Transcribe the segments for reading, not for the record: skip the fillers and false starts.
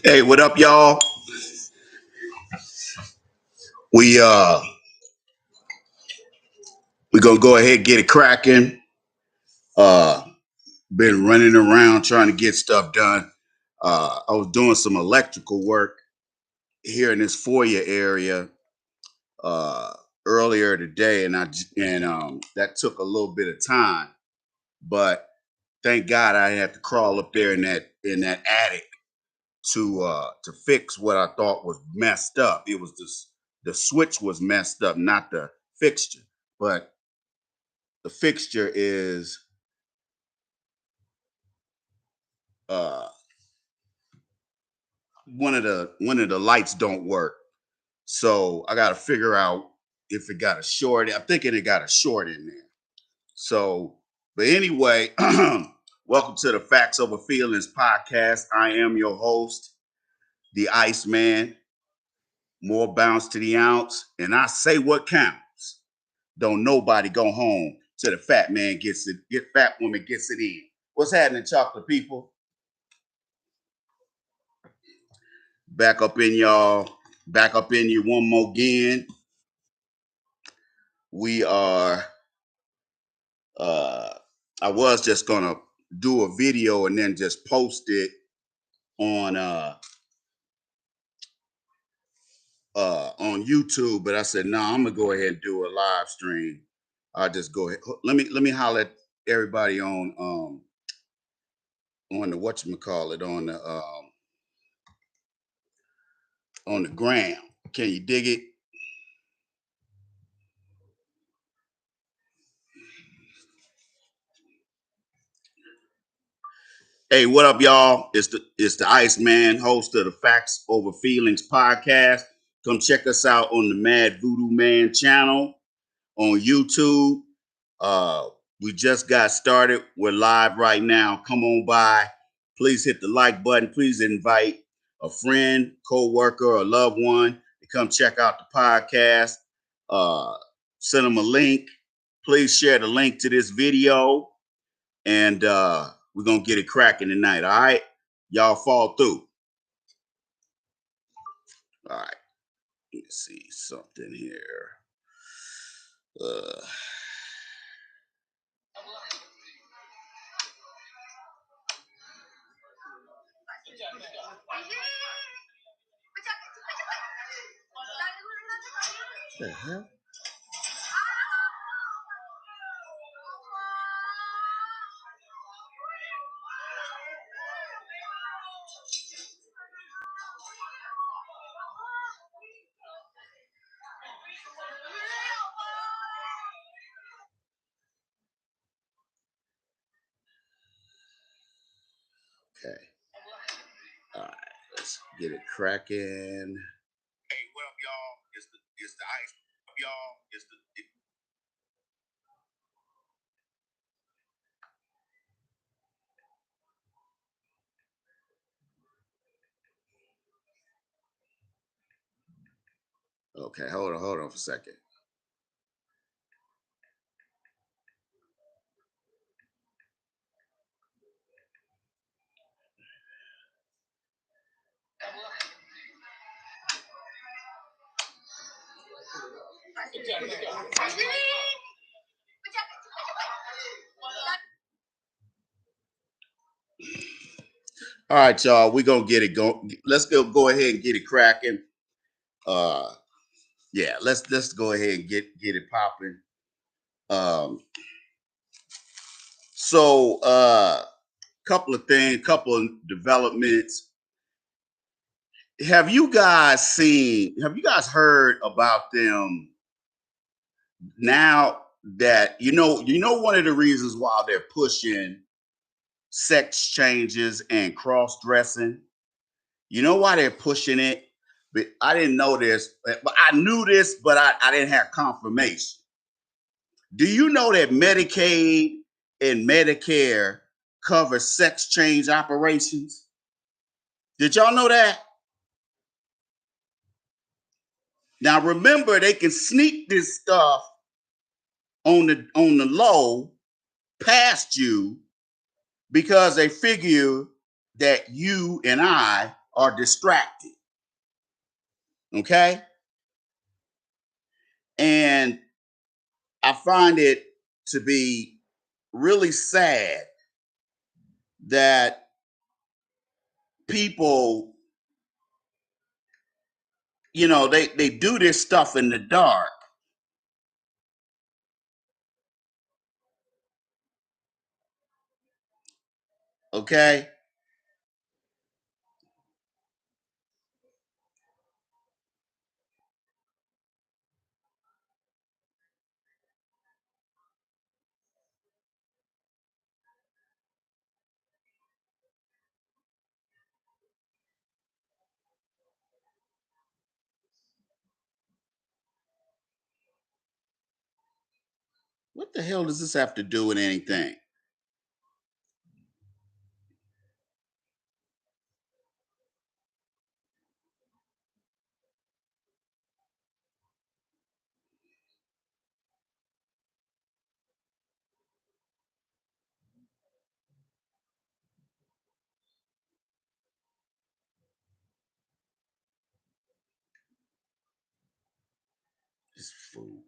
Hey, what up, y'all? We uh we gonna go ahead and get it cracking. Uh been running around trying to get stuff done. I was doing some electrical work here in this foyer area uh earlier today, and that took a little bit of time, but thank God I didn't have to crawl up there in that attic to fix what I thought was messed up. It was this the switch was messed up, not the fixture. But the fixture is uh one of the lights don't work. So I gotta figure out if it got a short. I'm thinking it got a short in there. So, but anyway, welcome to the Facts Over Feelings podcast. I am your host, the Iceman. More bounce to the ounce, and I say what counts. Don't nobody go home till the fat man gets it. Get fat woman gets it in. What's happening, chocolate people? Back up in y'all. Back up in you one more again. We are. Uh, I was just gonna do a video and then just post it on on YouTube, but I said no, I'm gonna go ahead and do a live stream. I'll just go ahead. Let me holler at everybody on the whatchamacallit on the gram. Can you dig it? Hey, what up, y'all? It's the Iceman, host of the Facts Over Feelings podcast. Come check us out on the MadVooDooMan channel on YouTube. Uh, we just got started. We're live right now. Come on by. Please hit the like button. Please invite a friend, co-worker, or loved one to come check out the podcast. Uh, Send them a link. Please share the link to this video, and we're gonna get it cracking tonight. All right, y'all fall through. All right, let's see something here. Uh, what the hell? Okay. All right, let's get it cracking. Hey, what up, y'all? It's the ice. What up, y'all? Okay, hold on for a second. All right, y'all. We're gonna get it going. Let's go ahead and get it cracking. Uh yeah, let's go ahead and get it popping. Um so couple of things, couple of developments. Have you guys heard about them now that one of the reasons why they're pushing sex changes and cross dressing? You know why they're pushing it? But I didn't know this, but I knew this, but I didn't have confirmation. Do you know that Medicaid and Medicare cover sex change operations? Did y'all know that? Now remember, they can sneak this stuff on the low past you because they figure that you and I are distracted. Okay? And I find it to be really sad that people, they do this stuff in the dark. Okay? What the hell does this have to do with anything? This fool.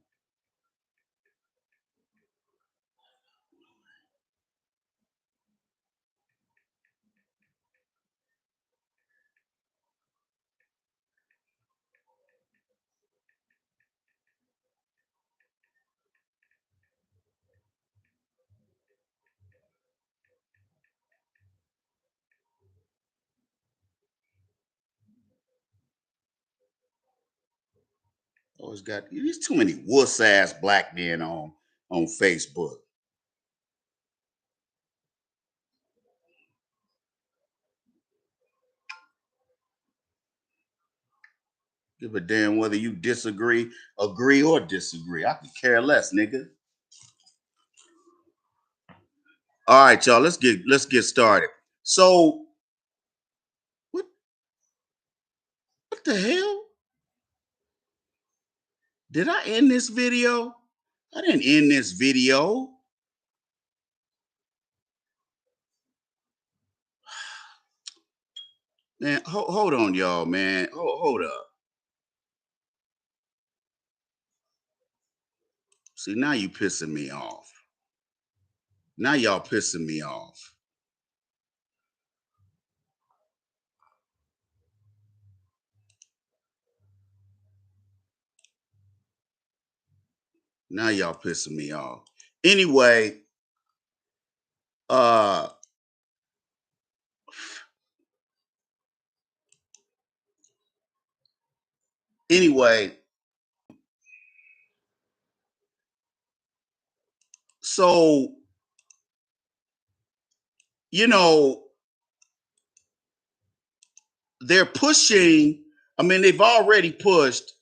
Always got there's too many wuss ass black men on Facebook. Give a damn whether you agree or disagree. I could care less, nigga. All right, y'all. Let's get started. So what what the hell? Did I end this video? I didn't end this video. Man, hold on, y'all, man. Hold up. See, now you pissing me off. Now y'all pissing me off. Now y'all pissing me off. Anyway, uh anyway, so you know, they're pushing, I mean, they've already pushed,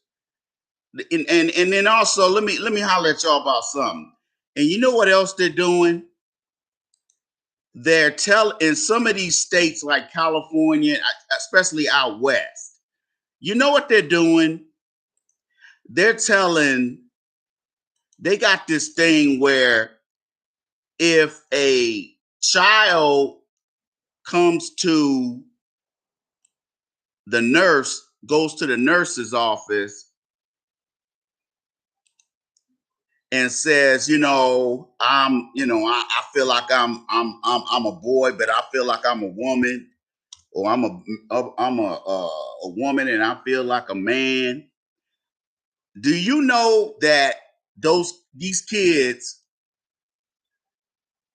and then also let me holler at y'all about something. And you know what else they're doing? They're in some of these states like California, especially out west. You know what they're doing? They're telling they got this thing where if a child comes to the nurse, goes to the nurse's office and says, I feel like I'm a boy, but I feel like I'm a woman, or I'm a woman and I feel like a man. Do you know that these kids?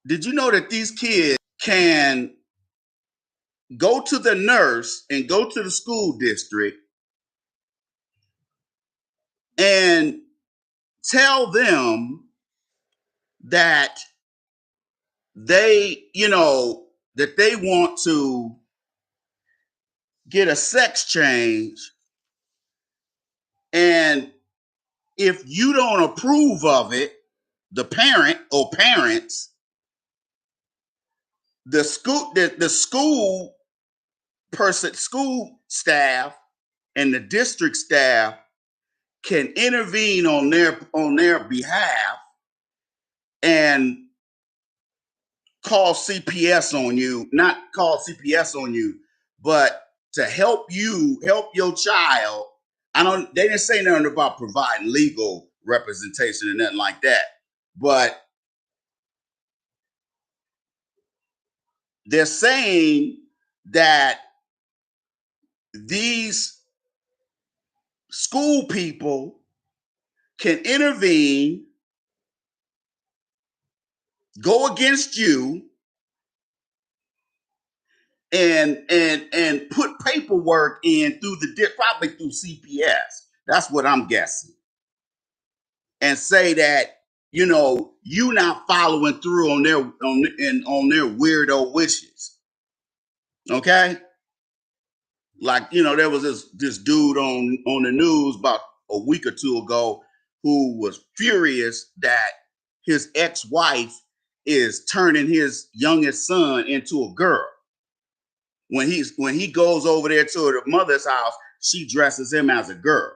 Did you know that these kids can go to the nurse and go to the school district and tell them that they want to get a sex change, and if you don't approve of it, the parent or parents, the school person, school staff, and the district staff can intervene on their behalf and call CPS on you, not call CPS on you, but to help you help your child. They didn't say nothing about providing legal representation and nothing like that. But they're saying that these school people can intervene, go against you, and put paperwork in through probably through CPS. That's what I'm guessing. And say that, you not following through on their weirdo wishes. Okay? Like, there was this dude on the news about a week or two ago who was furious that his ex-wife is turning his youngest son into a girl. When he goes over there to the mother's house, she dresses him as a girl.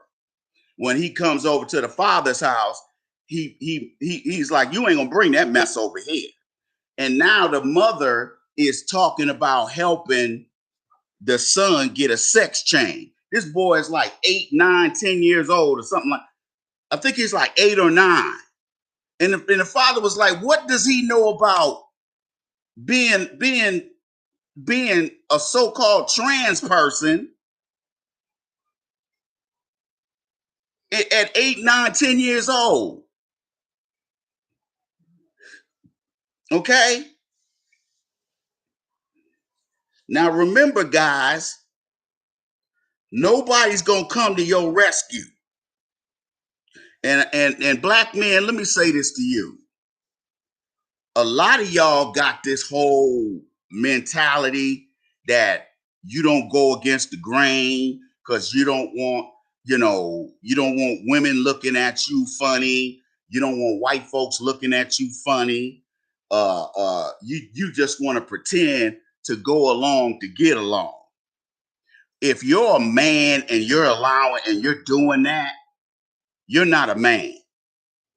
When he comes over to the father's house, he's like, you ain't gonna bring that mess over here. And now the mother is talking about helping the son get a sex change. This boy is like 8, 9, 10 years old or something like. I think he's like 8 or 9. And the father was like, what does he know about being a so-called trans person at 8, 9, 10 years old? Okay. Now remember, guys, nobody's gonna come to your rescue. And black men, let me say this to you. A lot of y'all got this whole mentality that you don't go against the grain because you don't want women looking at you funny. You don't want white folks looking at you funny. You just want to pretend to go along to get along. If you're a man and you're doing that, you're not a man,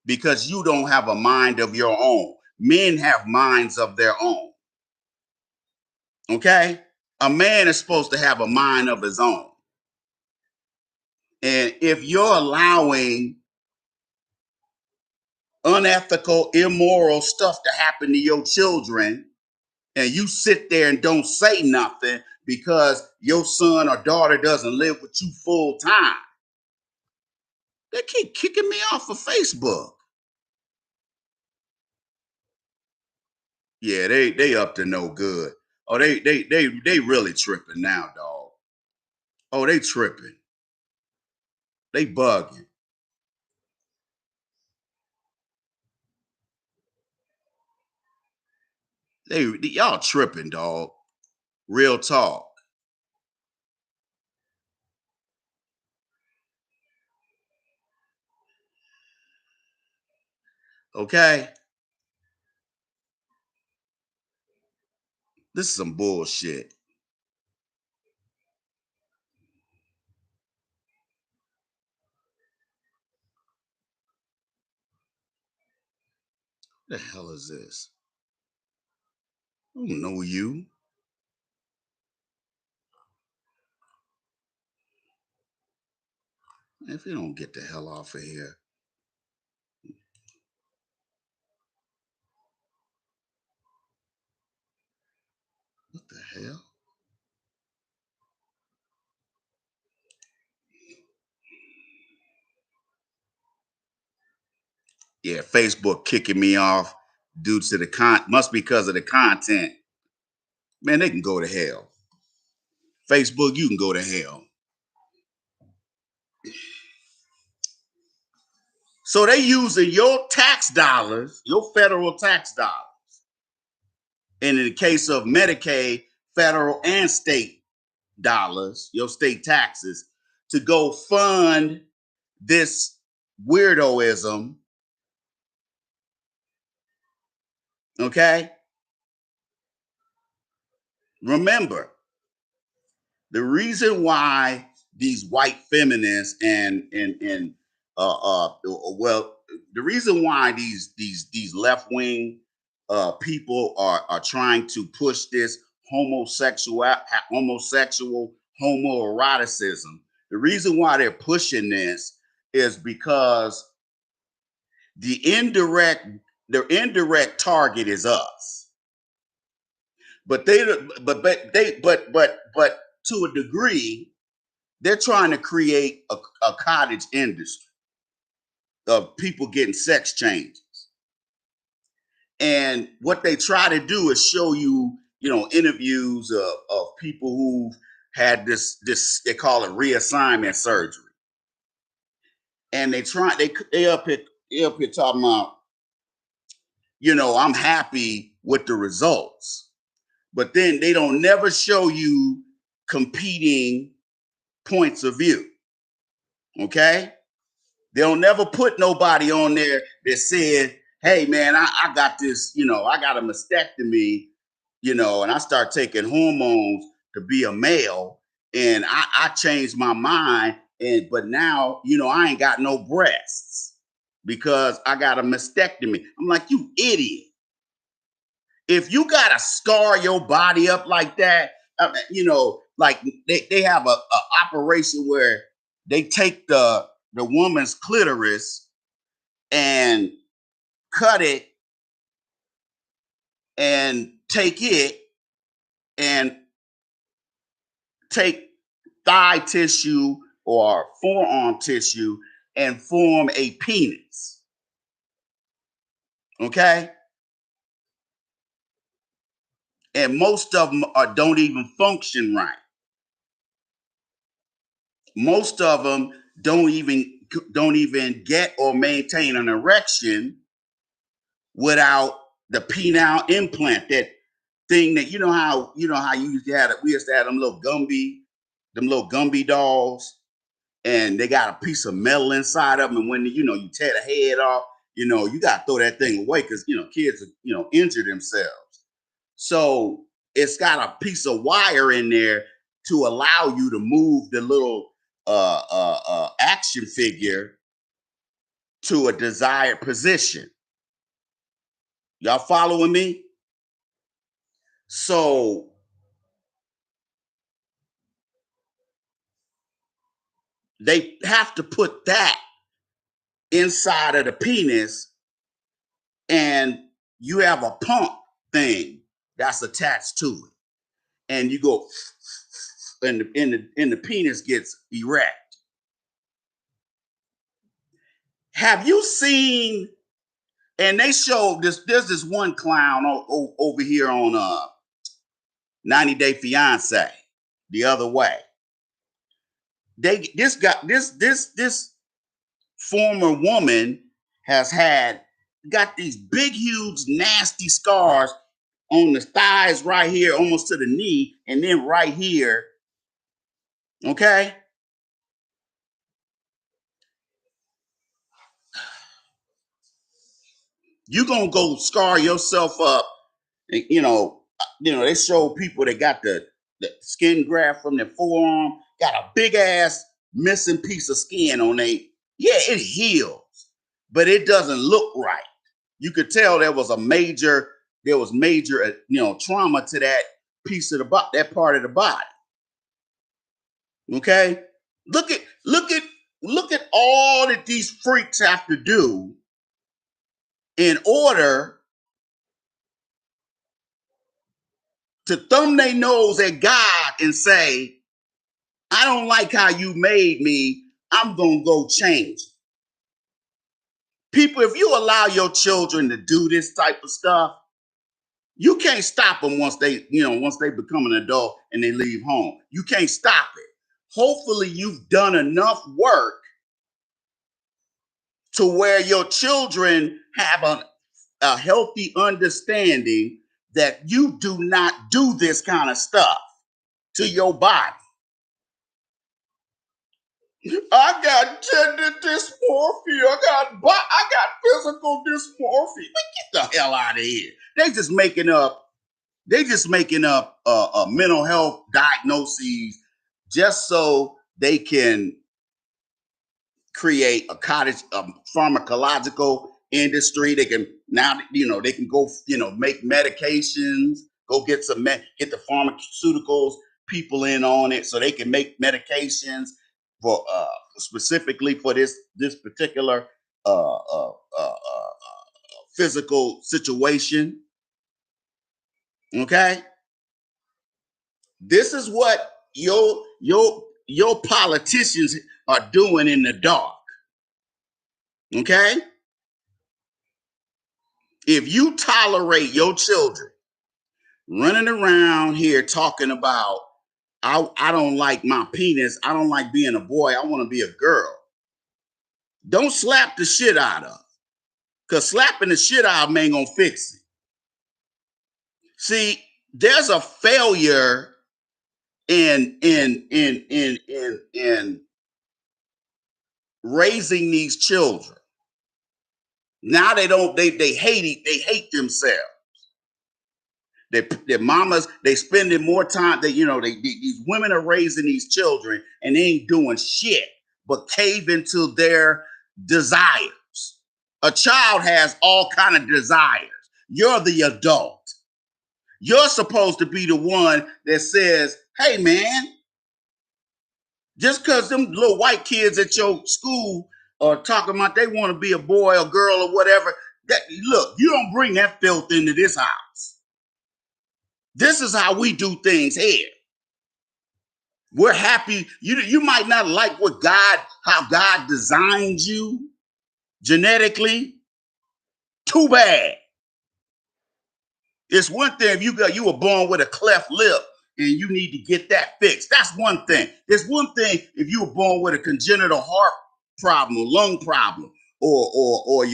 because you don't have a mind of your own. Men have minds of their own. Okay? A man is supposed to have a mind of his own. And if you're allowing unethical, immoral stuff to happen to your children, and you sit there and don't say nothing because your son or daughter doesn't live with you full time, they keep kicking me off of Facebook. Yeah, they up to no good. Oh, they really tripping now, dog. Oh, they tripping. They bugging. Y'all tripping, dog. Real talk. Okay? This is some bullshit. What the hell is this? I don't know you. If you don't get the hell off of here. What the hell? Yeah, Facebook kicking me off due to must be because of the content. Man, they can go to hell. Facebook, you can go to hell. So they using your tax dollars, your federal tax dollars, and in the case of Medicaid, federal and state dollars, your state taxes, to go fund this weirdoism. Okay? Remember, the reason why these white feminists and well, the reason why these left wing people are trying to push this homosexual homoeroticism. The reason why they're pushing this is because the indirect target is us. But to a degree, they're trying to create a cottage industry of people getting sex changes. And what they try to do is show you, interviews of people who've had this, they call it reassignment surgery. And they up here talking about, I'm happy with the results. But then they don't never show you competing points of view. Okay? They'll never put nobody on there that said, hey man, I got this, I got a mastectomy, and I start taking hormones to be a male, and I changed my mind, but now, I ain't got no breasts because I got a mastectomy. I'm like, you idiot. If you gotta scar your body up like that, like they have a operation where they take the woman's clitoris and cut it and take it and take thigh tissue or forearm tissue and form a penis. Okay? And most of them don't even function right. Most of them don't even get or maintain an erection without the penile implant, that thing that how you used to have it. We used to have them little Gumby dolls, and they got a piece of metal inside of them. And when you tear the head off, you gotta throw that thing away because kids injure themselves. So it's got a piece of wire in there to allow you to move the little action figure to a desired position. Y'all following me? So they have to put that inside of the penis, and you have a pump thing that's attached to it, and you go, and the penis gets erect. Have you seen? And they showed this. There's this one clown over here on 90 Day Fiance the other way. This former woman got these big, huge, nasty scars on the thighs right here, almost to the knee, and then right here. Okay? You're going to go scar yourself up. And, they show people that got the skin graft from their forearm, got a big ass missing piece of skin on it heals, but it doesn't look right. You could tell there was major trauma to that piece of that part of the body. Okay? Look at all that these freaks have to do in order to thumb their nose at God and say, I don't like how you made me. I'm going to go change. People, if you allow your children to do this type of stuff, you can't stop them once they become an adult and they leave home. You can't stop it. Hopefully you've done enough work to where your children have a healthy understanding that you do not do this kind of stuff to your body. I got gender dysmorphia. I got physical dysmorphia. Get the hell out of here. They just making up mental health diagnoses just so they can create a pharmacological industry. They can they can go make medications, go get the pharmaceuticals. people in on it so they can make medications for specifically for this particular uh, uh, uh, uh, physical situation. Okay, this is what your politicians are doing in the dark. Okay, if you tolerate your children running around here talking about I don't like my penis, I don't like being a boy, I want to be a girl. Don't slap the shit out of. Because slapping the shit out of them ain't gonna fix it. See, there's a failure in raising these children. Now they hate themselves. Their mamas, they spending more time, these women are raising these children and they ain't doing shit but cave into their desires. A child has all kind of desires. You're the adult. You're supposed to be the one that says, hey man, just because them little white kids at your school are talking about they want to be a boy or girl or whatever, look, you don't bring that filth into this house. This is how we do things here. We're happy. You might not like how God designed you genetically. Too bad. It's one thing if you were born with a cleft lip and you need to get that fixed. That's one thing. There's one thing if you were born with a congenital heart problem or lung problem or or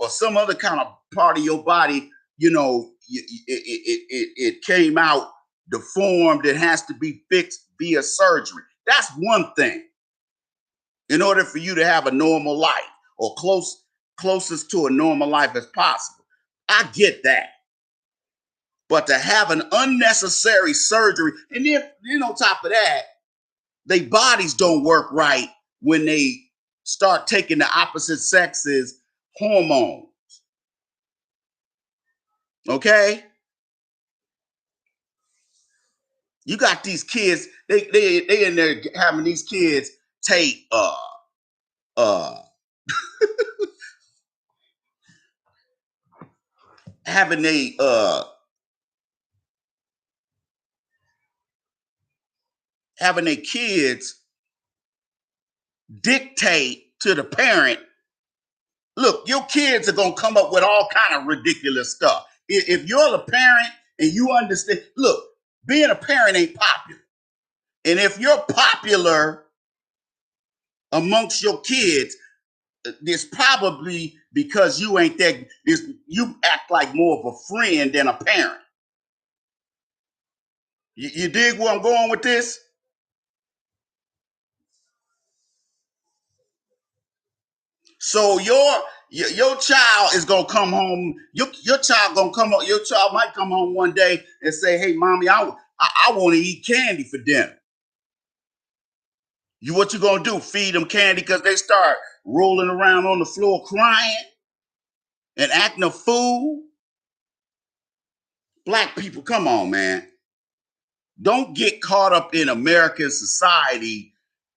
some other kind of part of your body, it came out deformed. It has to be fixed via surgery. That's one thing. In order for you to have a normal life or closest to a normal life as possible. I get that. But to have an unnecessary surgery, and then on top of that, their bodies don't work right when they start taking the opposite sex's hormones. Okay? You got these kids, they in there having these kids take having their kids dictate to the parent, look, your kids are gonna come up with all kind of ridiculous stuff. If you're the parent and you understand, look, being a parent ain't popular. And if you're popular amongst your kids, it's probably because you ain't that. You act like more of a friend than a parent. You dig where I'm going with this? So your child is gonna come home. Your child gonna come home. Your child might come home one day and say, "Hey, mommy, I want to eat candy for dinner." What you gonna do? Feed them candy because they start rolling around on the floor crying and acting a fool? Black people, come on, man. Don't get caught up in American society.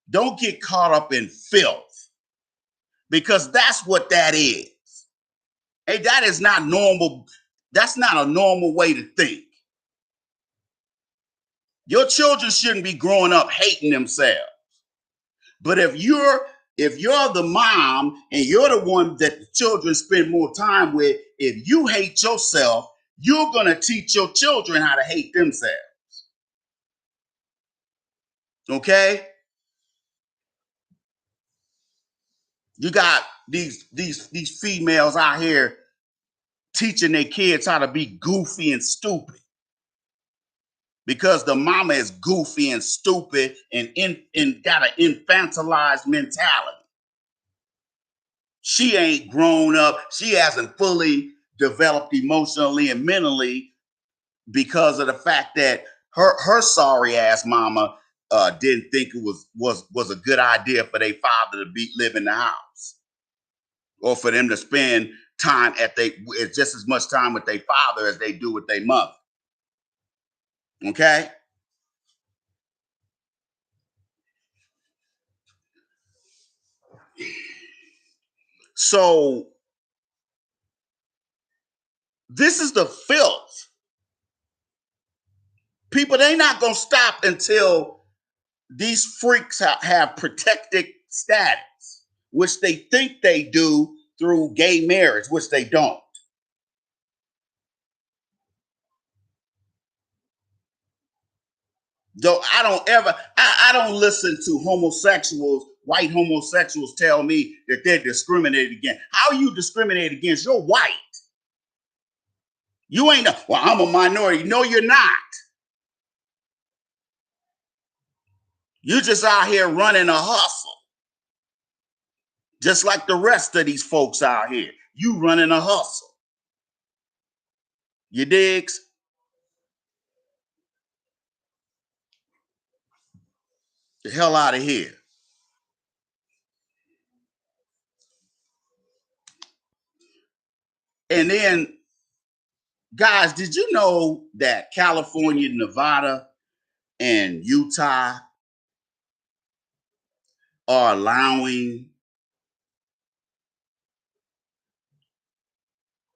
Don't get caught up in filth because that's what that is. Hey, that is not normal. That's not a normal way to think. Your children shouldn't be growing up hating themselves. But if you're the mom and you're the one that the children spend more time with, if you hate yourself, you're going to teach your children how to hate themselves. Okay? You got these females out here teaching their kids how to be goofy and stupid because the mama is goofy and stupid and got an infantilized mentality. She ain't grown up. She hasn't fully developed emotionally and mentally because of the fact that her sorry ass mama didn't think it was a good idea for their father to live in the house or for them to spend time just as much time with their father as they do with their mother. Okay? So this is the filth. People, they not going to stop until these freaks have protected status, which they think they do through gay marriage, which they don't. Though I don't listen to white homosexuals tell me that they're discriminated against. How are you discriminated against? You're white. You ain't, well, I'm a minority. No, you're not. You just out here running a hustle. Just like the rest of these folks out here. You running a hustle. You digs? The hell out of here. And then, guys, did you know that California, Nevada, and Utah are allowing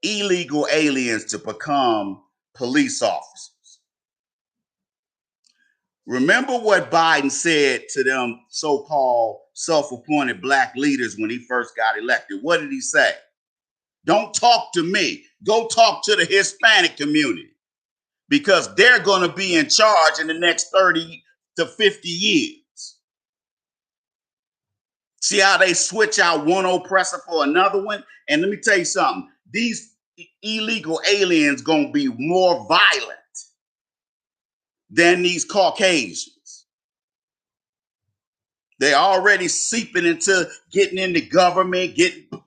illegal aliens to become police officers? Remember what Biden said to them so-called self-appointed black leaders when he first got elected? What did he say? Don't talk to me. Go talk to the Hispanic community because they're going to be in charge in the next 30 to 50 years. See how they switch out one oppressor for another one? And let me tell you something. These illegal aliens going to be more violent than these Caucasians. They're already seeping into getting into government,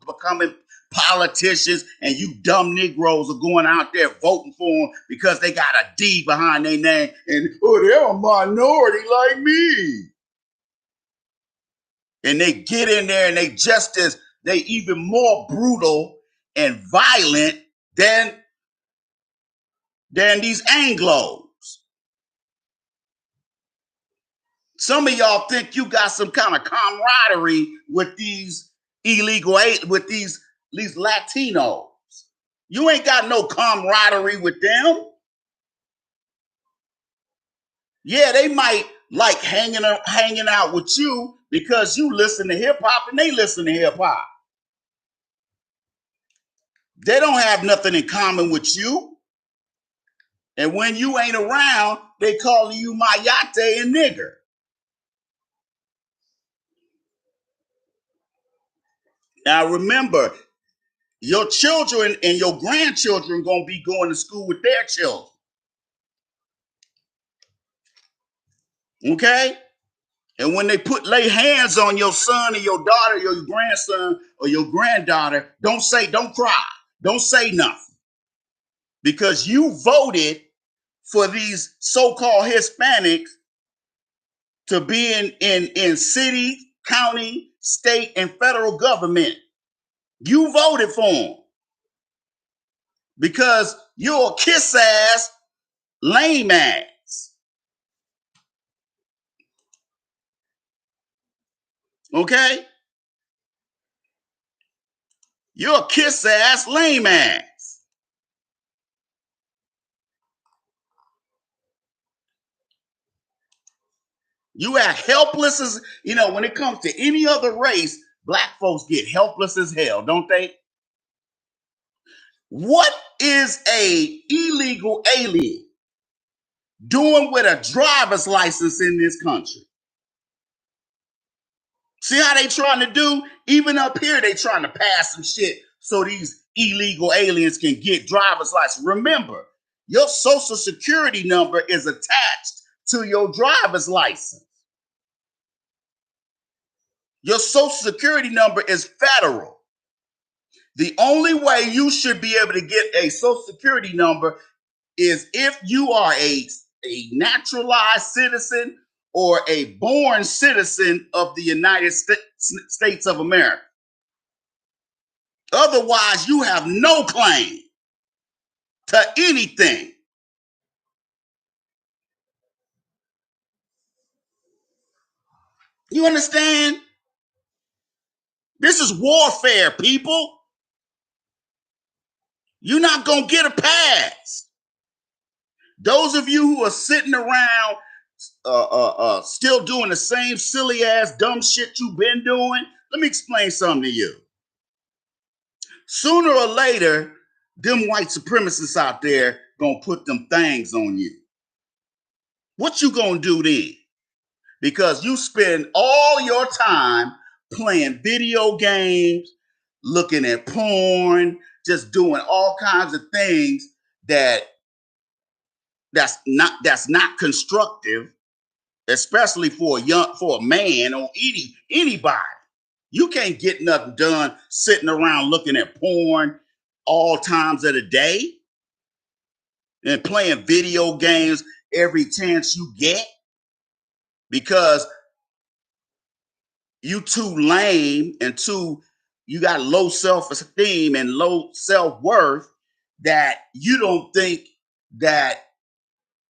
becoming politicians, and you dumb Negroes are going out there voting for them because they got a D behind their name, and they're a minority like me. And they get in there and they even more brutal and violent than these Anglos. Some of y'all think you got some kind of camaraderie with these with these Latinos. You ain't got no camaraderie with them. Yeah, they might like hanging out with you because you listen to hip hop and they listen to hip hop. They don't have nothing in common with you. And when you ain't around, they calling you mayate and nigger. Now remember, your children and your grandchildren gonna be going to school with their children. Okay? And when they lay hands on your son or your daughter, your grandson or your granddaughter, don't cry. Don't say nothing. Because you voted for these so-called Hispanics to be in city, county, state, and federal government. You voted for them. Because you're a kiss ass, lame ass. Okay? You're a kiss ass, lame ass. You act helpless as, when it comes to any other race, black folks get helpless as hell, don't they? What is a illegal alien doing with a driver's license in this country? See how they trying to do? Even up here, they trying to pass some shit so these illegal aliens can get driver's license. Remember, your social security number is attached to your driver's license. Your social security number is federal. The only way you should be able to get a social security number is if you are a naturalized citizen or a born citizen of the United States of America. Otherwise, you have no claim to anything. You understand? This is warfare, people. You're not going to get a pass. Those of you who are sitting around still doing the same silly ass dumb shit you've been doing, let me explain something to you. Sooner or later, them white supremacists out there gonna put them things on you. What you gonna do then? Because you spend all your time playing video games, looking at porn, just doing all kinds of things that's not constructive, especially for a man or anybody. You can't get nothing done sitting around looking at porn all times of the day and playing video games every chance you get because you too lame and you got low self-esteem and low self-worth that you don't think that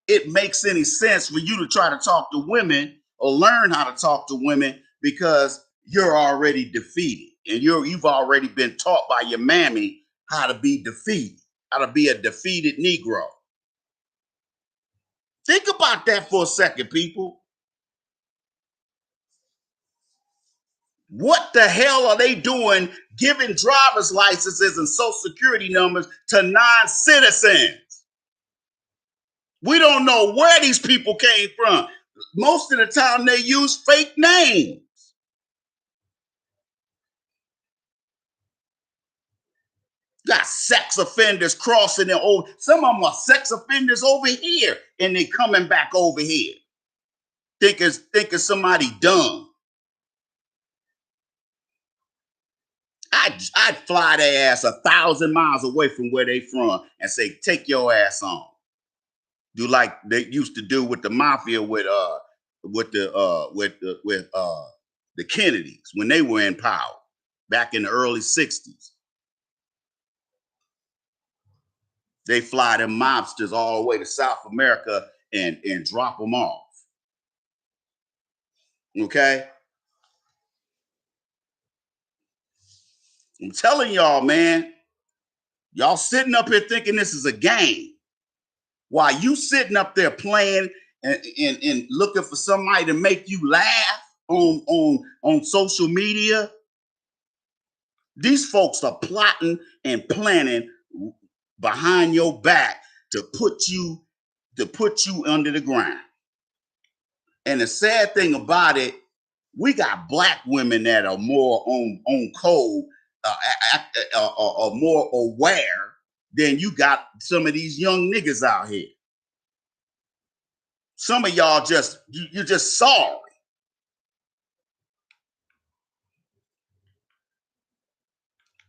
it makes any sense for you to try to talk to women or learn how to talk to women because you're already defeated and you've already been taught by your mammy how to be defeated, how to be a defeated Negro. Think about that for a second, people. What the hell are they doing giving driver's licenses and social security numbers to non-citizens? We don't know where these people came from. Most of the time they use fake names. Got sex offenders crossing their old. Some of them are sex offenders over here, and they coming back over here, thinking somebody dumb. I'd fly their ass 1,000 miles away from where they from and say, take your ass on. Do like they used to do with the mafia with the Kennedys when they were in power back in the early 60s. They fly them mobsters all the way to South America and drop them off. Okay? I'm telling y'all, man, y'all sitting up here thinking this is a game. While you sitting up there playing and looking for somebody to make you laugh on social media, these folks are plotting and planning behind your back to put you under the ground. And the sad thing about it, we got black women that are more on code, are more aware than you got some of these young niggas out here. Some of y'all you're just sorry.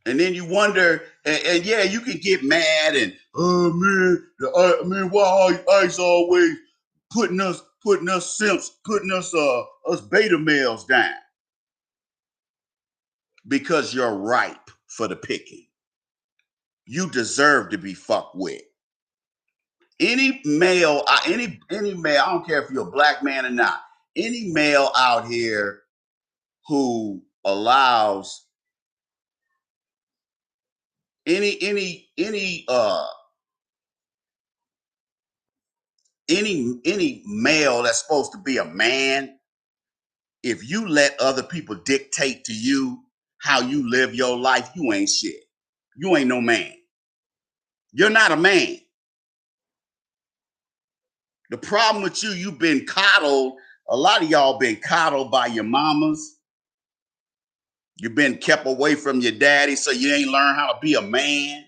And then you wonder, and yeah, you can get mad and man, why ICE always putting us simps, putting us beta males down? Because you're ripe for the picking. You deserve to be fucked with. Any male, any male, I don't care if you're a black man or not, any male out here who allows any male that's supposed to be a man, if you let other people dictate to you how you live your life, you ain't shit. You ain't no man. You're not a man. The problem with you've been coddled. A lot of y'all been coddled by your mamas. You've been kept away from your daddy, so you ain't learned how to be a man.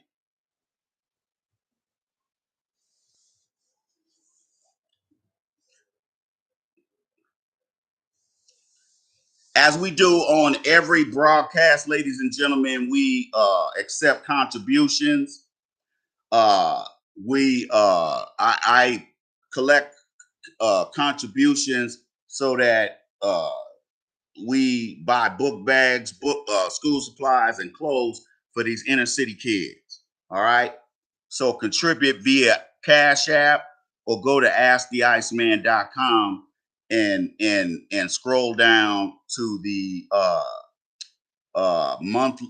As we do on every broadcast, ladies and gentlemen, we accept contributions. I collect contributions so that we buy book bags, school supplies, and clothes for these inner city kids. All right. So contribute via Cash App or go to asktheiceman.com and scroll down to the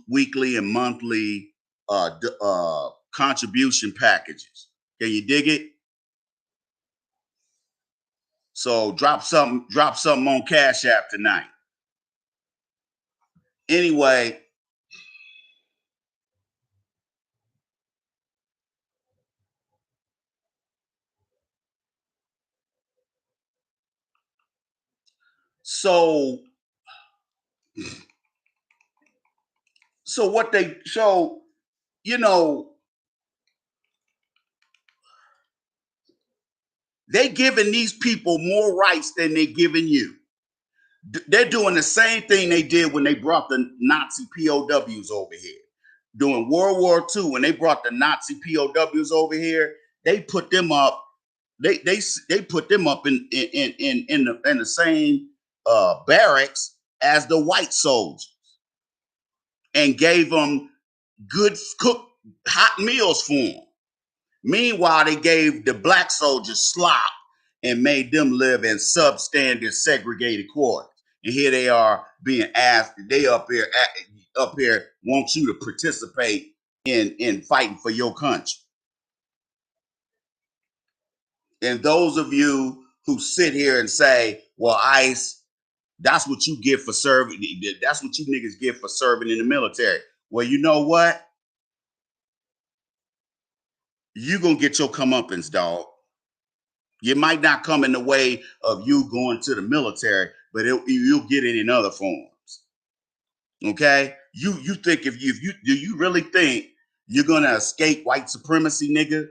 weekly and monthly contribution packages. Can you dig it? So drop something on Cash App tonight. Anyway, so what they so you know they giving these people more rights than they giving you. They're doing the same thing they did when they brought the Nazi POWs over here. During World War II, when they brought the Nazi POWs over here, they put them up. They put them up in the same barracks as the white soldiers and gave them good cooked hot meals for them. Meanwhile, they gave the black soldiers slop and made them live in substandard segregated quarters. And here they are being asked, they up here want you to participate in fighting for your country. And those of you who sit here and say, well, ICE, that's what you get for serving, that's what you niggas get for serving in the military. Well, you know what? You gonna get your comeuppance, dog. You might not come in the way of you going to the military, but you'll get it in other forms. Okay? You think if you do you really think you're gonna escape white supremacy, nigga?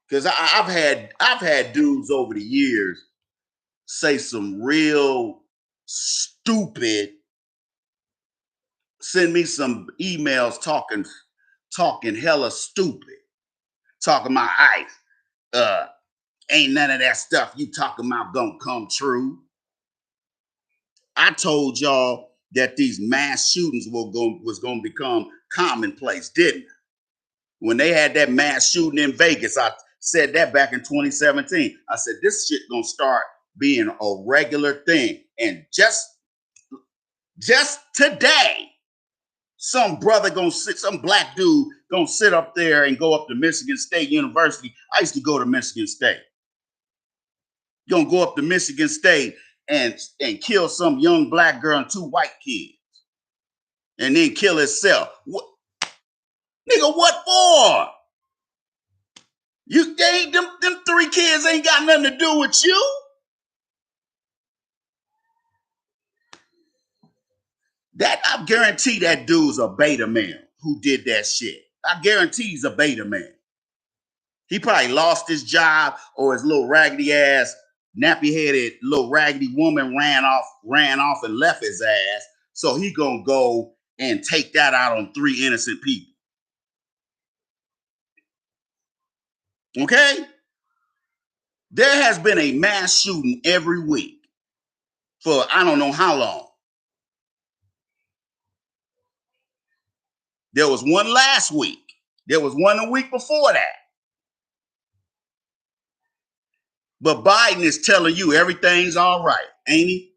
Because I've had dudes over the years say some real stupid, send me some emails talking hella stupid, talking about ICE. Ain't none of that stuff you talking about gonna come true. I told y'all that these mass shootings was gonna become commonplace, didn't I? When they had that mass shooting in Vegas, I said that back in 2017. I said this shit gonna start being a regular thing. And just today, some black dude gonna sit up there and go up to Michigan State University. I used to go to Michigan State. You're gonna go up to Michigan State and kill some young black girl and two white kids, and then kill himself. What, nigga? What for? You ain't them three kids ain't got nothing to do with you. That I guarantee that dude's a beta man who did that shit. I guarantee he's a beta man. He probably lost his job, or his little raggedy ass, nappy-headed little raggedy woman ran off and left his ass. So he gonna go and take that out on three innocent people. Okay? There has been a mass shooting every week for I don't know how long. There was one last week. There was one a week before that. But Biden is telling you everything's all right, ain't he?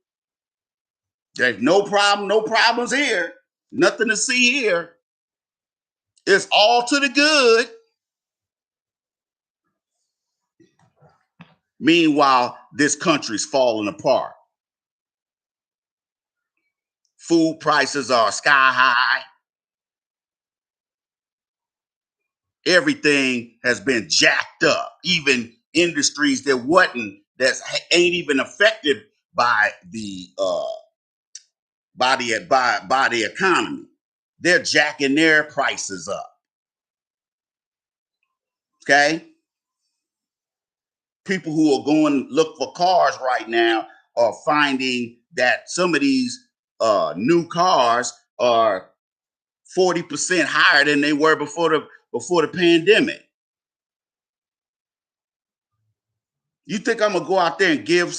There's no problem, no problems here. Nothing to see here. It's all to the good. Meanwhile, this country's falling apart. Food prices are sky high. Everything has been jacked up. Even industries that ain't even affected by the economy. They're jacking their prices up. Okay? People who are going look for cars right now are finding that some of these new cars are 40% higher than they were before the pandemic. You think I'm gonna go out there and give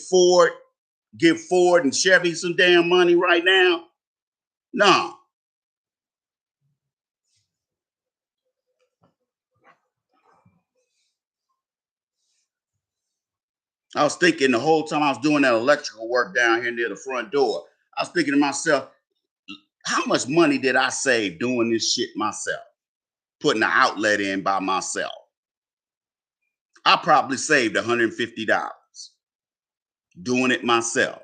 Ford and Chevy some damn money right now? No. I was thinking the whole time I was doing that electrical work down here near the front door. I was thinking to myself, how much money did I save doing this shit myself? Putting an outlet in by myself. I probably saved $150 doing it myself.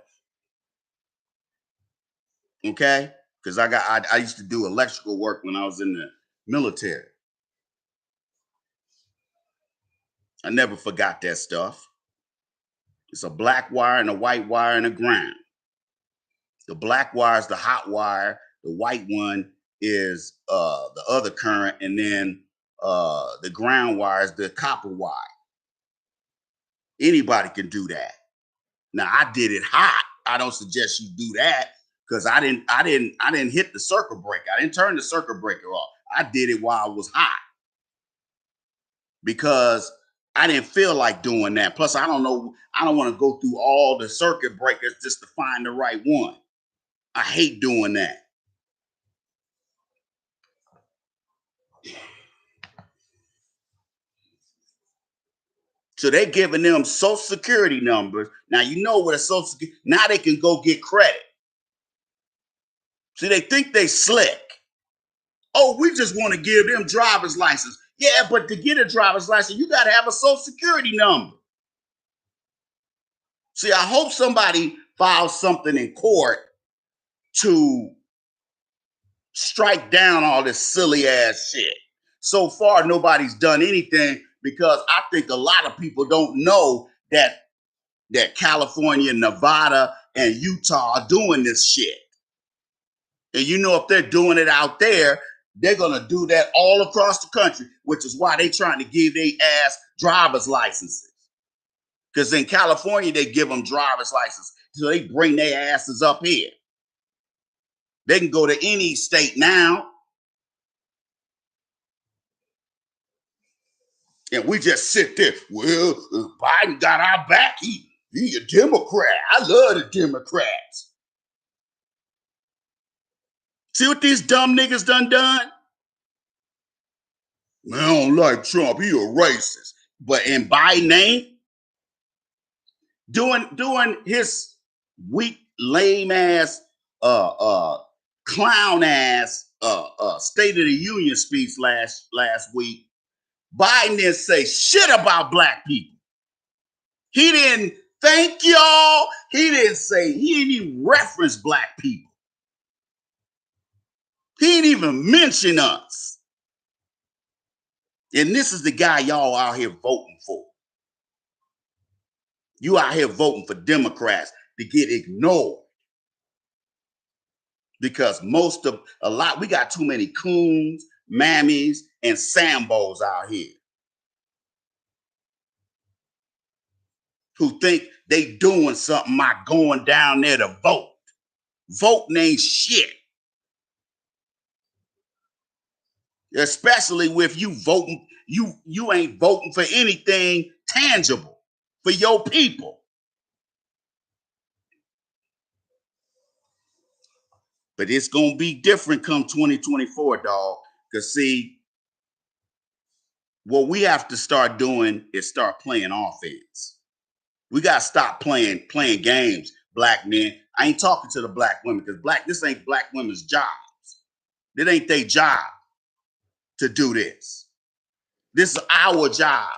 Okay? Because I used to do electrical work when I was in the military. I never forgot that stuff. It's a black wire and a white wire and a ground. The black wire is the hot wire. The white one is the other current, and then the ground wire is the copper wire. Anybody can do that. Now I did it hot. I don't suggest you do that because I didn't hit the circuit breaker. I didn't turn the circuit breaker off. I did it while it was hot because I didn't feel like doing that. Plus, I don't know. I don't want to go through all the circuit breakers just to find the right one. I hate doing that. So they giving them social security numbers. Now you know what a social security. Now they can go get credit. See, they think they slick. Oh, we just want to give them driver's license. Yeah, but to get a driver's license, you got to have a social security number. See, I hope somebody files something in court to strike down all this silly ass shit. So far, nobody's done anything because I think a lot of people don't know that California, Nevada, and Utah are doing this shit. And you know, if they're doing it out there, they're gonna do that all across the country, which is why they trying to give their ass driver's licenses. Because in California, they give them driver's license. So they bring their asses up here. They can go to any state now. And we just sit there. Well, Biden got our back. He a Democrat. I love the Democrats. See what these dumb niggas done? Man, I don't like Trump. He a racist. But in Biden name, doing his weak, lame ass, clown ass, State of the Union speech last week, Biden didn't say shit about black people. He didn't thank y'all. He didn't even reference black people. He didn't even mention us. And this is the guy y'all out here voting for. You out here voting for Democrats to get ignored. Because we got too many coons, mammies, and sambos out here who think they doing something by going down there to vote. Voting ain't shit. Especially if you voting, you ain't voting for anything tangible for your people. But it's gonna be different come 2024, dog. Cause see, what we have to start doing is start playing offense. We gotta stop playing games, black men. I ain't talking to the black women because this ain't black women's jobs. It ain't their job to do this. This is our job.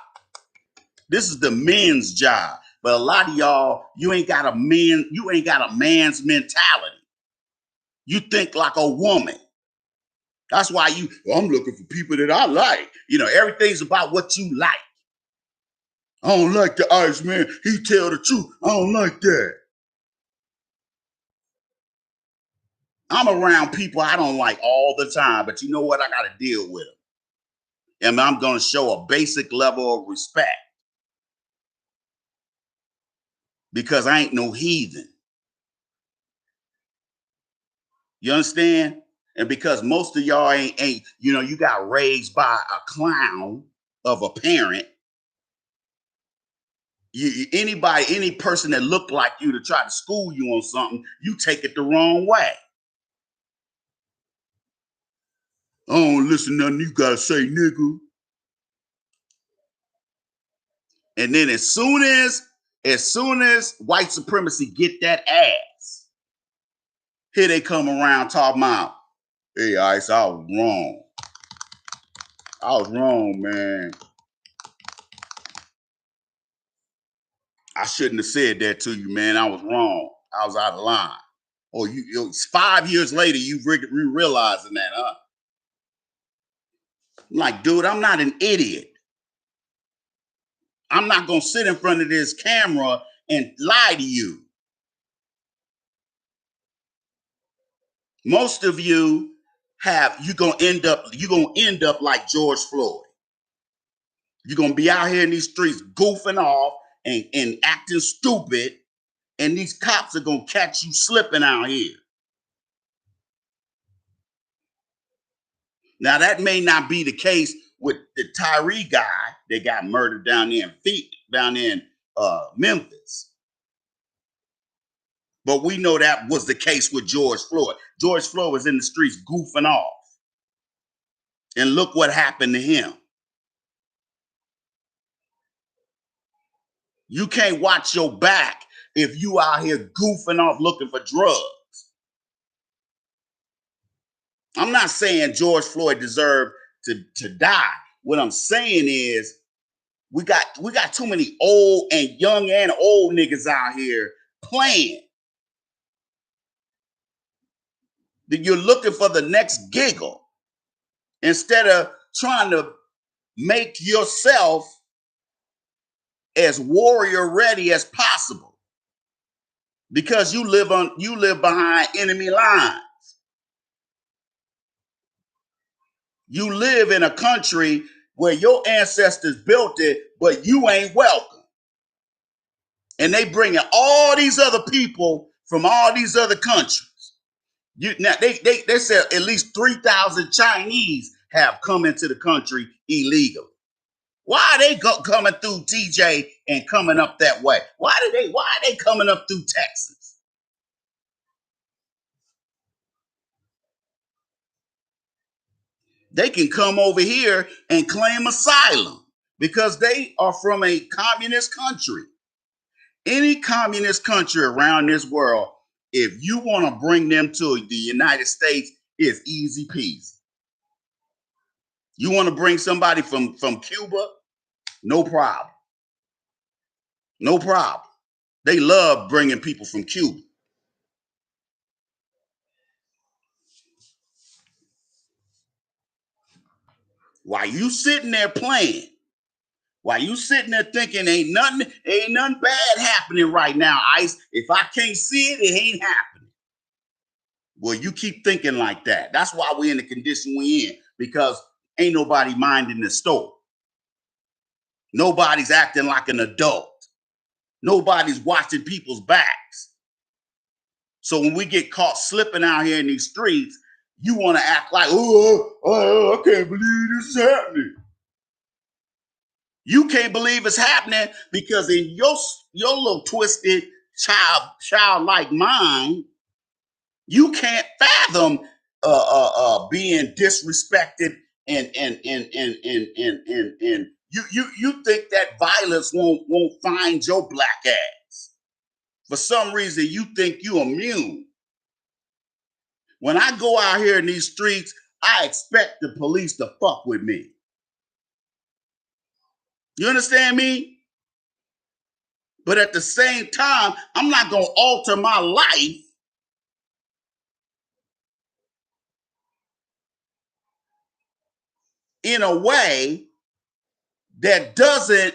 This is the men's job. But a lot of y'all, you ain't got a man's mentality. You think like a woman. That's why I'm looking for people that I like. You know, everything's about what you like. I don't like the Iceman. He tell the truth. I don't like that. I'm around people I don't like all the time, but you know what? I got to deal with them. And I'm going to show a basic level of respect because I ain't no heathen. You understand? And because most of y'all ain't you got raised by a clown of a parent. Any person that looked like you to try to school you on something, you take it the wrong way. I don't listen to nothing you gotta say, nigga. And then as soon as white supremacy get that ass, Here they come around talking about, hey, Ice, I was wrong. I was wrong, man. I shouldn't have said that to you, man. I was wrong. I was out of line. Or you 5 years later, you realizing that, huh? I'm like, dude, I'm not an idiot. I'm not gonna sit in front of this camera and lie to you. Most of you you're gonna end up like George Floyd. You're gonna be out here in these streets goofing off and acting stupid, and these cops are gonna catch you slipping out here. Now that may not be the case with the Tyree guy that got murdered down there in Memphis. But we know that was the case with George Floyd. George Floyd was in the streets goofing off. And look what happened to him. You can't watch your back if you out here goofing off looking for drugs. I'm not saying George Floyd deserved to die. What I'm saying is we got too many old and young and old niggas out here playing. That you're looking for the next giggle instead of trying to make yourself as warrior ready as possible, because you live behind enemy lines. You live in a country where your ancestors built it, but you ain't welcome. And they bringing all these other people from all these other countries. They said at least 3,000 Chinese have come into the country illegally. Why are they coming through TJ and coming up that way? Why are they coming up through Texas? They can come over here and claim asylum because they are from a communist country. Any communist country around this world, if you want to bring them to the United States, it's easy peasy. You want to bring somebody from Cuba? No problem. No problem. They love bringing people from Cuba. While you sitting there playing, while you sitting there thinking ain't nothing bad happening right now, Ice. If I can't see it, it ain't happening. Well, you keep thinking like that. That's why we're in the condition we in, because ain't nobody minding the store. Nobody's acting like an adult. Nobody's watching people's backs. So when we get caught slipping out here in these streets, you want to act like, I can't believe this is happening. You can't believe it's happening because in your little twisted childlike mind, you can't fathom being disrespected and you think that violence won't find your black ass. For some reason, you think you immune. When I go out here in these streets, I expect the police to fuck with me. You understand me? But at the same time, I'm not going to alter my life in a way that doesn't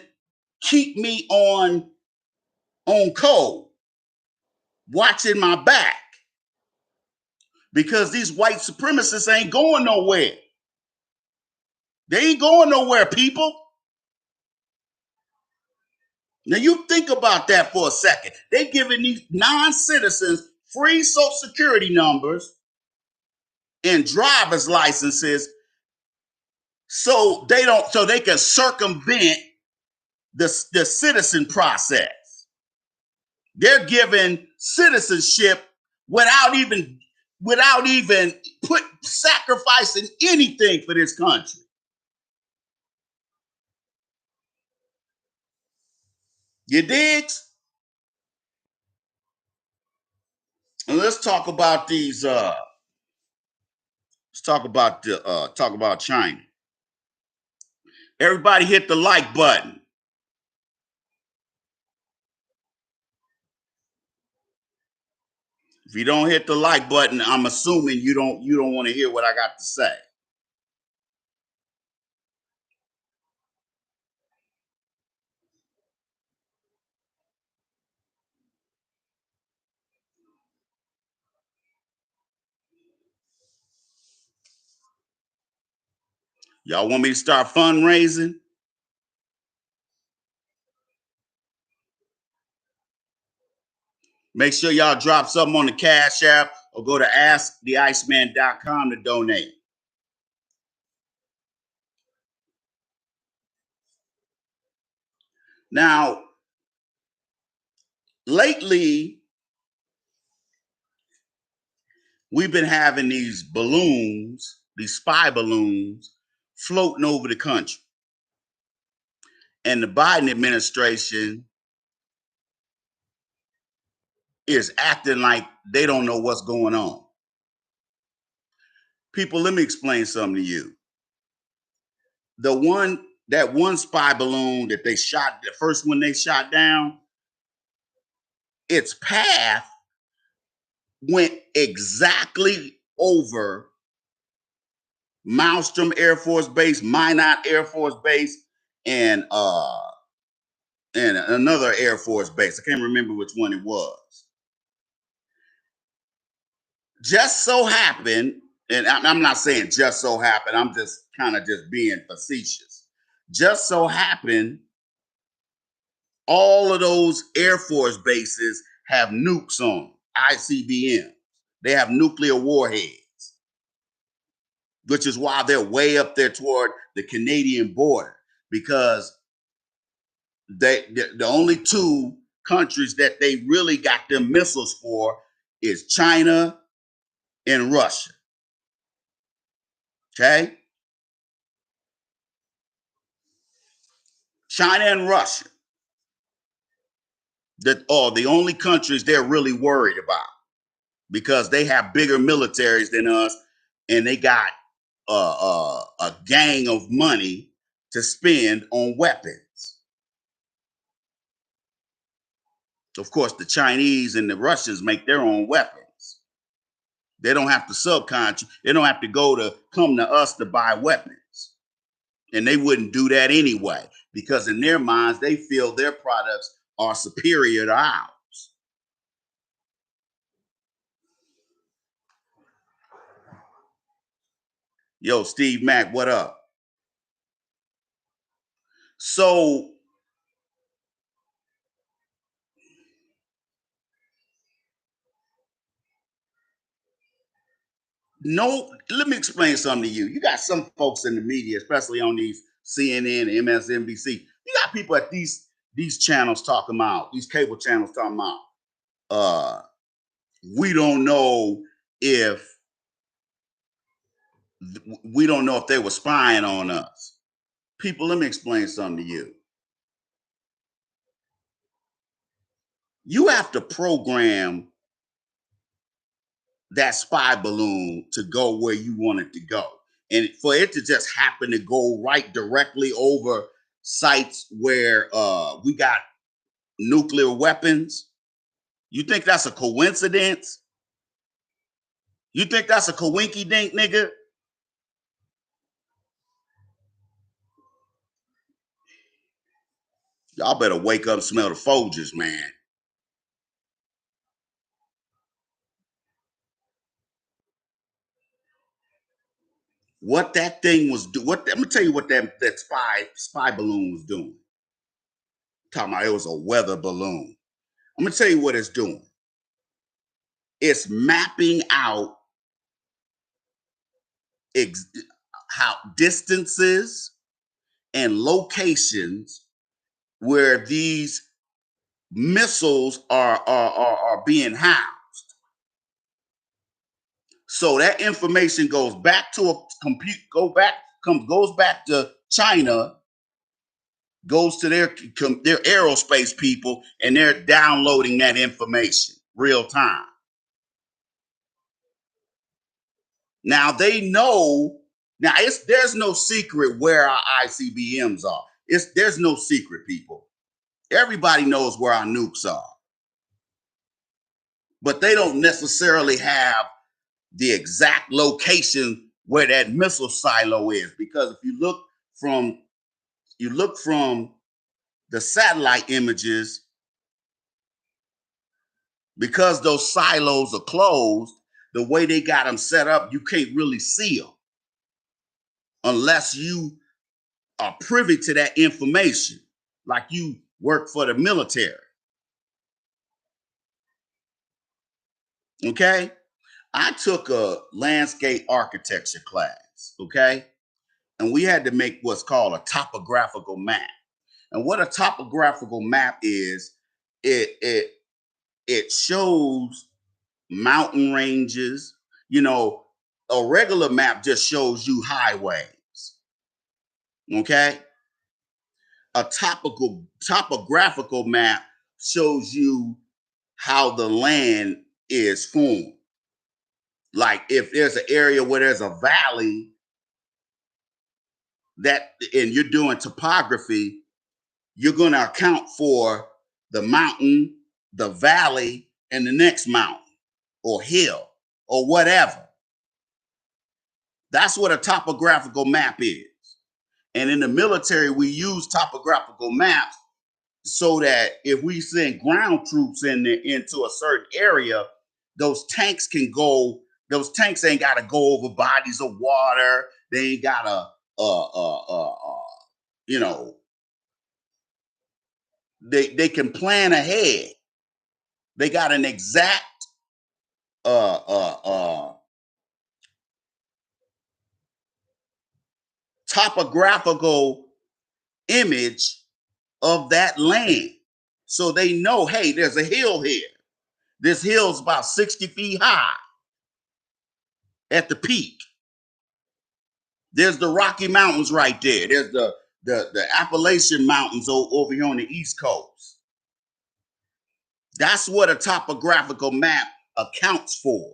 keep me on code, watching my back. Because these white supremacists ain't going nowhere. They ain't going nowhere, people. Now you think about that for a second. They giving these non-citizens free Social Security numbers and driver's licenses so they can circumvent the citizen process. They're giving citizenship without even sacrificing anything for this country. You digs? And let's talk about these. Let's talk about China. Everybody hit the like button. If you don't hit the like button, I'm assuming you don't want to hear what I got to say. Y'all want me to start fundraising? Make sure y'all drop something on the Cash App or go to asktheiceman.com to donate. Now, lately, we've been having these balloons, these spy balloons, floating over the country. And the Biden administration is acting like they don't know what's going on. People, let me explain something to you. That one spy balloon that they shot, the first one they shot down, its path went exactly over Malmstrom Air Force Base, Minot Air Force Base, and another Air Force base. I can't remember which one it was. Just so happened, and I'm not saying just so happened, I'm just kind of just being facetious. Just so happened, all of those Air Force bases have nukes on them, ICBM. They have nuclear warheads, which is why they're way up there toward the Canadian border, because the only two countries that they really got them missiles for is China and Russia. Okay? China and Russia that are the only countries they're really worried about, because they have bigger militaries than us, and they got a gang of money to spend on weapons. Of course, the Chinese and the Russians make their own weapons. They don't have to subcontract. They don't have to come to us to buy weapons. And they wouldn't do that anyway, because in their minds, they feel their products are superior to ours. Yo, Steve Mack, what up? So, no, let me explain something to you. You got some folks in the media, especially on these CNN, MSNBC. You got people at these channels talking about, these cable channels talking about, uh, we don't know if we don't know if they were spying on us. People, let me explain something to you. You have to program that spy balloon to go where you want it to go. And for it to just happen to go right directly over sites where we got nuclear weapons, you think that's a coincidence? You think that's a coinky dink, nigga? Y'all better wake up and smell the Folgers, man. What that thing was doing. What, let me tell you what that spy balloon was doing. Talking about it was a weather balloon. I'm gonna tell you what it's doing. It's mapping out ex- how distances and locations where these missiles are being housed. So that information goes back to a compute, goes back to China, goes to their aerospace people, and they're downloading that information real time. Now they know. Now there's no secret where our ICBMs are. There's no secret, people. Everybody knows where our nukes are, but they don't necessarily have the exact location where that missile silo is. Because if you look from the satellite images, because those silos are closed, the way they got them set up, you can't really see them unless you are privy to that information, like you work for the military. Okay? I took a landscape architecture class, okay? And we had to make what's called a topographical map. And what a topographical map is, it shows mountain ranges. You know, a regular map just shows you highways. Okay? A topographical map shows you how the land is formed. Like if there's an area where there's a valley and you're doing topography, you're going to account for the mountain, the valley, and the next mountain or hill or whatever. That's what a topographical map is. And in the military, we use topographical maps so that if we send ground troops into a certain area, those tanks ain't got to go over bodies of water. They ain't got to, you know, they can plan ahead. They got an exact topographical image of that land. So they know, hey, there's a hill here. This hill's about 60 feet high at the peak. There's the Rocky Mountains right there. There's the Appalachian Mountains over here on the East Coast. That's what a topographical map accounts for.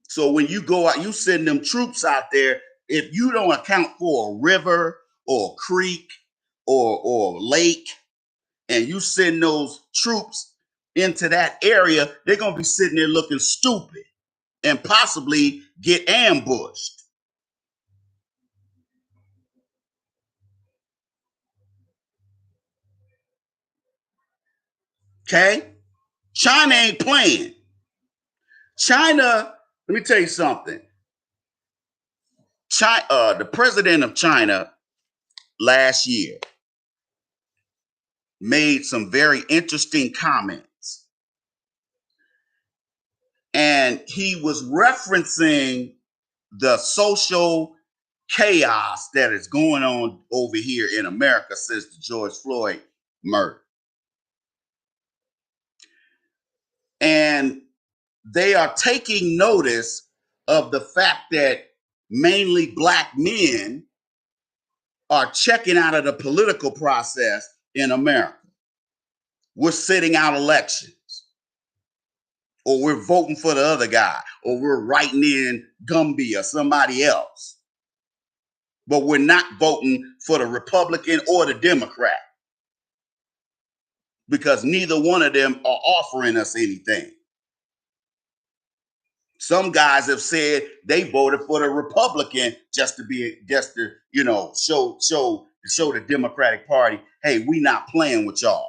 So when you go out, you send them troops out there, if you don't account for a river or a creek or lake, and you send those troops into that area, they're going to be sitting there looking stupid and possibly get ambushed. Okay? China ain't playing. China, let me tell you something. The president of China last year made some very interesting comments. And he was referencing the social chaos that is going on over here in America since the George Floyd murder. And they are taking notice of the fact that mainly Black men are checking out of the political process in America. We're sitting out elections, or we're voting for the other guy, or we're writing in Gumby or somebody else. But we're not voting for the Republican or the Democrat because neither one of them are offering us anything. Some guys have said they voted for the Republican just to show the Democratic Party, hey, we not playing with y'all.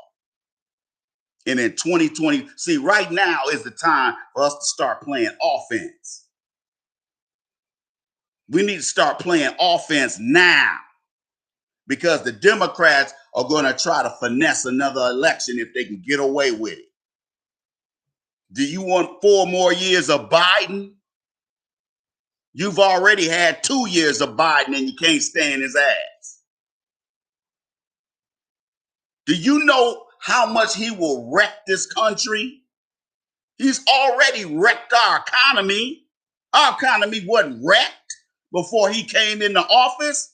And in 2020, see, right now is the time for us to start playing offense. We need to start playing offense now because the Democrats are going to try to finesse another election if they can get away with it. Do you want 4 more years of Biden? You've already had 2 years of Biden and you can't stand his ass. Do you know how much he will wreck this country? He's already wrecked our economy. Our economy wasn't wrecked before he came into office.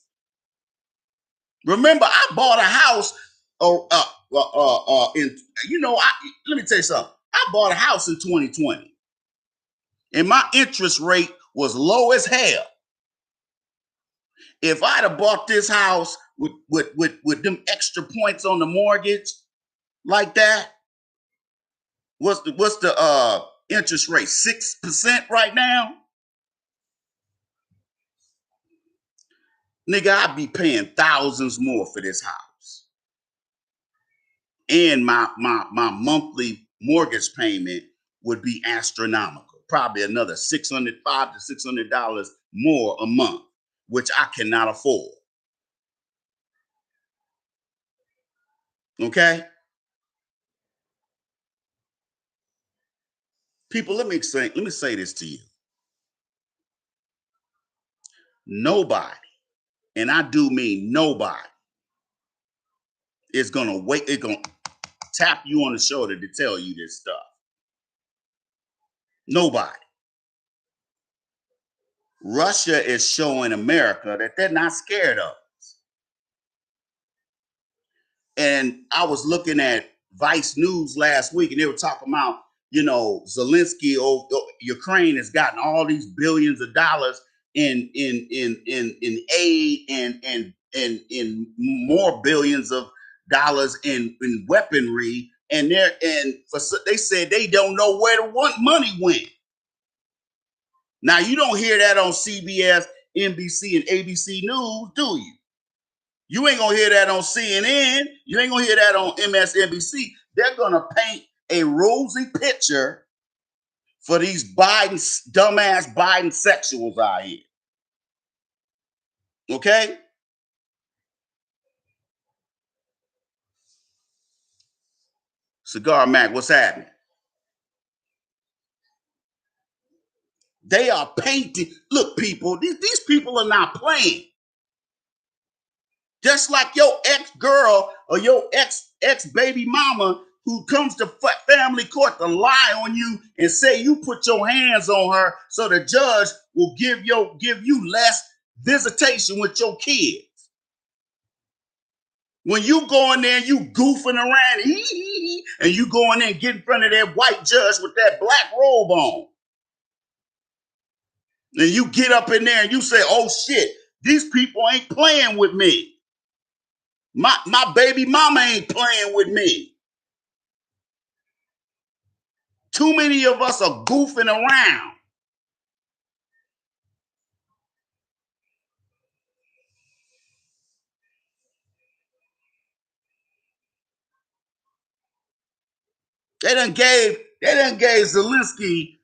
Remember, I bought a house. Let me tell you something. I bought a house in 2020. and my interest rate was low as hell. If I'd have bought this house with them extra points on the mortgage like that, what's the interest rate? 6% right now? Nigga, I'd be paying thousands more for this house. And my monthly mortgage payment would be astronomical. Probably another $500 to $600 more a month, which I cannot afford. Okay? People, let me say this to you. Nobody, and I do mean nobody, is gonna tap you on the shoulder to tell you this stuff. Nobody. Russia is showing America that they're not scared of us. And I was looking at Vice News last week, and they were talking about, Zelensky or Ukraine has gotten all these billions of dollars in aid and more billions of dollars in weaponry, and they said they don't know where the money went. Now you don't hear that on CBS, NBC, and ABC News, do you? You ain't gonna hear that on CNN. You ain't gonna hear that on MSNBC. They're gonna paint a rosy picture for these dumbass Biden sexuals out here. Okay? Cigar Mac, what's happening? They are painting. Look, people, these people are not playing. Just like your ex-girl or your ex-baby mama who comes to family court to lie on you and say you put your hands on her so the judge will give you less visitation with your kids. When you go in there and you goofing around and you go in there and get in front of that white judge with that black robe on, and you get up in there and you say, oh shit, these people ain't playing with me. My baby mama ain't playing with me. Too many of us are goofing around. They done gave Zelensky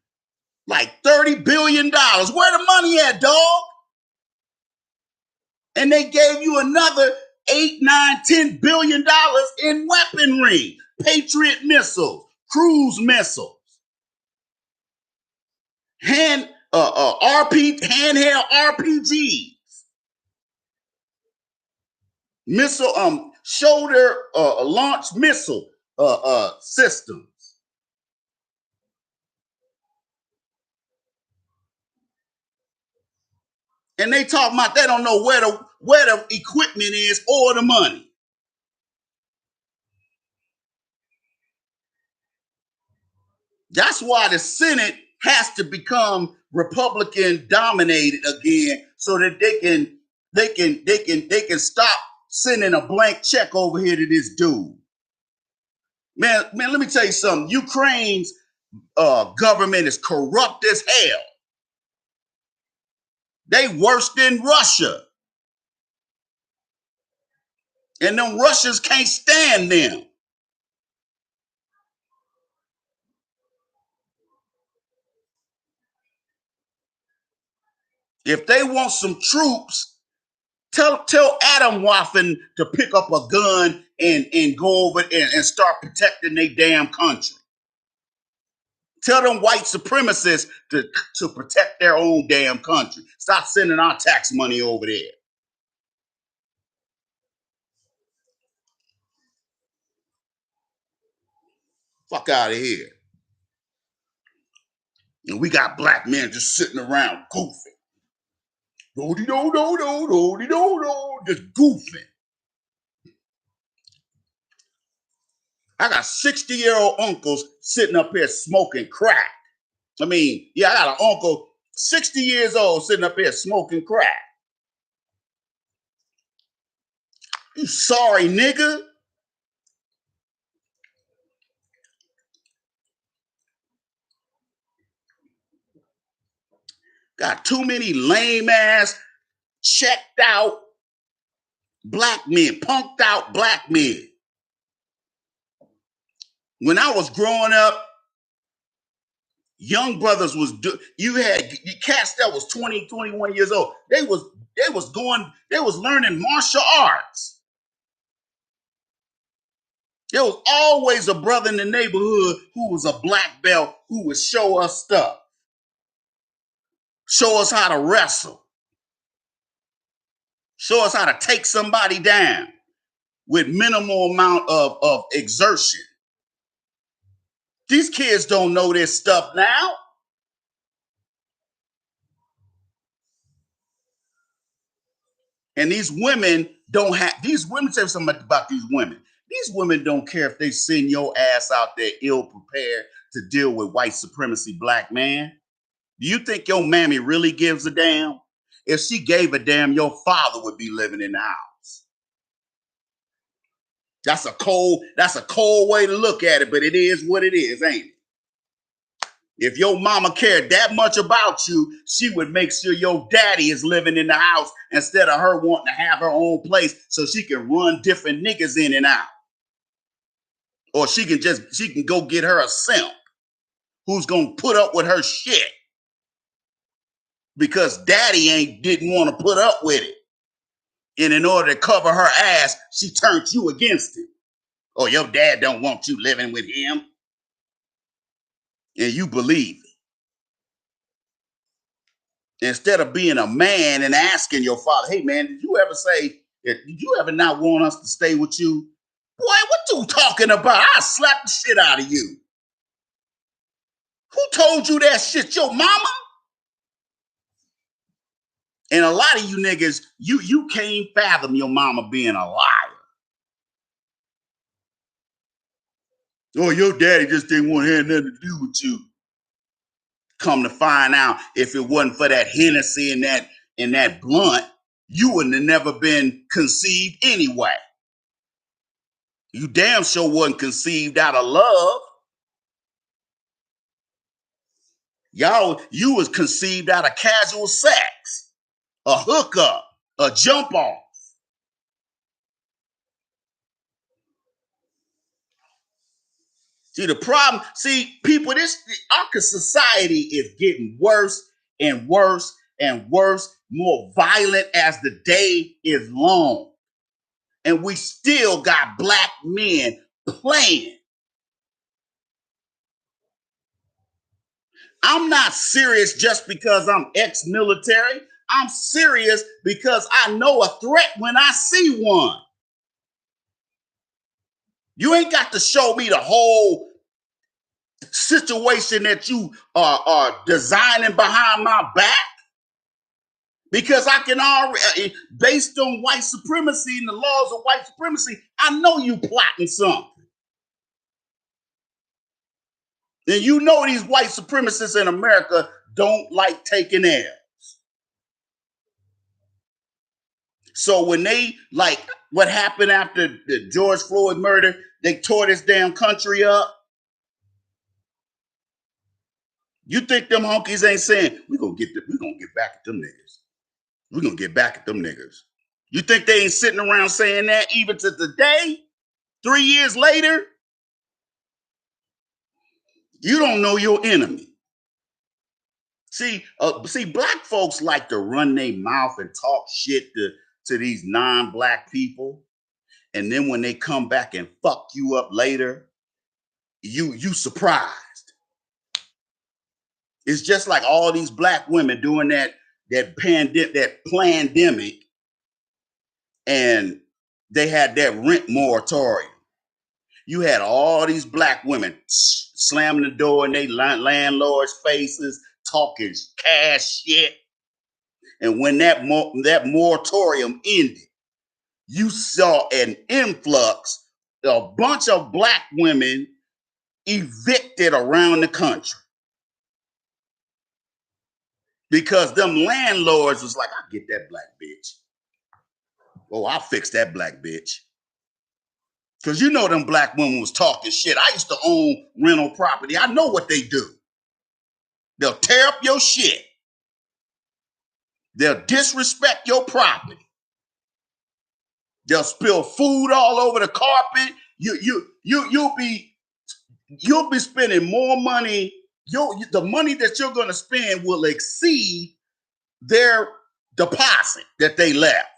like $30 billion. Where the money at, dog? And they gave you another 8, 9, $10 billion in weaponry, Patriot missiles, cruise missiles, handheld RPGs, missile shoulder launch missile systems. And they talking about they don't know where the equipment is or the money. That's why the Senate has to become Republican dominated again, so that they can stop sending a blank check over here to this dude. Man, let me tell you something. Ukraine's government is corrupt as hell. They worse than Russia. And them Russians can't stand them. If they want some troops, tell Adam Waffen to pick up a gun and go over and start protecting their damn country. Tell them white supremacists to protect their own damn country. Stop sending our tax money over there. Fuck out of here. And we got black men just sitting around goofing. Just goofing. I got 60-year-old uncles sitting up here smoking crack. I mean, yeah, I got an uncle, 60 years old, sitting up here smoking crack. You sorry, nigga. Got too many lame ass, checked out black men, punked out black men. When I was growing up, young brothers was you had cats that was 20, 21 years old. They was learning martial arts. There was always a brother in the neighborhood who was a black belt who would show us stuff, show us how to wrestle, show us how to take somebody down with minimal amount of exertion. These kids don't know this stuff now. And these women don't have, these women, tell you something about these women. These women don't care if they send your ass out there ill prepared to deal with white supremacy black man. Do you think your mammy really gives a damn? If she gave a damn, your father would be living in the house. That's a cold way to look at it, but it is what it is, ain't it? If your mama cared that much about you, she would make sure your daddy is living in the house instead of her wanting to have her own place so she can run different niggas in and out. Or she can go get her a simp who's gonna put up with her shit because daddy didn't want to put up with it. And in order to cover her ass, she turned you against him. Or your dad don't want you living with him. And you believe it. Instead of being a man and asking your father, hey man, did you ever not want us to stay with you? Boy, what you talking about? I'll slap the shit out of you. Who told you that shit? Your mama? And a lot of you niggas, you can't fathom your mama being a liar. Oh, your daddy just didn't want to have nothing to do with you. Come to find out, if it wasn't for that Hennessy and that blunt, you wouldn't have never been conceived anyway. You damn sure wasn't conceived out of love. You was conceived out of casual sex, a hookup, a jump off. See, the problem, people, our society is getting worse and worse and worse, more violent as the day is long. And we still got black men playing. I'm not serious just because I'm ex-military. I'm serious because I know a threat when I see one. You ain't got to show me the whole situation that you are designing behind my back, because I can already, based on white supremacy and the laws of white supremacy, I know you plotting something. And you know these white supremacists in America don't like taking L's. So when they, like what happened after the George Floyd murder, they tore this damn country up. You think them honkies ain't saying, we're gonna get back at them niggas. We're gonna get back at them niggas. You think they ain't sitting around saying that even to today, 3 years later? You don't know your enemy. See, black folks like to run their mouth and talk shit to these non-black people. And then when they come back and fuck you up later, you surprised. It's just like all these black women doing that pandemic, and they had that rent moratorium. You had all these black women slamming the door in their landlord's faces, talking cash shit. And when that moratorium ended, you saw an influx, a bunch of black women evicted around the country. Because them landlords was like, I'll get that black bitch. Oh, I'll fix that black bitch. Because you know them black women was talking shit. I used to own rental property. I know what they do. They'll tear up your shit. They'll disrespect your property. They'll spill food all over the carpet. You'll be spending more money. The money that you're gonna spend will exceed their deposit that they left.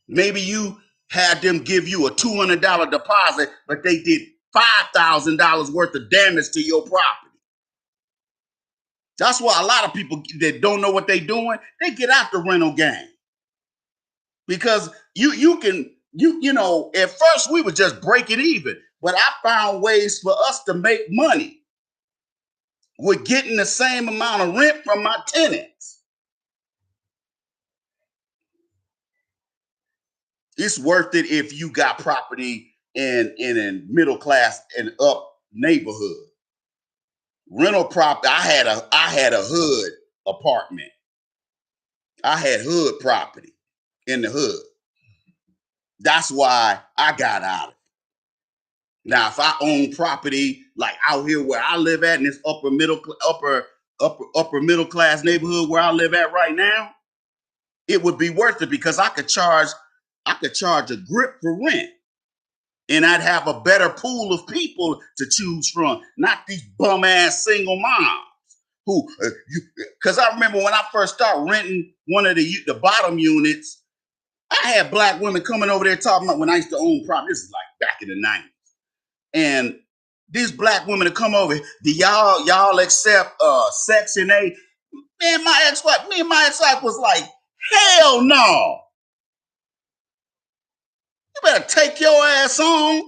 Maybe you had them give you a $200 deposit, but they did $5,000 worth of damage to your property. That's why a lot of people that don't know what they're doing, they get out the rental game. Because you know, at first we would just break it even, but I found ways for us to make money with getting the same amount of rent from my tenants. It's worth it if you got property in a middle class and up neighborhood. Rental property. I had a hood apartment. I had hood property in the hood. That's why I got out of it. Now, if I own property like out here where I live at in this upper middle class neighborhood where I live at right now, it would be worth it because I could charge a grip for rent. And I'd have a better pool of people to choose from, not these bum ass single moms who, because I remember when I first started renting one of the bottom units, I had black women coming over there talking about when I used to own property. This is like back in the 90s. And these black women to come over, do y'all accept Section 8? Me and my ex-wife was like, hell no. You better take your ass on.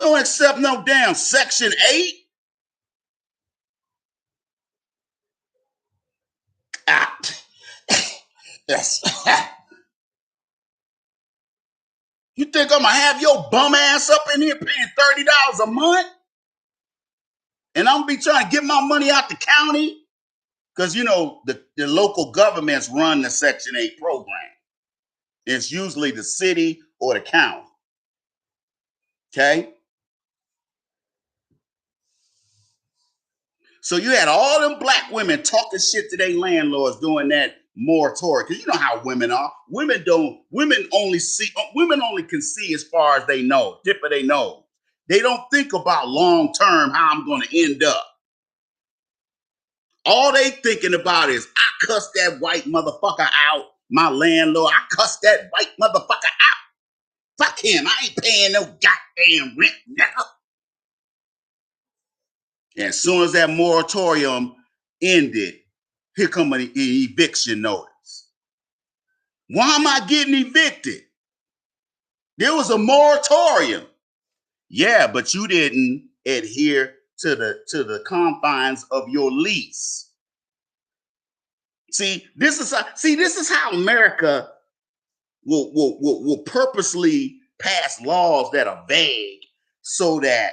Don't accept no damn Section 8. Yes. You think I'm gonna have your bum ass up in here paying $30 a month? And I'm gonna be trying to get my money out the county? Because you know the local governments run the Section 8 program. It's usually the city or the county. Okay? So you had all them black women talking shit to their landlords doing that moratorium. Because you know how women are. Women only can see as far as they know, tip of their nose. They don't think about long term how I'm going to end up. All they thinking about is I cussed that white motherfucker out, my landlord. I cussed that white motherfucker out. Fuck him. I ain't paying no goddamn rent, nigga. And as soon as that moratorium ended, here come an eviction notice. Why am I getting evicted? There was a moratorium. Yeah, but you didn't adhere to the confines of your lease. This is how America will purposely pass laws that are vague so that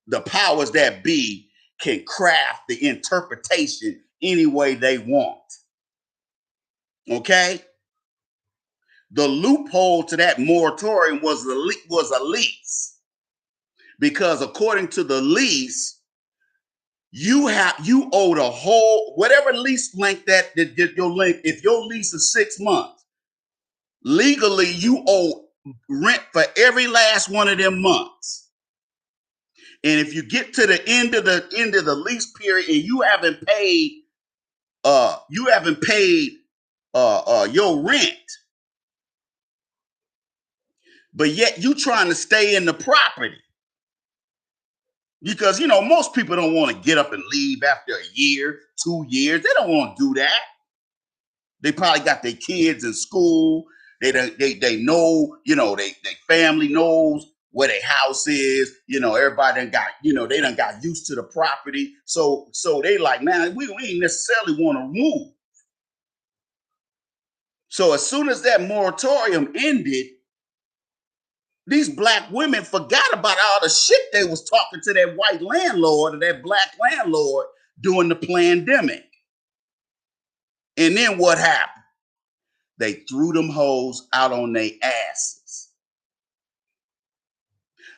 the powers that be can craft the interpretation any way they want. Okay? The loophole to that moratorium was a lease. Because according to the lease, you owe the whole, whatever lease length that your length, if your lease is 6 months, legally you owe rent for every last one of them months. And if you get to the end of the lease period and you haven't paid your rent, but yet you trying to stay in the property. Because you know most people don't want to get up and leave after a year, 2 years. They don't want to do that. They probably got their kids in school. They know, you know, they family knows where their house is. You know, everybody done got, you know, they done got used to the property. So they like, man, we ain't necessarily want to move. So as soon as that moratorium ended, these black women forgot about all the shit they was talking to that white landlord or that black landlord during the pandemic. And then what happened? They threw them hoes out on their asses.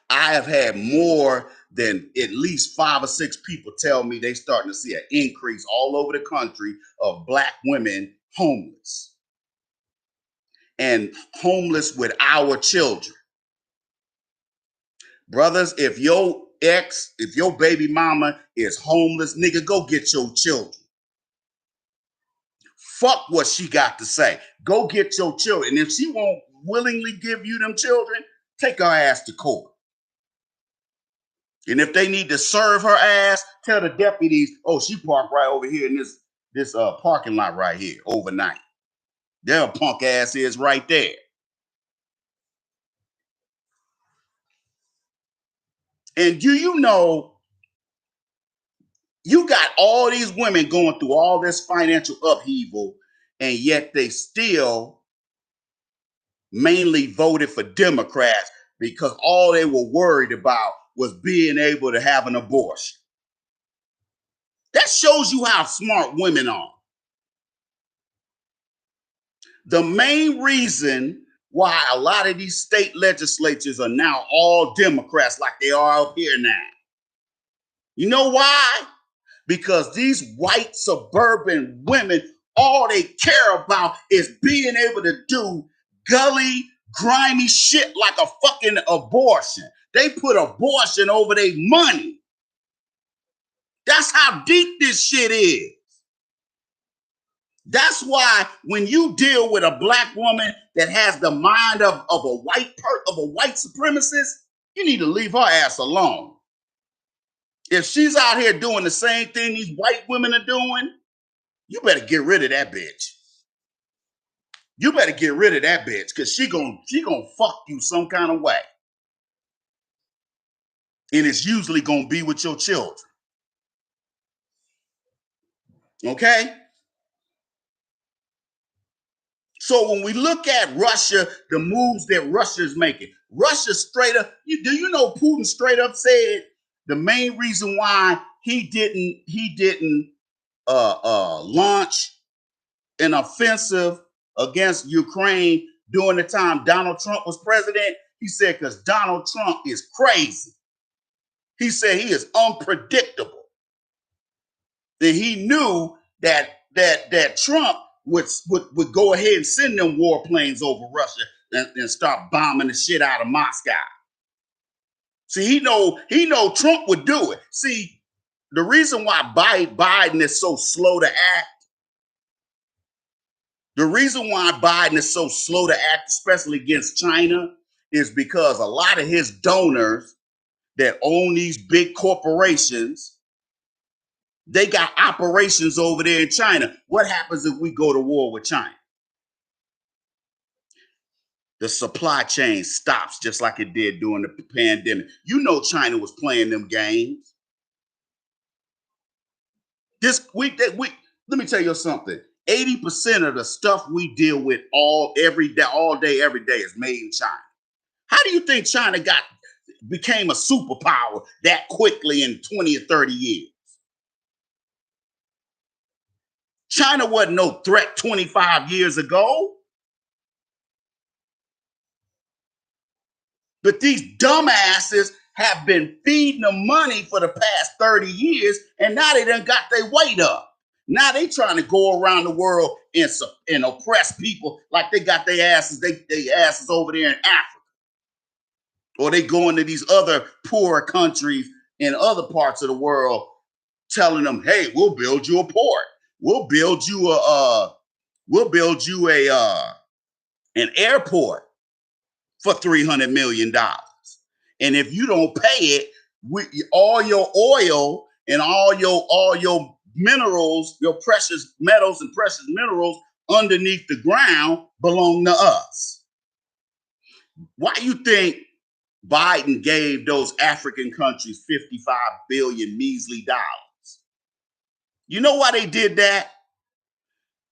I have had more than at least 5 or 6 people tell me they starting to see an increase all over the country of black women homeless. And homeless with our children. Brothers, if your baby mama is homeless, nigga, go get your children. Fuck what she got to say. Go get your children. And if she won't willingly give you them children, take her ass to court. And if they need to serve her ass, tell the deputies, oh, she parked right over here in this parking lot right here overnight. There a punk ass is right there. And do you know, you got all these women going through all this financial upheaval, and yet they still mainly voted for Democrats because all they were worried about was being able to have an abortion. That shows you how smart women are. The main reason why a lot of these state legislatures are now all Democrats like they are up here now. You know why? Because these white suburban women, all they care about is being able to do gully, grimy shit like a fucking abortion. They put abortion over their money. That's how deep this shit is. That's why when you deal with a black woman that has the mind of a white supremacist, you need to leave her ass alone. If she's out here doing the same thing these white women are doing, you better get rid of that bitch. You better get rid of that bitch because she gonna fuck you some kind of way. And it's usually gonna be with your children. Okay? So when we look at Russia, the moves that Russia's making, Russia straight up, do you know Putin straight up said the main reason why he didn't launch an offensive against Ukraine during the time Donald Trump was president? He said because Donald Trump is crazy. He said he is unpredictable. That he knew that Trump would go ahead and send them warplanes over Russia and start bombing the shit out of Moscow. See, he know Trump would do it. See, the reason why Biden is so slow to act, especially against China, is because a lot of his donors that own these big corporations, they got operations over there in China. What happens if we go to war with China? The supply chain stops just like it did during the pandemic. You know China was playing them games. Let me tell you something. 80% of the stuff we deal with all day, every day is made in China. How do you think China became a superpower that quickly in 20 or 30 years? China wasn't no threat 25 years ago. But these dumbasses have been feeding them money for the past 30 years, and now they done got their weight up. Now they trying to go around the world and oppress people like they got their asses over there in Africa. Or they go into these other poorer countries in other parts of the world telling them, hey, we'll build you a port. We'll build you an airport for $300 million. And if you don't pay it, all your oil and all your minerals, your precious metals and precious minerals underneath the ground belong to us. Why you think Biden gave those African countries $55 billion measly dollars? You know why they did that?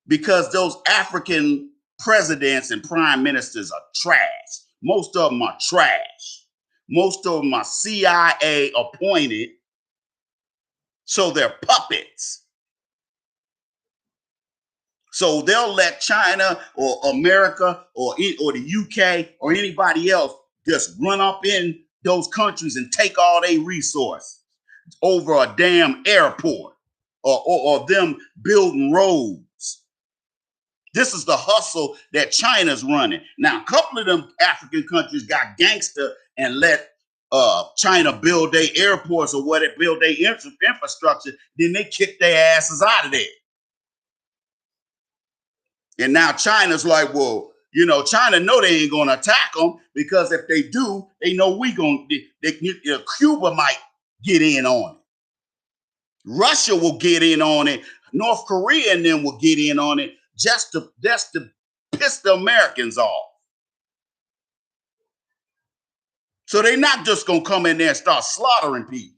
Because those African presidents and prime ministers are trash. Most of them are trash. Most of them are CIA appointed, so they're puppets. So they'll let China or America or the UK or anybody else just run up in those countries and take all their resources over a damn airport or them building roads. This is the hustle that China's running. Now, a couple of them African countries got gangster and let China build their airports or whatever, build their infrastructure. Then they kick their asses out of there. And now China's like, well, China know they ain't gonna attack them because if they do, they know we gonna. Cuba might get in on it. Russia will get in on it. North Korea and them will get in on it just to piss the Americans off. So they're not just gonna come in there and start slaughtering people.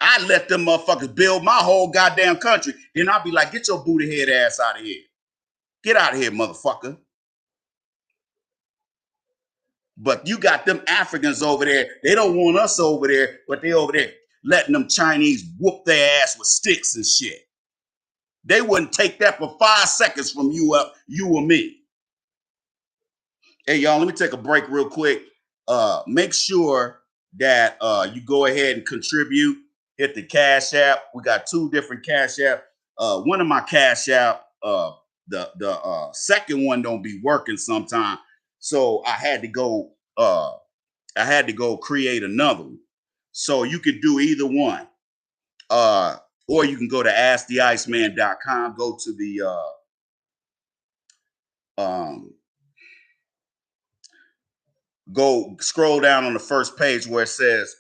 I let them motherfuckers build my whole goddamn country. Then I'll be like, get your booty head ass out of here. Get out of here, motherfucker. But you got them Africans over there. They don't want us over there, but they over there letting them Chinese whoop their ass with sticks and shit. They wouldn't take that for 5 seconds from you or me. Hey, y'all, let me take a break real quick. Make sure that you go ahead and contribute. Hit the Cash App. We got 2 different Cash App. One of my Cash App, the second one don't be working sometime. So I had to go create another one. So you could do either one. Or you can go to asktheiceman.com, go to the go scroll down on the first page where it says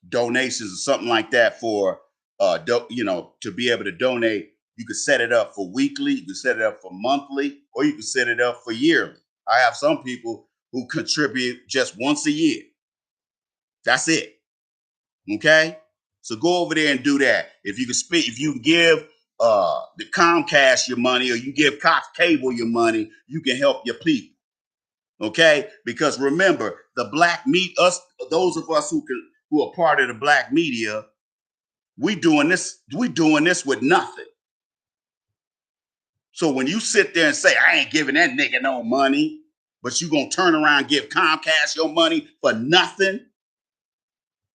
donations or something like that for to be able to donate. You could set it up for weekly, you can set it up for monthly, or you can set it up for yearly. I have some people who contribute just once a year. That's it. Okay? So go over there and do that. If you can give the Comcast your money or you give Cox Cable your money, you can help your people. Okay? Because remember, the black meat, those of us who are part of the black media, we doing this with nothing. So when you sit there and say, I ain't giving that nigga no money, but you gonna turn around and give Comcast your money for nothing,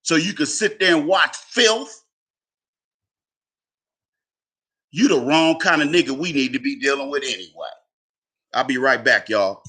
so you can sit there and watch filth, you the wrong kind of nigga we need to be dealing with anyway. I'll be right back, y'all.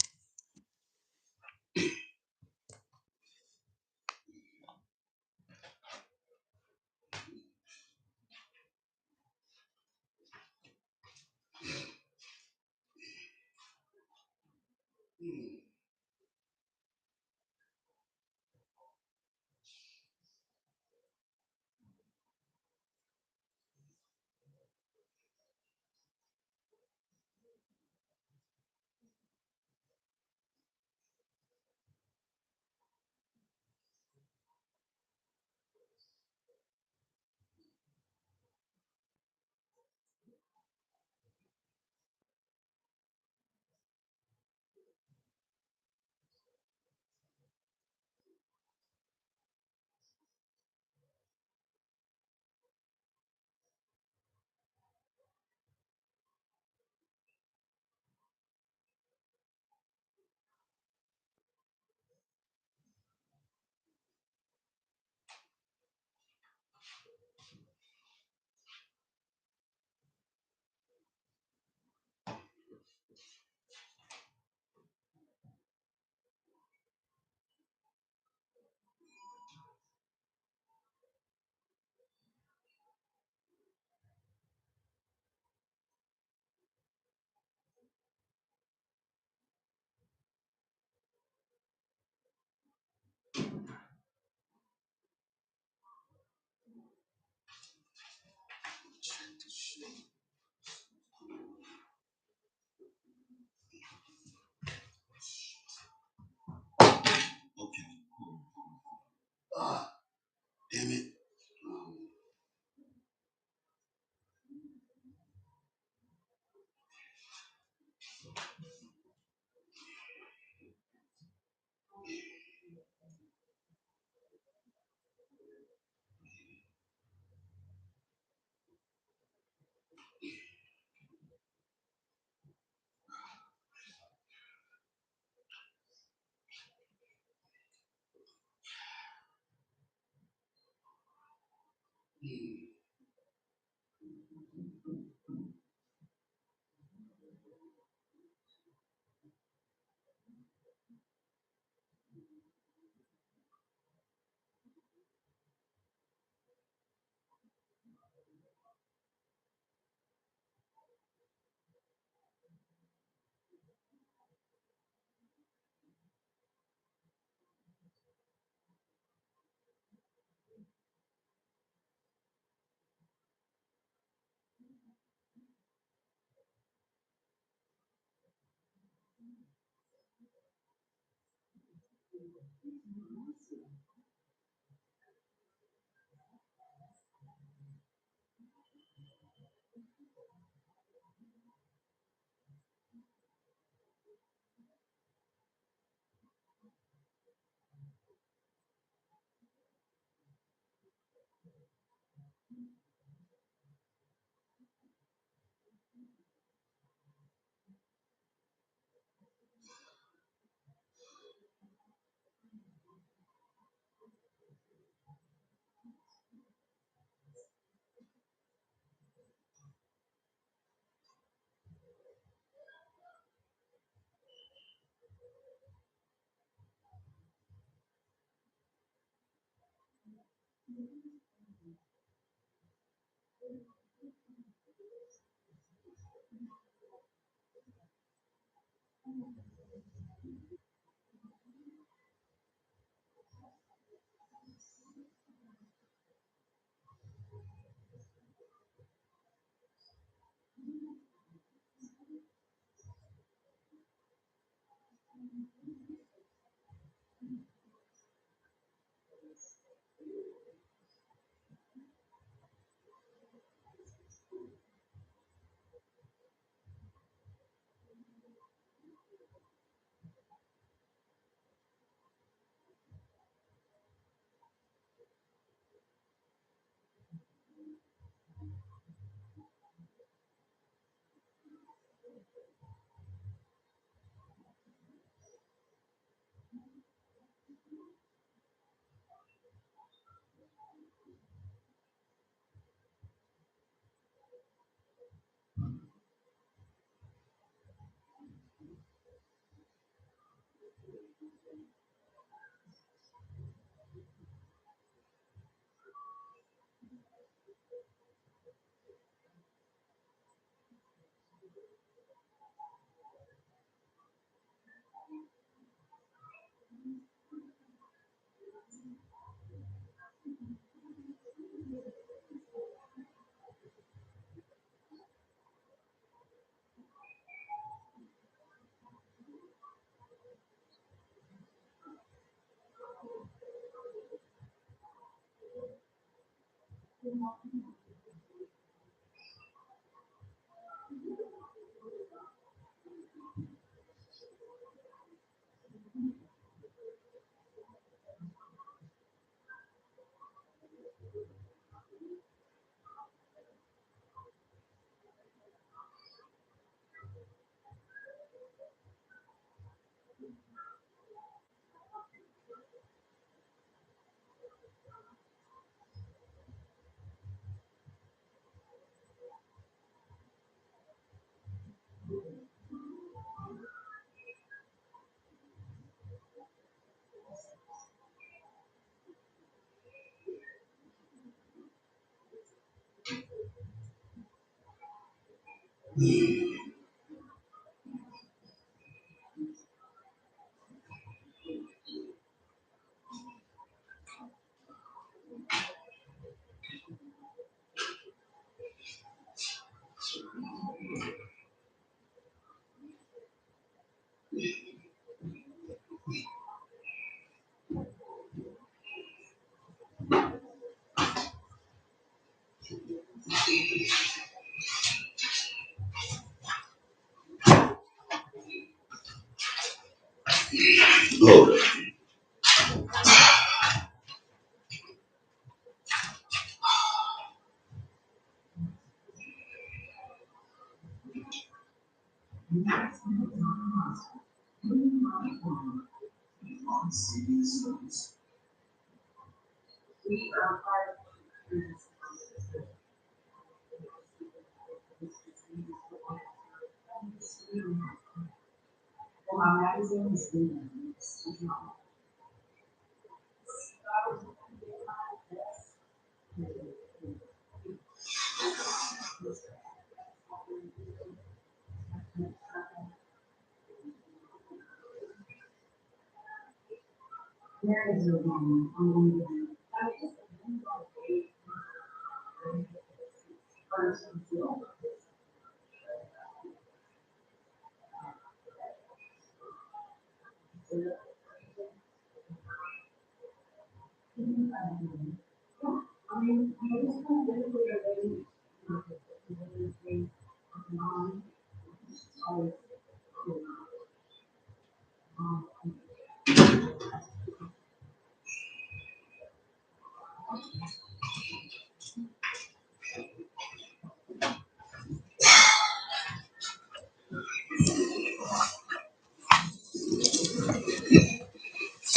Oh, All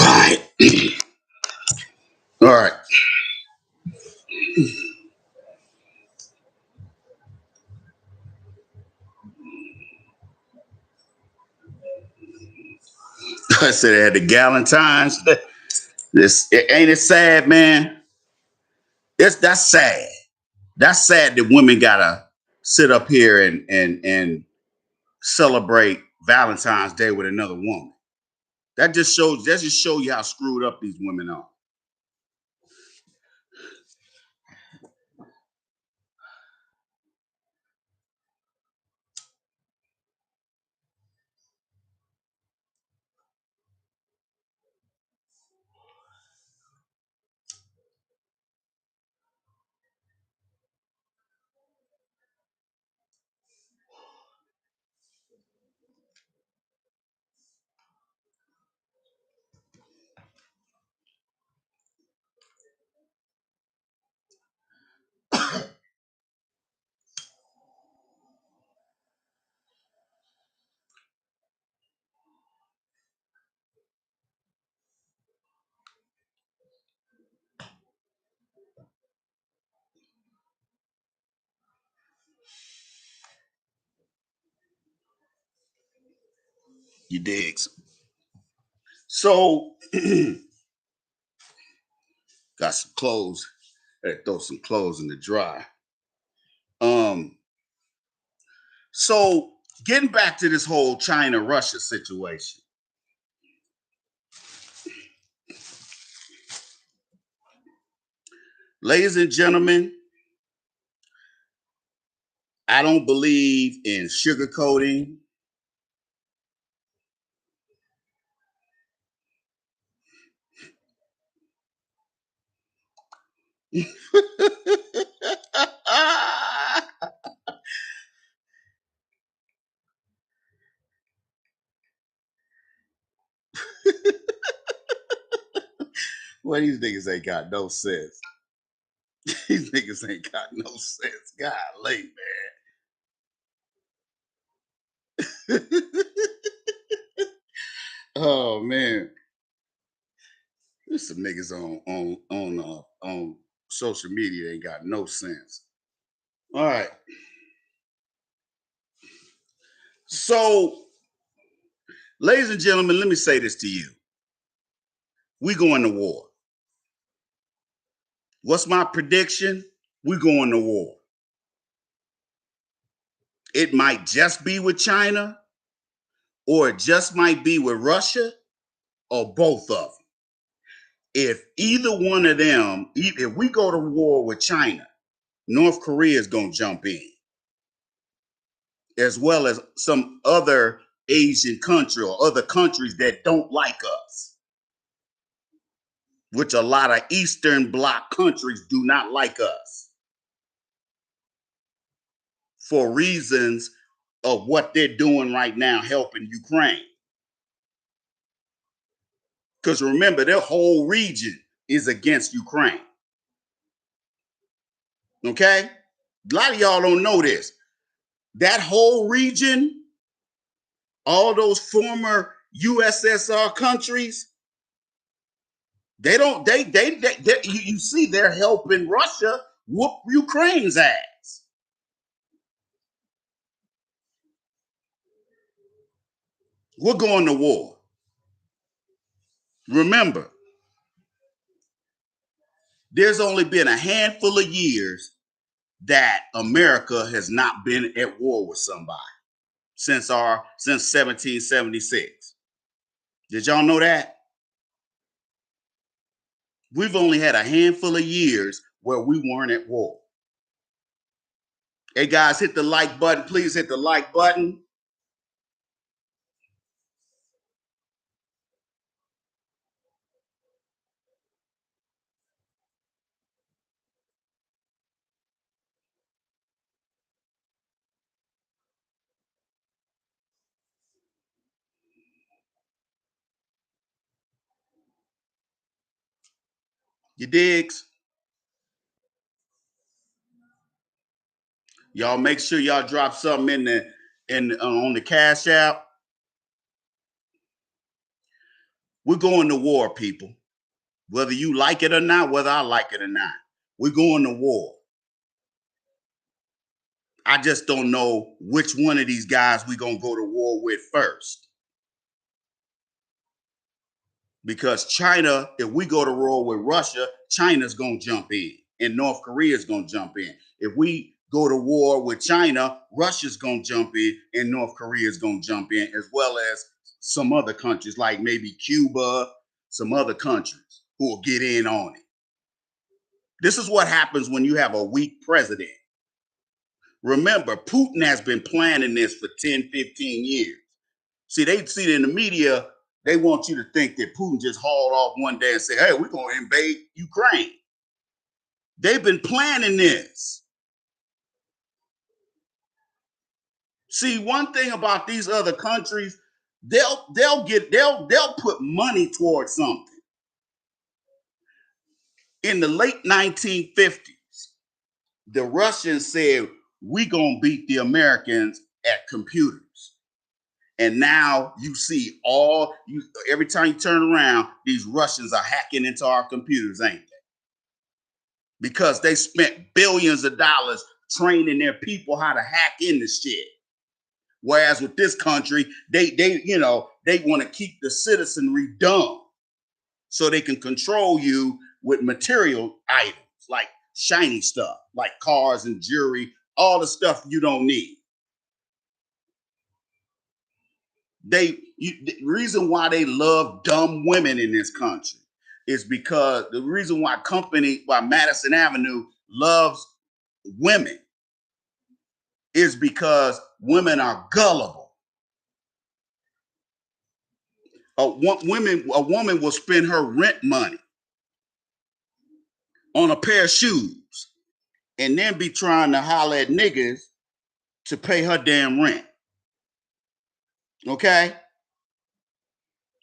right. All right. I said they had the Galentine's. Ain't it sad, man? That's sad. That's sad that women gotta sit up here and celebrate Valentine's Day with another woman. That just show you how screwed up these women are. You digs. So got some clothes. Had to throw some clothes in the dry. Um, so getting back to this whole China Russia situation. Ladies and gentlemen, I don't believe in sugarcoating. Well, these niggas ain't got no sense. These niggas ain't got no sense. Golly, man. Oh man, there's some niggas on social media ain't got no sense. All right, so ladies and gentlemen, let me say this to you: we going to war. What's my prediction? We going to war. It might just be with China, or it just might be with Russia, or both of them. If either one of them, if we go to war with China, North Korea is going to jump in, as well as some other Asian country or other countries that don't like us, which a lot of Eastern Bloc countries do not like us for reasons of what they're doing right now, helping Ukraine. Because remember, their whole region is against Ukraine. Okay? A lot of y'all don't know this. That whole region, all those former USSR countries, they don't, you see, they're helping Russia whoop Ukraine's ass. We're going to war. Remember, there's only been a handful of years that America has not been at war with somebody since 1776. Did y'all know that? We've only had a handful of years where we weren't at war. Hey guys, hit the like button. Please hit the like button. You digs? Y'all make sure y'all drop something on the Cash App. We're going to war, people. Whether you like it or not, whether I like it or not, we're going to war. I just don't know which one of these guys we're going to go to war with first. Because China, if we go to war with Russia, China's going to jump in and North Korea's going to jump in. If we go to war with China, Russia's going to jump in and North Korea's going to jump in, as well as some other countries like maybe Cuba, some other countries who will get in on it. This is what happens when you have a weak president. Remember, Putin has been planning this for 10, 15 years. See, they see it in the media, they want you to think that Putin just hauled off one day and said, hey, we're going to invade Ukraine. They've been planning this. See, one thing about these other countries, they'll put money towards something. In the late 1950s, the Russians said, we gonna beat the Americans at computers. And now you see every time you turn around, these Russians are hacking into our computers, ain't they? Because they spent billions of dollars training their people how to hack into shit. Whereas with this country, they want to keep the citizenry dumb so they can control you with material items like shiny stuff, like cars and jewelry, all the stuff you don't need. The reason why they love dumb women in this country is because the reason why Madison Avenue loves women is because women are gullible. A woman will spend her rent money on a pair of shoes and then be trying to holler at niggas to pay her damn rent. Okay?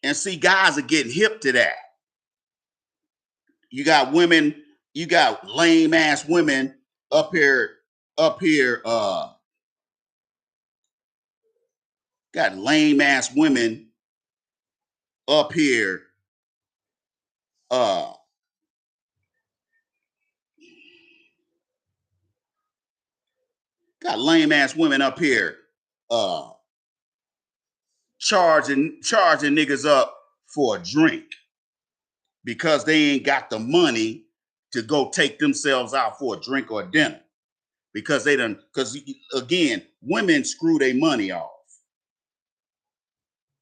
And see, guys are getting hip to that. You got lame ass women up here, got lame ass women up here, uh, got lame ass women up here, uh, charging niggas up for a drink because they ain't got the money to go take themselves out for a drink or a dinner because again, women screw their money off.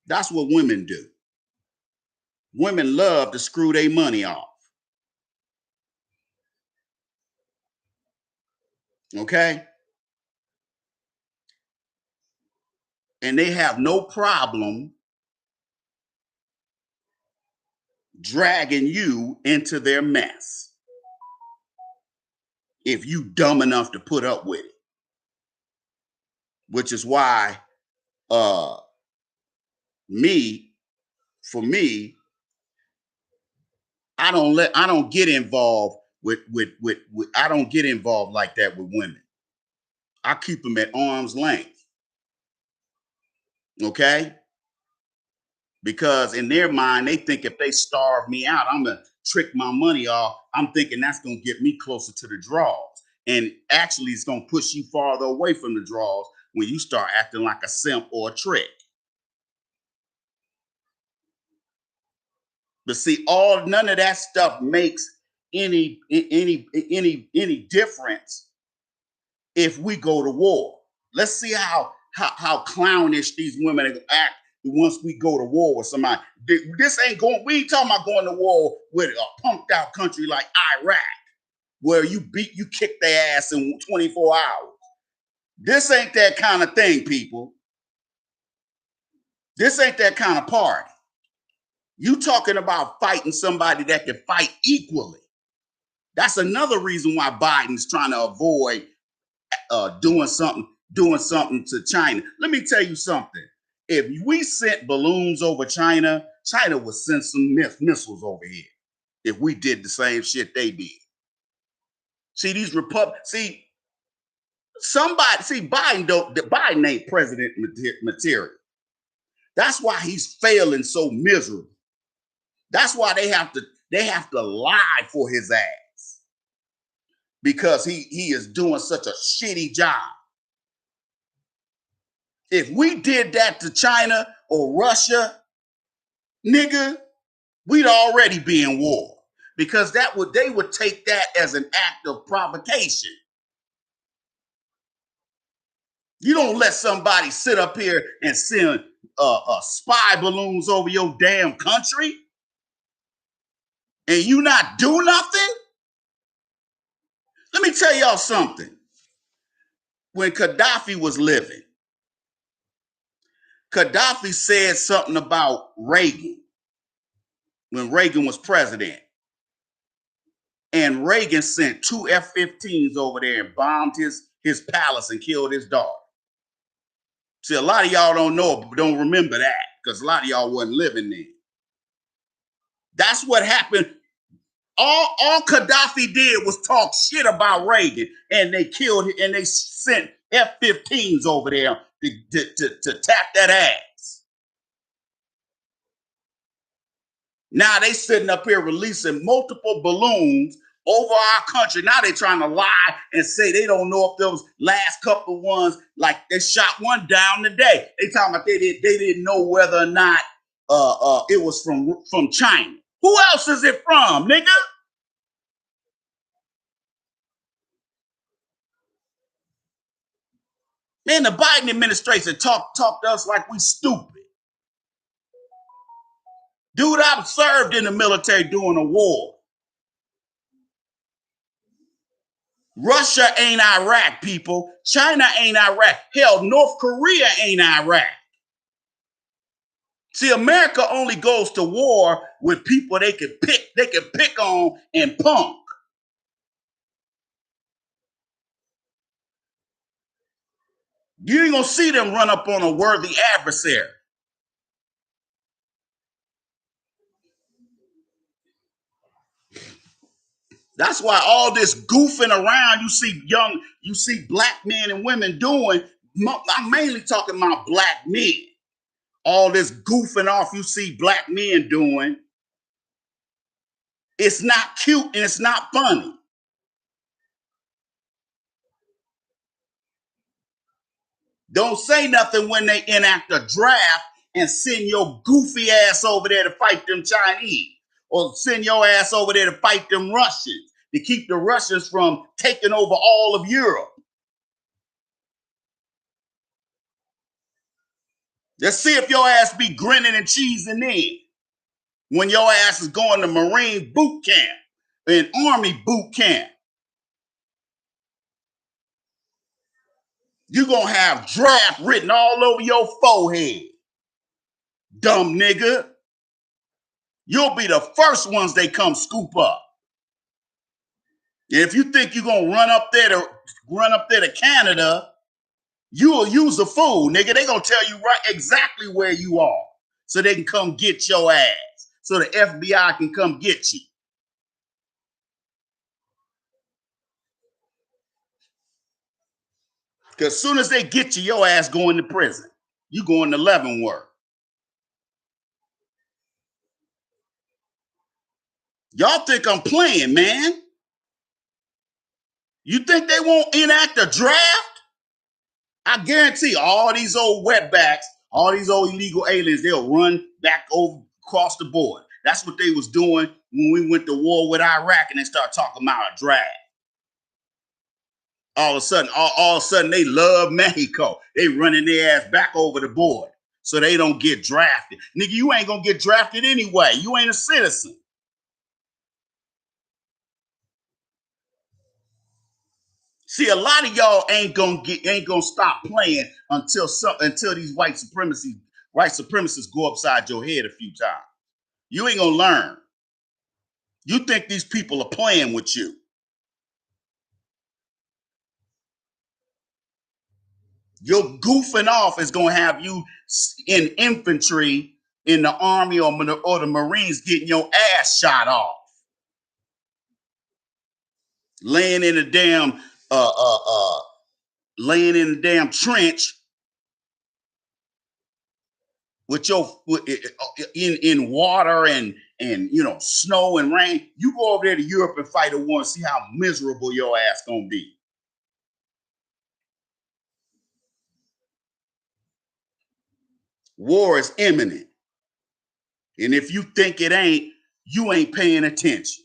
That's what women do. Women love to screw their money off. Okay? And they have no problem dragging you into their mess if you dumb enough to put up with it. Which is why for me, I don't get involved with I don't get involved like that with women. I keep them at arm's length. Okay? Because in their mind, they think if they starve me out, I'm gonna trick my money off. I'm thinking that's gonna get me closer to the draws. And actually, it's gonna push you farther away from the draws when you start acting like a simp or a trick. But see, none of that stuff makes any difference if we go to war. Let's see how clownish these women act once we go to war with somebody. This ain't going. We ain't talking about going to war with a punked out country like Iraq, where you kick their ass in 24 hours. This ain't that kind of thing, people. This ain't that kind of party. You talking about fighting somebody that can fight equally. That's another reason why Biden's trying to avoid doing something to China. Let me tell you something. If we sent balloons over China, China would send some missiles over here. If we did the same shit they did. See, these Biden ain't president material. That's why he's failing so miserable. That's why they have to lie for his ass. Because he is doing such a shitty job. If we did that to China or Russia, nigga, we'd already be in war. Because they would take that as an act of provocation. You don't let somebody sit up here and send spy balloons over your damn country and you not do nothing. Let me tell y'all something. When Gaddafi was living, Gaddafi said something about Reagan when Reagan was president. And Reagan sent 2 F-15s over there and bombed his palace and killed his daughter. See, a lot of y'all don't remember that because a lot of y'all wasn't living there. That's what happened. All Gaddafi did was talk shit about Reagan, and they killed him, and they sent F-15s over there to tap that ass. Now they sitting up here releasing multiple balloons over our country. Now they trying to lie and say they don't know if those last couple ones, like they shot one down today. They talking about they didn't know whether or not it was from China. Who else is it from, nigga? Man, the Biden administration talk to us like we stupid. Dude, I've served in the military during a war. Russia ain't Iraq, people. China ain't Iraq. Hell, North Korea ain't Iraq. See, America only goes to war with people they can pick on and punk. You ain't gonna see them run up on a worthy adversary. That's why all this goofing around you see black men and women doing. I'm mainly talking about black men. All this goofing off you see black men doing. It's not cute and it's not funny. Don't say nothing when they enact a draft and send your goofy ass over there to fight them Chinese, or send your ass over there to fight them Russians, to keep the Russians from taking over all of Europe. Let's see if your ass be grinning and cheesing in when your ass is going to Marine boot camp and Army boot camp. You're going to have draft written all over your forehead. Dumb nigga. You'll be the first ones they come scoop up. If you think you're going to run up there to Canada, you'll use a fool, nigga. They going to tell you right exactly where you are so they can come get your ass, so the FBI can come get you. Because as soon as they get you, your ass going to prison. You going to Leavenworth. Y'all think I'm playing, man? You think they won't enact a draft? I guarantee all these old wetbacks, all these old illegal aliens, they'll run back over across the board. That's what they was doing when we went to war with Iraq and they started talking about a draft. All of a sudden, they love Mexico. They running their ass back over the board so they don't get drafted. Nigga, you ain't gonna get drafted anyway. You ain't a citizen. See, a lot of y'all ain't gonna stop playing until these white supremacists go upside your head a few times. You ain't gonna learn. You think these people are playing with you. Your goofing off is gonna have you in infantry in the Army or the Marines getting your ass shot off. Laying in a damn trench with in water and snow and rain. You go over there to Europe and fight a war and see how miserable your ass gonna be. War is imminent, and if you think it ain't, you ain't paying attention.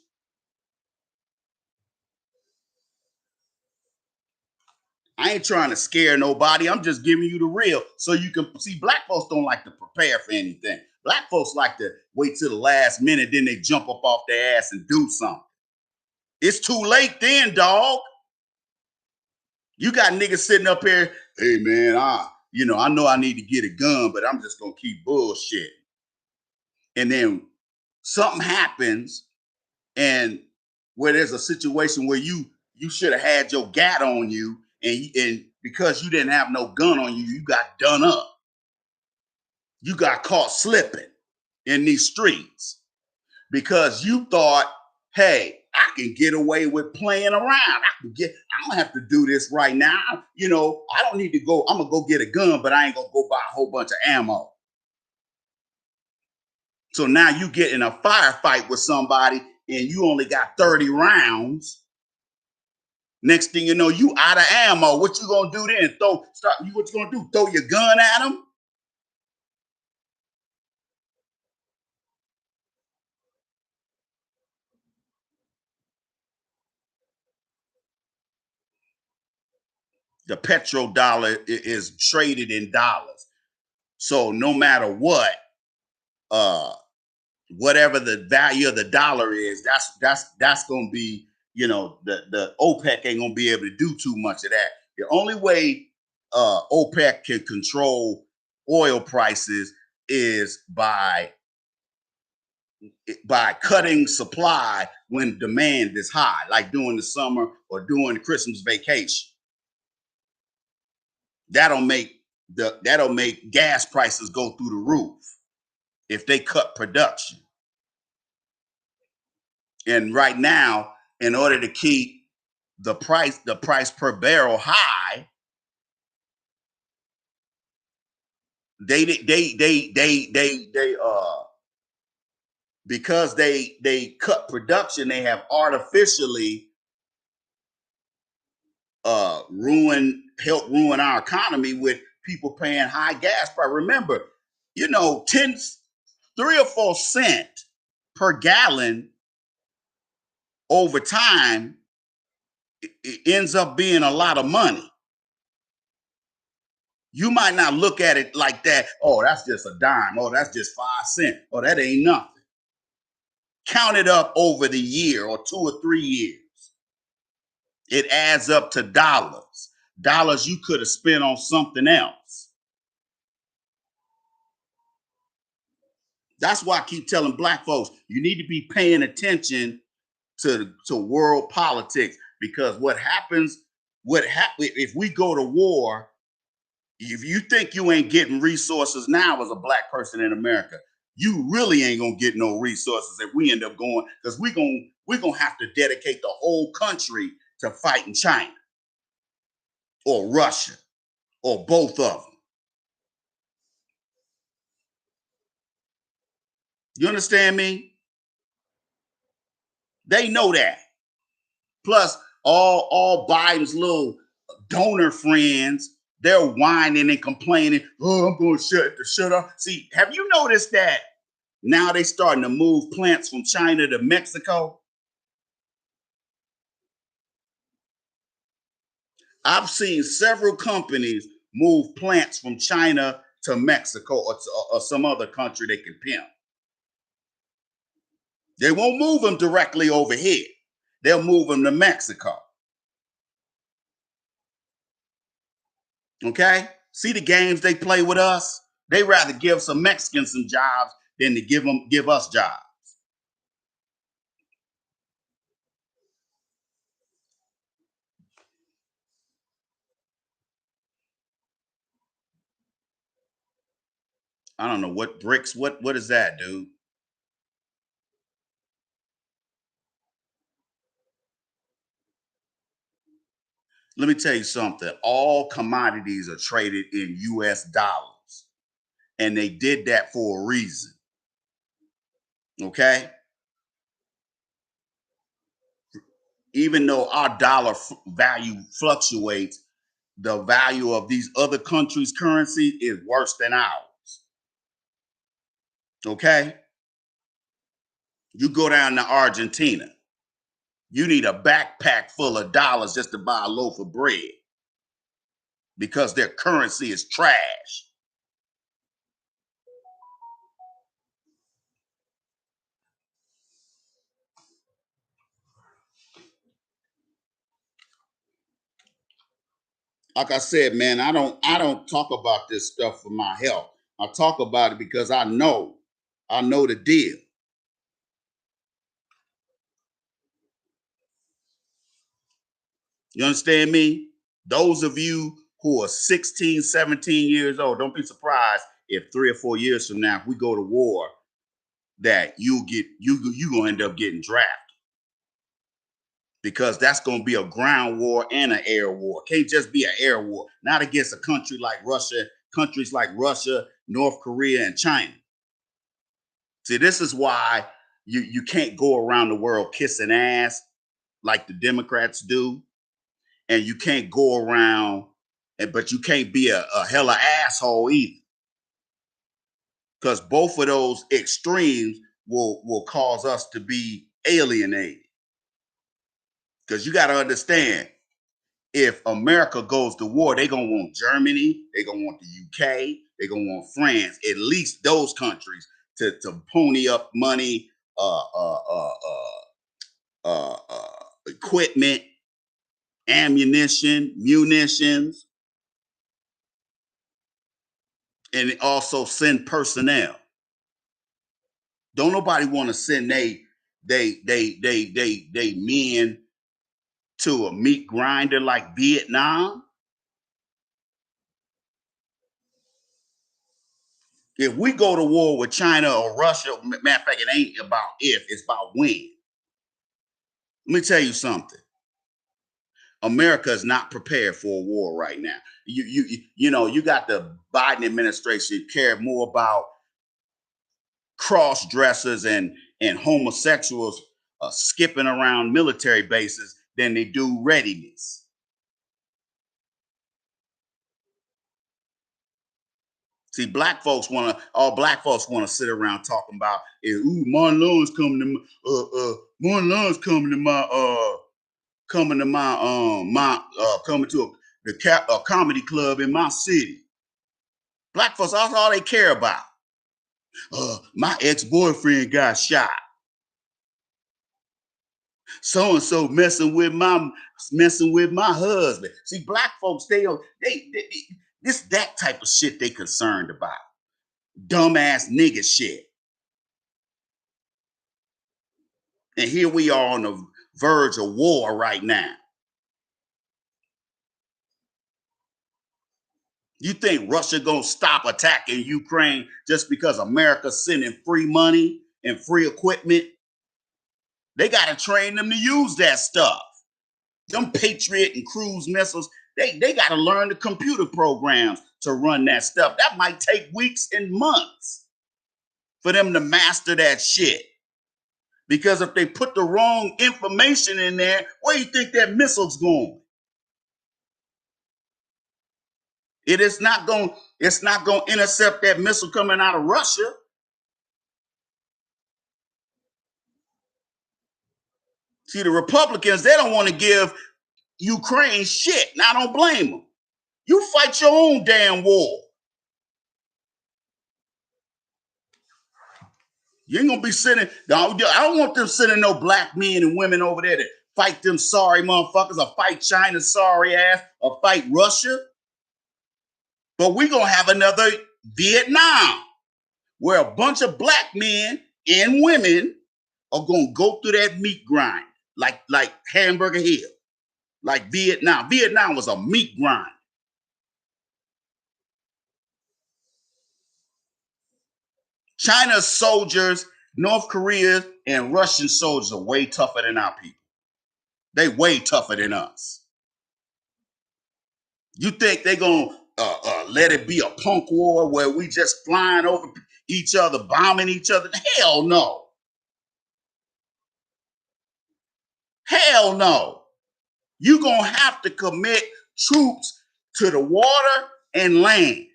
I ain't trying to scare nobody. I'm just giving you the real so you can see. Black folks don't like to prepare for anything. Black folks like to wait till the last minute, then they jump up off their ass and do something. It's too late then, dog. You got niggas sitting up here, hey man, I know I need to get a gun, but I'm just gonna keep bullshit. And then something happens, and where there's a situation where you should have had your gat on you, and because you didn't have no gun on you, you got done up. You got caught slipping in these streets because you thought, hey, I can get away with playing around. I don't have to do this right now. I don't need to go. I'm gonna go get a gun, but I ain't gonna go buy a whole bunch of ammo. So now you get in a firefight with somebody and you only got 30 rounds. Next thing you know, you out of ammo. What you gonna do then? What you gonna do? Throw your gun at them? The petrodollar is traded in dollars. So no matter what, whatever the value of the dollar is, that's gonna be, the OPEC ain't gonna be able to do too much of that. The only way OPEC can control oil prices is by cutting supply when demand is high, like during the summer or during the Christmas vacation. That'll make gas prices go through the roof if they cut production. And right now, in order to keep the price per barrel high, because they cut production, they have artificially help ruin our economy with people paying high gas price. Remember, 3 or 4 cents per gallon over time, it ends up being a lot of money. You might not look at it like that. Oh, that's just a dime. Oh, that's just 5 cents. Oh, that ain't nothing. Count it up over the year or 2 or 3 years. It adds up to dollars. Dollars you could have spent on something else. That's why I keep telling black folks, you need to be paying attention to world politics, because what happens if we go to war, if you think you ain't getting resources now as a black person in America, you really ain't gonna get no resources if we end up going, because we're gonna have to dedicate the whole country to fighting China or Russia or both of them. You understand me? They know that. Plus, all Biden's little donor friends, they're whining and complaining. Oh, I'm going to shut up. See, have you noticed that Now they starting to move plants from China to Mexico. I've seen several companies move plants from China to Mexico or some other country they can pimp. They won't move them directly over here. They'll move them to Mexico. Okay? See the games they play with us? They rather give some Mexicans some jobs than to give us jobs. I don't know what bricks. What is that, dude? Let me tell you something. All commodities are traded in US dollars. And they did that for a reason. Okay? Even though our dollar value fluctuates, the value of these other countries' currency is worse than ours. Okay? You go down to Argentina, you need a backpack full of dollars just to buy a loaf of bread because their currency is trash. Like I said, man, I don't talk about this stuff for my health. I talk about it because I know the deal. You understand me? Those of you who are 16, 17 years old, don't be surprised if 3 or 4 years from now, if we go to war, that you gonna end up getting drafted because that's gonna be a ground war and an air war. Can't just be an air war, not against a country like Russia, countries like Russia, North Korea, and China. See, this is why you can't go around the world kissing ass like the Democrats do, and you can't go around, but you can't be a hella asshole either, because both of those extremes will cause us to be alienated. Because you got to understand, if America goes to war, they're gonna want Germany, they're gonna want the UK, they're gonna want France, at least those countries to pony up money, uh, uh, uh, equipment, ammunition, munitions, and also send personnel. Don't nobody want to send they men to a meat grinder like Vietnam. If we go to war with China or Russia, matter of fact, it ain't about if, it's about when. Let me tell you something. America is not prepared for a war right now. You got the Biden administration care more about cross dressers and homosexuals skipping around military bases than they do readiness. See, all black folks want to sit around talking about, ooh, Martin Lawrence coming to a comedy club in my city. Black folks, that's all they care about. My ex-boyfriend got shot. So and so messing with my husband. See, black folks, they this that type of shit they concerned about. Dumbass nigga shit. And here we are on the verge of war right now. You think Russia gonna stop attacking Ukraine just because America's sending free money and free equipment? They gotta train them to use that stuff. Them Patriot and cruise missiles, they gotta learn the computer programs to run that stuff. That might take weeks and months for them to master that shit. Because if they put the wrong information in there, where do you think that missile's going? It's not going to intercept that missile coming out of Russia. See, the Republicans, they don't want to give Ukraine shit. And I don't blame them. You fight your own damn war. You ain't gonna be sending. I don't want them sending no black men and women over there to fight them sorry motherfuckers, or fight China's sorry ass, or fight Russia. But we gonna have another Vietnam, where a bunch of black men and women are gonna go through that meat grind, like Hamburger Hill, like Vietnam. Vietnam was a meat grind. China's soldiers, North Korea, and Russian soldiers are way tougher than our people. They way tougher than us. You think they gonna let it be a punk war where we just flying over each other, bombing each other? Hell no. Hell no. You gonna have to commit troops to the water and land.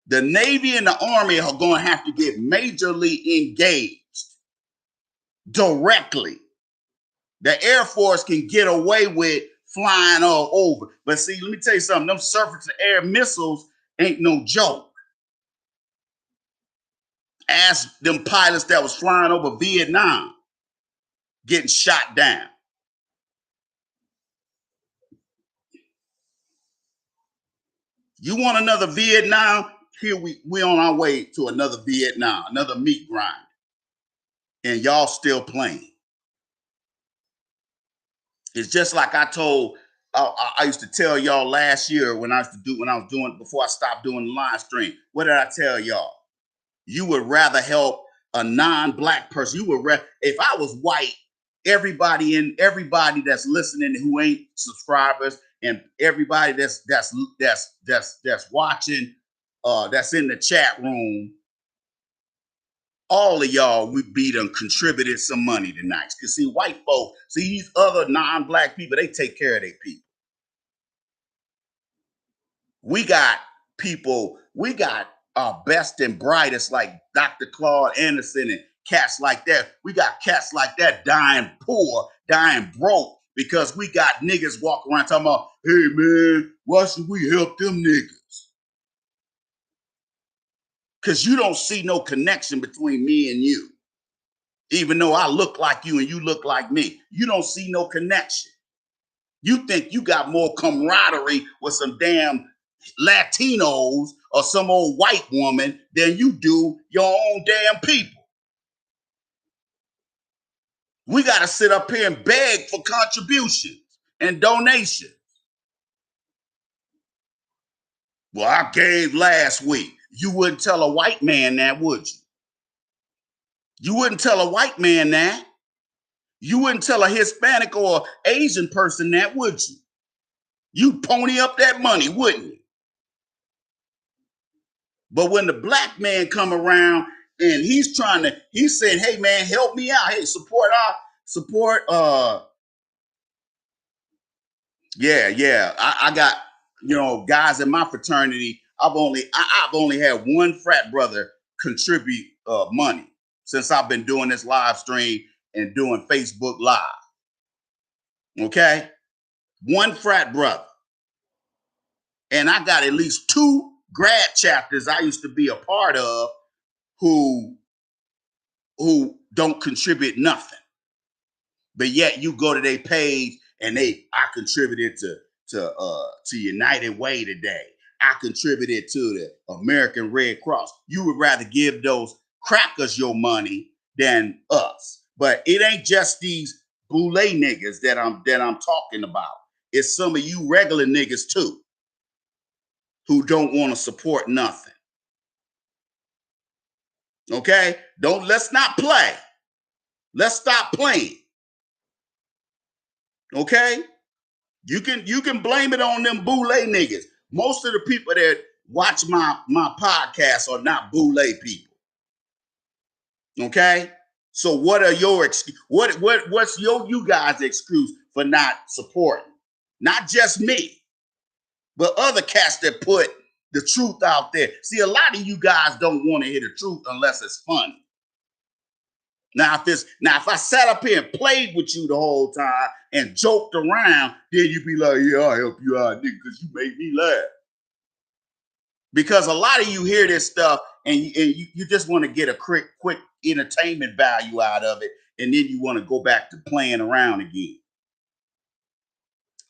The Navy and the Army are going to have to get majorly engaged directly. The Air Force can get away with flying all over. But see, let me tell you something. Them surface-to-air missiles ain't no joke. Ask them pilots that was flying over Vietnam getting shot down. You want another Vietnam? Here we on our way to another Vietnam, another meat grind. And y'all still playing. It's just like I told, I used to tell y'all last year when I was doing, before I stopped doing the live stream. What did I tell y'all? You would rather help a non-black person. You would if I was white, everybody that's listening who ain't subscribers, and everybody that's watching, that's in the chat room, all of y'all would be done contributed some money tonight. Because see, white folk, see these other non-black people, they take care of their people. We got people, we got our best and brightest like Dr. Claude Anderson and cats like that. We got cats like that dying poor, dying broke, because we got niggas walking around talking about, hey man, why should we help them niggas? Because you don't see no connection between me and you. Even though I look like you and you look like me, you don't see no connection. You think you got more camaraderie with some damn Latinos or some old white woman than you do your own damn people. We got to sit up here and beg for contributions and donations. Well, I gave last week. You wouldn't tell a white man that, would you? You wouldn't tell a white man that. You wouldn't tell a Hispanic or Asian person that, would you? You'd pony up that money, wouldn't you? But when the black man come around and he's saying, hey man, help me out. Hey, support. I got, guys in my fraternity. I've only had one frat brother contribute money since I've been doing this live stream and doing Facebook Live. Okay? One frat brother. And I got at least 2 grad chapters I used to be a part of who don't contribute nothing. But yet you go to their page and I contributed to United Way today. I contributed to the American Red Cross. You would rather give those crackers your money than us. But it ain't just these boule niggas that I'm talking about. It's some of you regular niggas too, who don't want to support nothing. Okay? Let's not play. Let's stop playing. Okay? You can blame it on them boule niggas. Most of the people that watch my podcast are not boule people. Okay? So what are your what's you guys' excuse for not supporting? Not just me, but other cats that put the truth out there. See, a lot of you guys don't want to hear the truth unless it's funny. Now if I sat up here and played with you the whole time and joked around, then you'd be like, yeah, I'll help you out, nigga, because you made me laugh. Because a lot of you hear this stuff and you just want to get a quick entertainment value out of it, and then you want to go back to playing around again.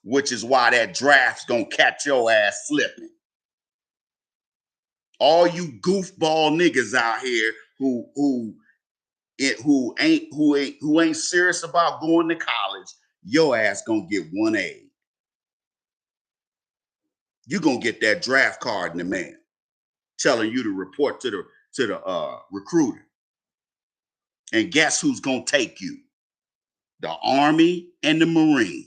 Which is why that draft's gonna catch your ass slipping. All you goofball niggas out here who ain't serious about going to college, your ass gonna get 1A. You gonna get that draft card in the mail telling you to report to the recruiter. And guess who's gonna take you? The Army and the Marines.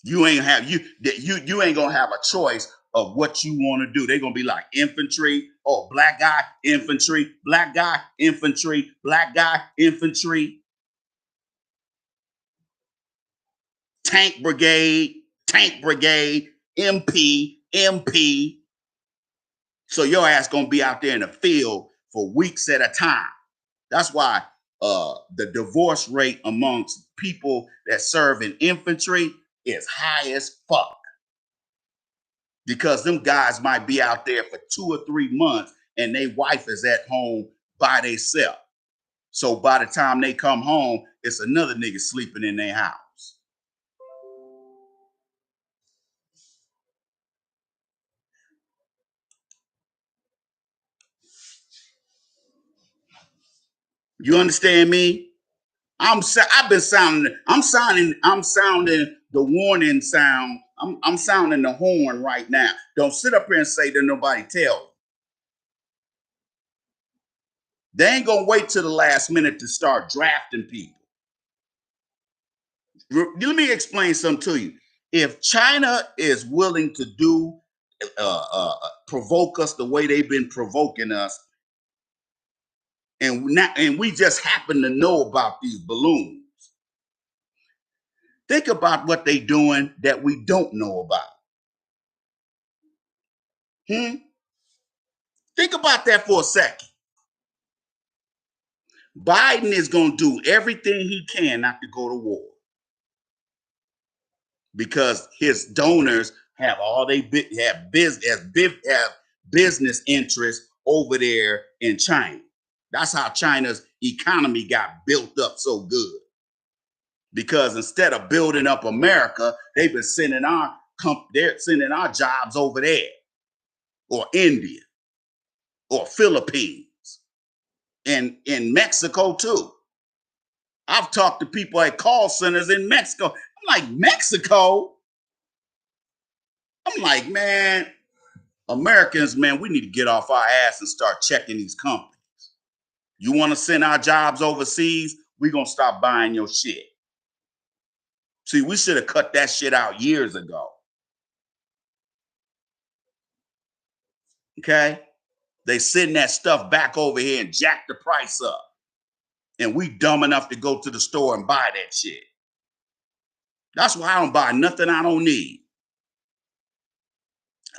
You ain't gonna have a choice of what you want to do. They're gonna be like infantry, oh, black guy, infantry, black guy, infantry, black guy, infantry, tank brigade, MP, MP. So your ass gonna be out there in the field for weeks at a time. That's why the divorce rate amongst people that serve in infantry is high as fuck. Because them guys might be out there for 2 or 3 months and their wife is at home by themselves. So by the time they come home, it's another nigga sleeping in their house. You understand me? I'm sounding the warning sound. I'm sounding the horn right now. Don't sit up here and say that nobody tell you. They ain't gonna wait till the last minute to start drafting people. Let me explain something to you. If China is willing to do provoke us the way they've been provoking us, and we just happen to know about these balloons, think about what they're doing that we don't know about. Think about that for a second. Biden is going to do everything he can not to go to war because his donors have all they have business interests over there in China. That's how China's economy got built up so good. Because instead of building up America, they've been sending our jobs over there, or India, or Philippines, and in Mexico too. I've talked to people at call centers in Mexico. I'm like, Mexico? I'm like, man, Americans, man, we need to get off our ass and start checking these companies. You want to send our jobs overseas? We're going to stop buying your shit. See, we should have cut that shit out years ago. Okay? They send that stuff back over here and jack the price up. And we dumb enough to go to the store and buy that shit. That's why I don't buy nothing I don't need.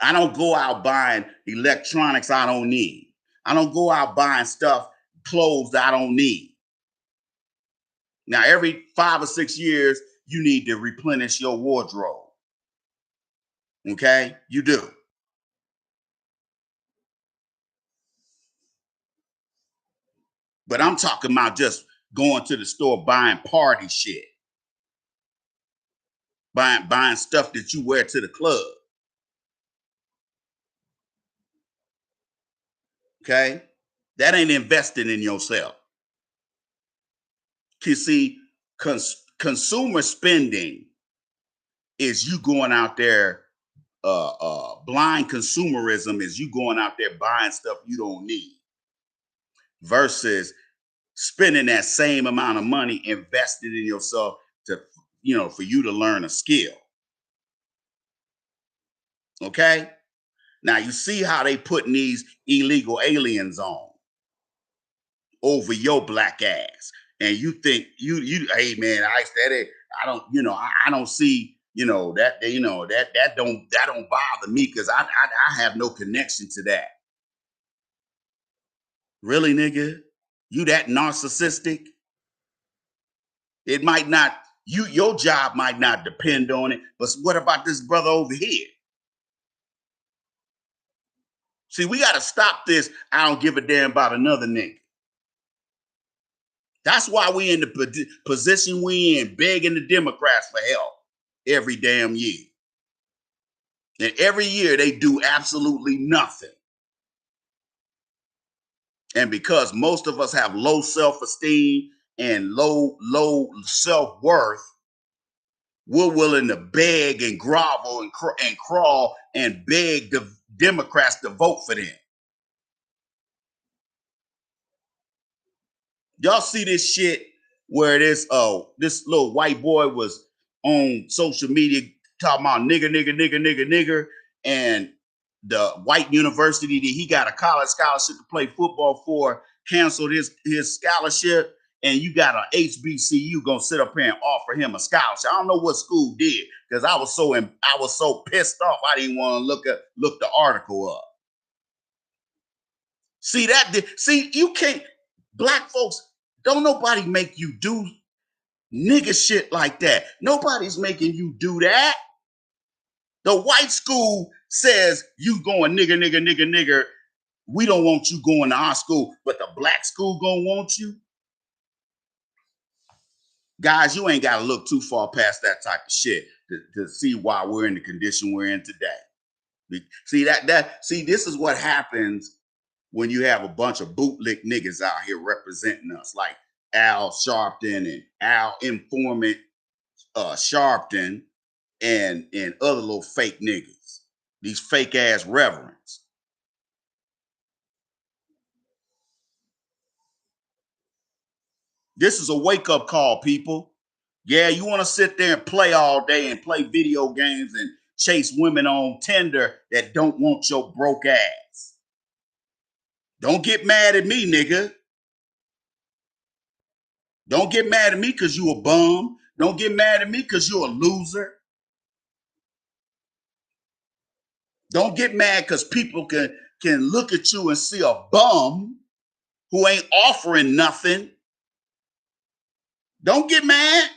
I don't go out buying electronics I don't need. I don't go out buying stuff, clothes that I don't need. Now, every 5 or 6 years, you need to replenish your wardrobe. Okay? You do. But I'm talking about just going to the store buying party shit. Buying stuff that you wear to the club. Okay? That ain't investing in yourself. You see, consumer spending is you going out there, blind consumerism is you going out there buying stuff you don't need versus spending that same amount of money invested in yourself to, for you to learn a skill. Okay? Now you see how they putting these illegal aliens on over your black ass. And you think hey man, I don't, I don't see, that don't bother me because I have no connection to that. Really, nigga? You that narcissistic? It might not, your job might not depend on it, but what about this brother over here? See, we got to stop this. I don't give a damn about another nigga. That's why we in the position we in, begging the Democrats for help every damn year. And every year they do absolutely nothing. And because most of us have low self-esteem and low self-worth, we're willing to beg and grovel and crawl and beg the Democrats to vote for them. Y'all see this shit where this little white boy was on social media talking about nigger, and the white university that he got a college scholarship to play football for canceled his scholarship, and you got a HBCU gonna sit up here and offer him a scholarship. I don't know what school did, because I was so pissed off I didn't want to look the article up. See you can't. Black folks, don't nobody make you do nigga shit like that. Nobody's making you do that. The white school says you going nigger. We don't want you going to our school, but the black school gonna want you. Guys, you ain't got to look too far past that type of shit to see why we're in the condition we're in today. See this is what happens when you have a bunch of bootlick niggas out here representing us, like Al Sharpton and Al Informant Sharpton and other little fake niggas, these fake ass reverends. This is a wake up call, people. Yeah, you want to sit there and play all day and play video games and chase women on Tinder that don't want your broke ass. Don't get mad at me, nigga. Don't get mad at me because you a bum. Don't get mad at me because you're a loser. Don't get mad because people can look at you and see a bum who ain't offering nothing. Don't get mad.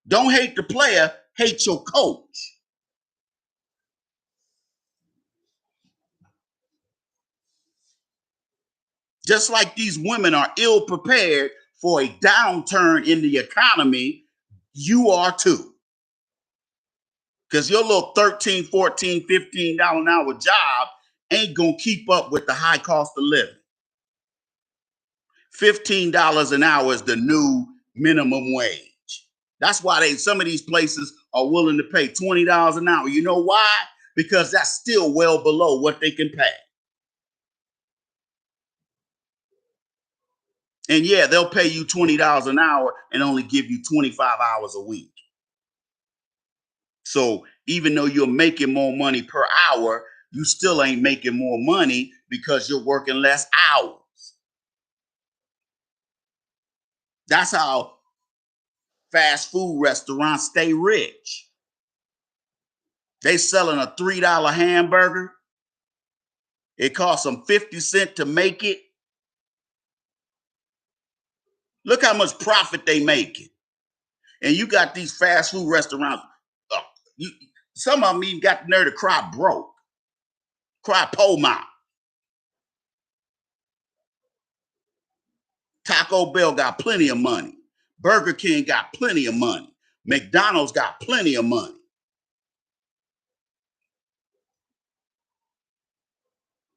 Don't hate the player, hate your coach. Just like these women are ill prepared for a downturn in the economy, you are too. Because your little $13, $14, $15 an hour job ain't going to keep up with the high cost of living. $15 an hour is the new minimum wage. That's why some of these places are willing to pay $20 an hour. You know why? Because that's still well below what they can pay. And yeah, they'll pay you $20 an hour and only give you 25 hours a week. So even though you're making more money per hour, you still ain't making more money because you're working less hours. That's how fast food restaurants stay rich. They selling a $3 hamburger. It costs them 50 cents to make it. Look how much profit they making. And you got these fast food restaurants. Some of them even got the nerve to cry broke. Cry po mouth. Taco Bell got plenty of money. Burger King got plenty of money. McDonald's got plenty of money.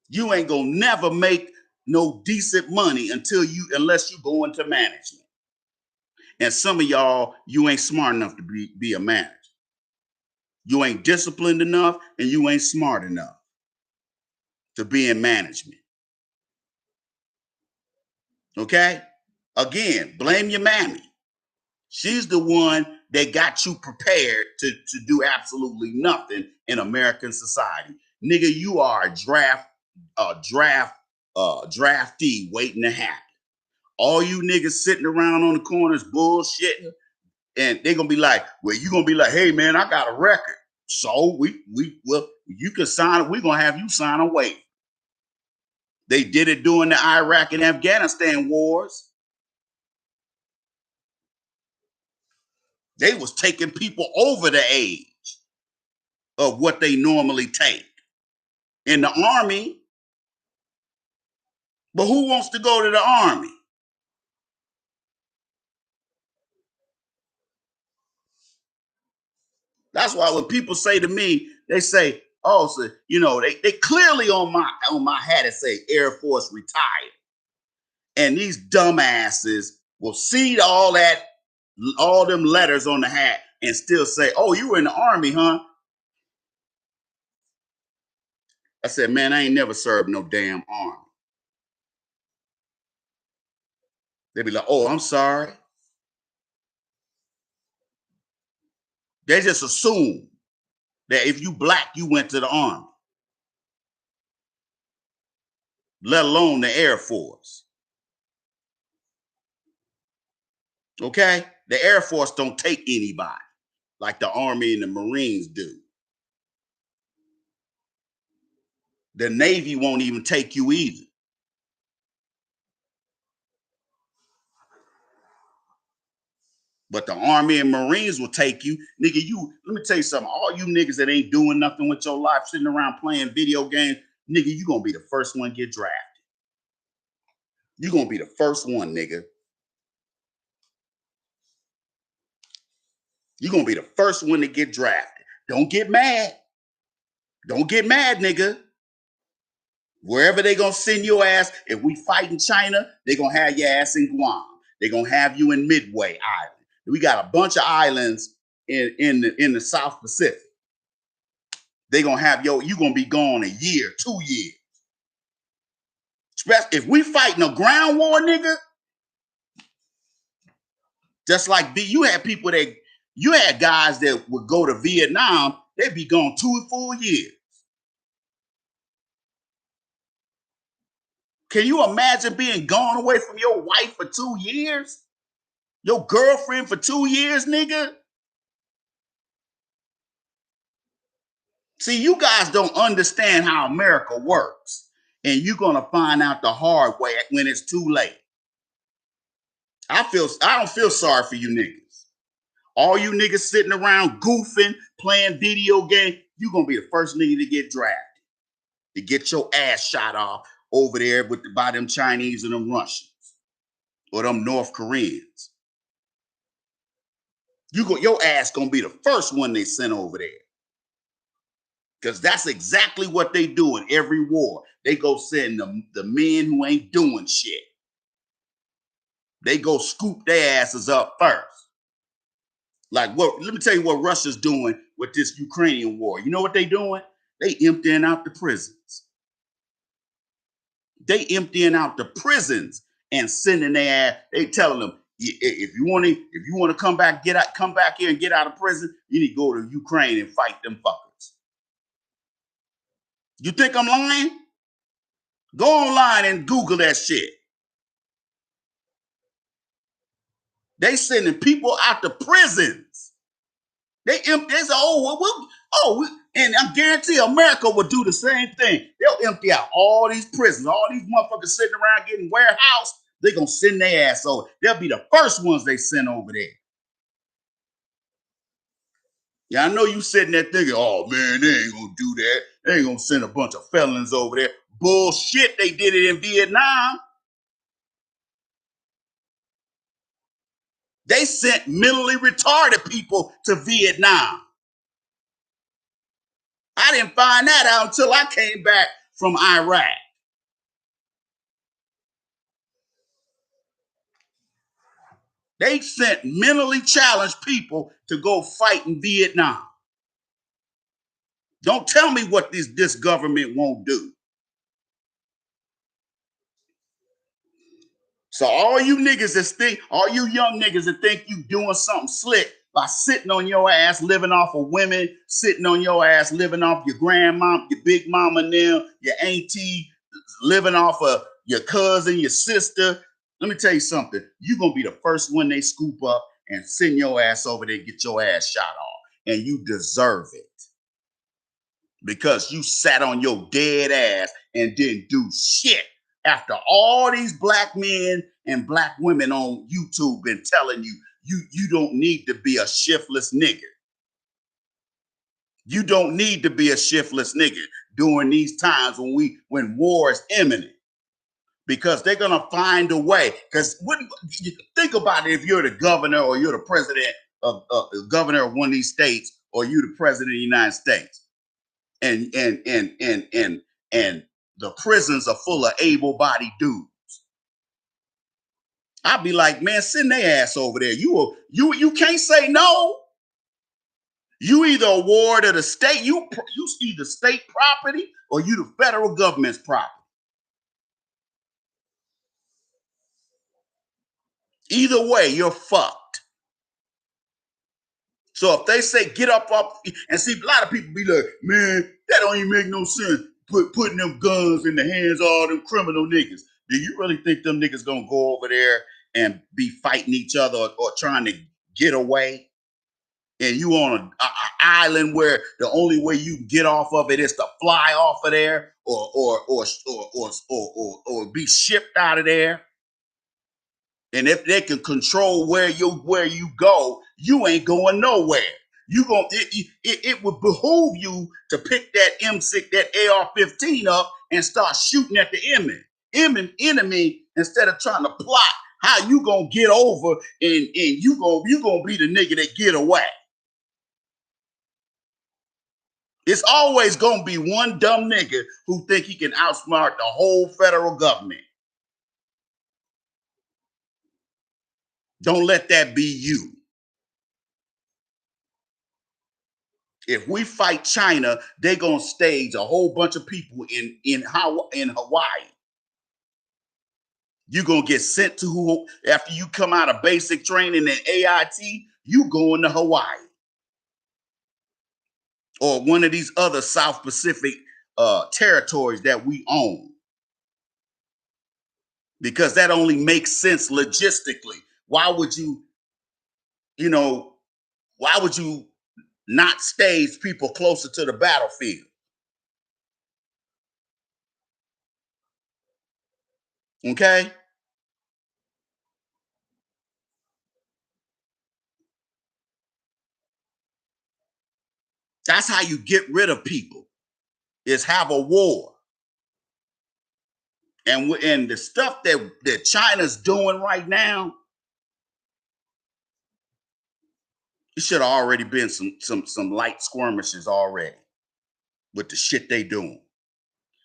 You ain't gonna never make no decent money unless you go into management. And some of y'all, you ain't smart enough to be a manager. You ain't disciplined enough and you ain't smart enough to be in management. Okay? Again, blame your mammy. She's the one that got you prepared to do absolutely nothing in American society. Nigga, you are a draftee waiting to happen. All you niggas sitting around on the corners bullshitting, and they're gonna be like, well, you're gonna be like, hey man, I got a record. So you can sign it, we're gonna have you sign a waiver. They did it during the Iraq and Afghanistan wars. They was taking people over the age of what they normally take in the army. But who wants to go to the army? That's why when people say to me, they say, "Oh, so they clearly on my hat it say Air Force retired," and these dumbasses will see all them letters on the hat and still say, "Oh, you were in the army, huh?" I said, "Man, I ain't never served no damn army." They be like, "Oh, I'm sorry." They just assume that if you black, you went to the army, let alone the Air Force. Okay? The Air Force don't take anybody like the Army and the Marines do. The Navy won't even take you either. But the Army and Marines will take you. Nigga, let me tell you something. All you niggas that ain't doing nothing with your life, sitting around playing video games, nigga, you gonna be the first one to get drafted. You gonna be the first one, nigga. You gonna be the first one to get drafted. Don't get mad. Don't get mad, nigga. Wherever they gonna send your ass, if we fight in China, they gonna have your ass in Guam. They gonna have you in Midway Island. We got a bunch of islands in the South Pacific. They gonna have you gonna be gone a year, 2 years. If we fighting a ground war, nigga, just like you had guys that would go to Vietnam, they'd be gone 2 full years. Can you imagine being gone away from your wife for 2 years? Your girlfriend for 2 years, nigga? See, you guys don't understand how America works. And you're gonna find out the hard way when it's too late. I don't feel sorry for you niggas. All you niggas sitting around goofing, playing video games, you're gonna be the first nigga to get drafted, to get your ass shot off over there by them Chinese and them Russians or them North Koreans. Your ass gonna be the first one they sent over there. Because that's exactly what they do in every war. They go send the men who ain't doing shit. They go scoop their asses up first. Let me tell you what Russia's doing with this Ukrainian war. You know what they doing? They emptying out the prisons. They emptying out the prisons and sending their ass. They telling them, if you want to come back here and get out of prison, you need to go to Ukraine and fight them fuckers. You think I'm lying? Go online and Google that shit. They sending people out to prisons. They say, and I guarantee America will do the same thing. They'll empty out all these prisons, all these motherfuckers sitting around getting warehouse. They're gonna send their ass over. They'll be the first ones they send over there. Yeah, I know you sitting there thinking, "Oh man, they ain't gonna do that. They ain't gonna send a bunch of felons over there." Bullshit, they did it in Vietnam. They sent mentally retarded people to Vietnam. I didn't find that out until I came back from Iraq. They sent mentally challenged people to go fight in Vietnam. Don't tell me what this government won't do. So all you young niggas that think you doing something slick by sitting on your ass, living off of women, sitting on your ass, living off your grandma, your big mama and them, your auntie, living off of your cousin, your sister. Let me tell you something. You're going to be the first one they scoop up and send your ass over there and get your ass shot off. And you deserve it. Because you sat on your dead ass and didn't do shit After all these black men and black women on YouTube been telling you, you don't need to be a shiftless nigger. You don't need to be a shiftless nigger during these times when war is imminent. Because they're gonna find a way. Because think about it, if you're the governor or you're the president of governor of one of these states, or you the president of the United States, and the prisons are full of able-bodied dudes. I'd be like, man, send their ass over there. You can't say no. You either a ward of the state, you either state property or you the federal government's property. Either way, you're fucked. So if they say get up, and see, a lot of people be like, man, that don't even make no sense. Putting them guns in the hands of all them criminal niggas. Do you really think them niggas gonna go over there and be fighting each other or trying to get away? And you on a island where the only way you get off of it is to fly off of there or be shipped out of there. And if they can control where you go, you ain't going nowhere. It would behoove you to pick that M6, that AR-15 up and start shooting at the enemy instead of trying to plot how you gonna get over and you gonna be the nigga that get away. It's always gonna be one dumb nigga who think he can outsmart the whole federal government. Don't let that be you. If we fight China, they're gonna stage a whole bunch of people in Hawaii. You're gonna get sent to after you come out of basic training in AIT, you going to Hawaii. Or one of these other South Pacific territories that we own. Because that only makes sense logistically. Why would you not stage people closer to the battlefield? Okay? That's how you get rid of people, is have a war. And the stuff that China's doing right now, it should have already been some light skirmishes already with the shit they doing.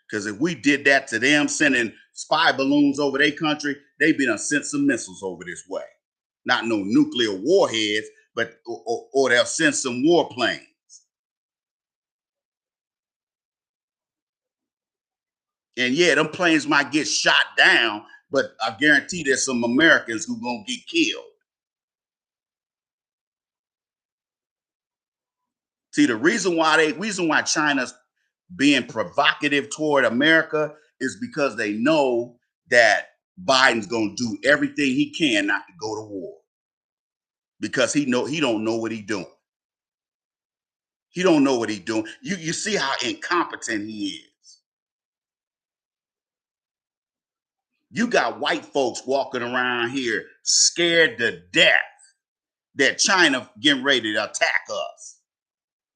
Because if we did that to them, sending spy balloons over their country, they'd be done sent some missiles over this way. Not no nuclear warheads, but or they'll send some warplanes. And yeah, them planes might get shot down, but I guarantee there's some Americans who gonna get killed. See, the reason why China's being provocative toward America is because they know that Biden's gonna do everything he can not to go to war. Because he don't know what he's doing. He don't know what he's doing. You see how incompetent he is. You got white folks walking around here scared to death that China getting ready to attack us.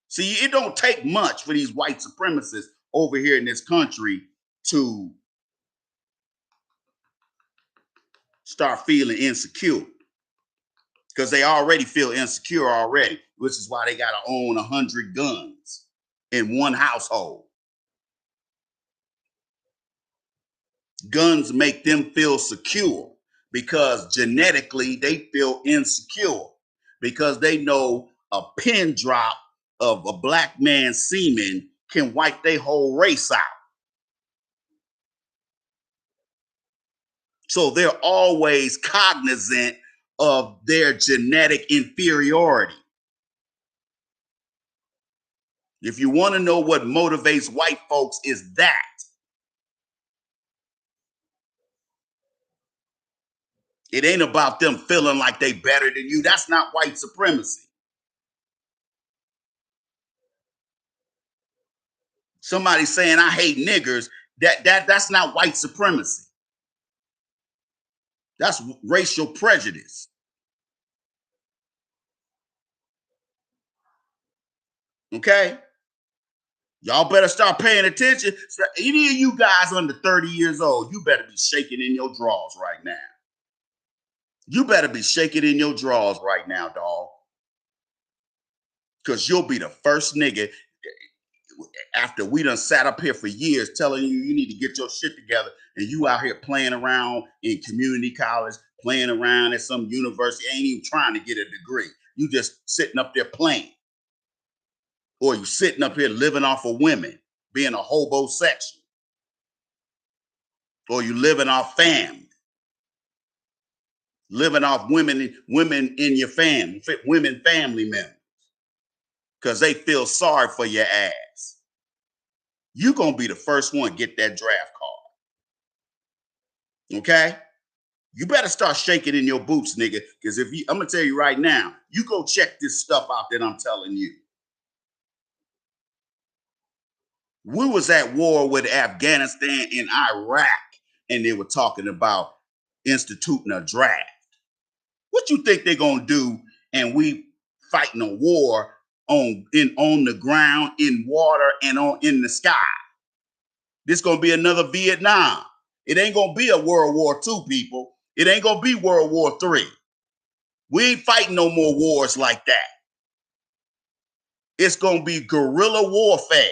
See, it don't take much for these white supremacists over here in this country to start feeling insecure. Because they already feel insecure already, which is why they got to own 100 guns in one household. Guns make them feel secure because genetically they feel insecure because they know a pin drop of a black man's semen can wipe their whole race out. So they're always cognizant of their genetic inferiority. If you want to know what motivates white folks, is that. It ain't about them feeling like they better than you. That's not white supremacy. Somebody saying I hate niggers, that's not white supremacy. That's racial prejudice. Okay? Y'all better start paying attention. Any of you guys under 30 years old, you better be shaking in your drawers right now. You better be shaking in your drawers right now, dog. Because you'll be the first nigga after we done sat up here for years telling you you need to get your shit together, and you out here playing around in community college, playing around at some university, ain't even trying to get a degree. You just sitting up there playing. Or you sitting up here living off of women, being a hobosexual. Or you living off family, living off women in your family, women family members, because they feel sorry for your ass. You gonna be the first one to get that draft card. Okay? You better start shaking in your boots, nigga. Because I'm gonna tell you right now, you go check this stuff out that I'm telling you. We was at war with Afghanistan and Iraq, and they were talking about instituting a draft. What you think they're gonna do? And we fighting a war on the ground, in water, and in the sky. This gonna be another Vietnam. It ain't gonna be a World War II, people. It ain't gonna be World War III. We ain't fighting no more wars like that. It's gonna be guerrilla warfare,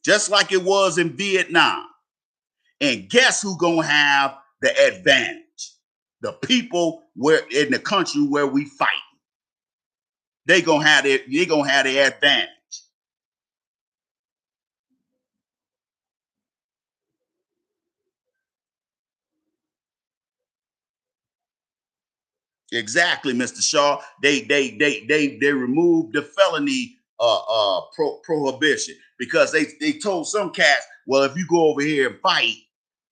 just like it was in Vietnam. And guess who gonna have the advantage? The people where in the country where we fight. They gonna have the advantage. Exactly, Mr. Shaw. They removed the felony prohibition because they told some cats, well, if you go over here and fight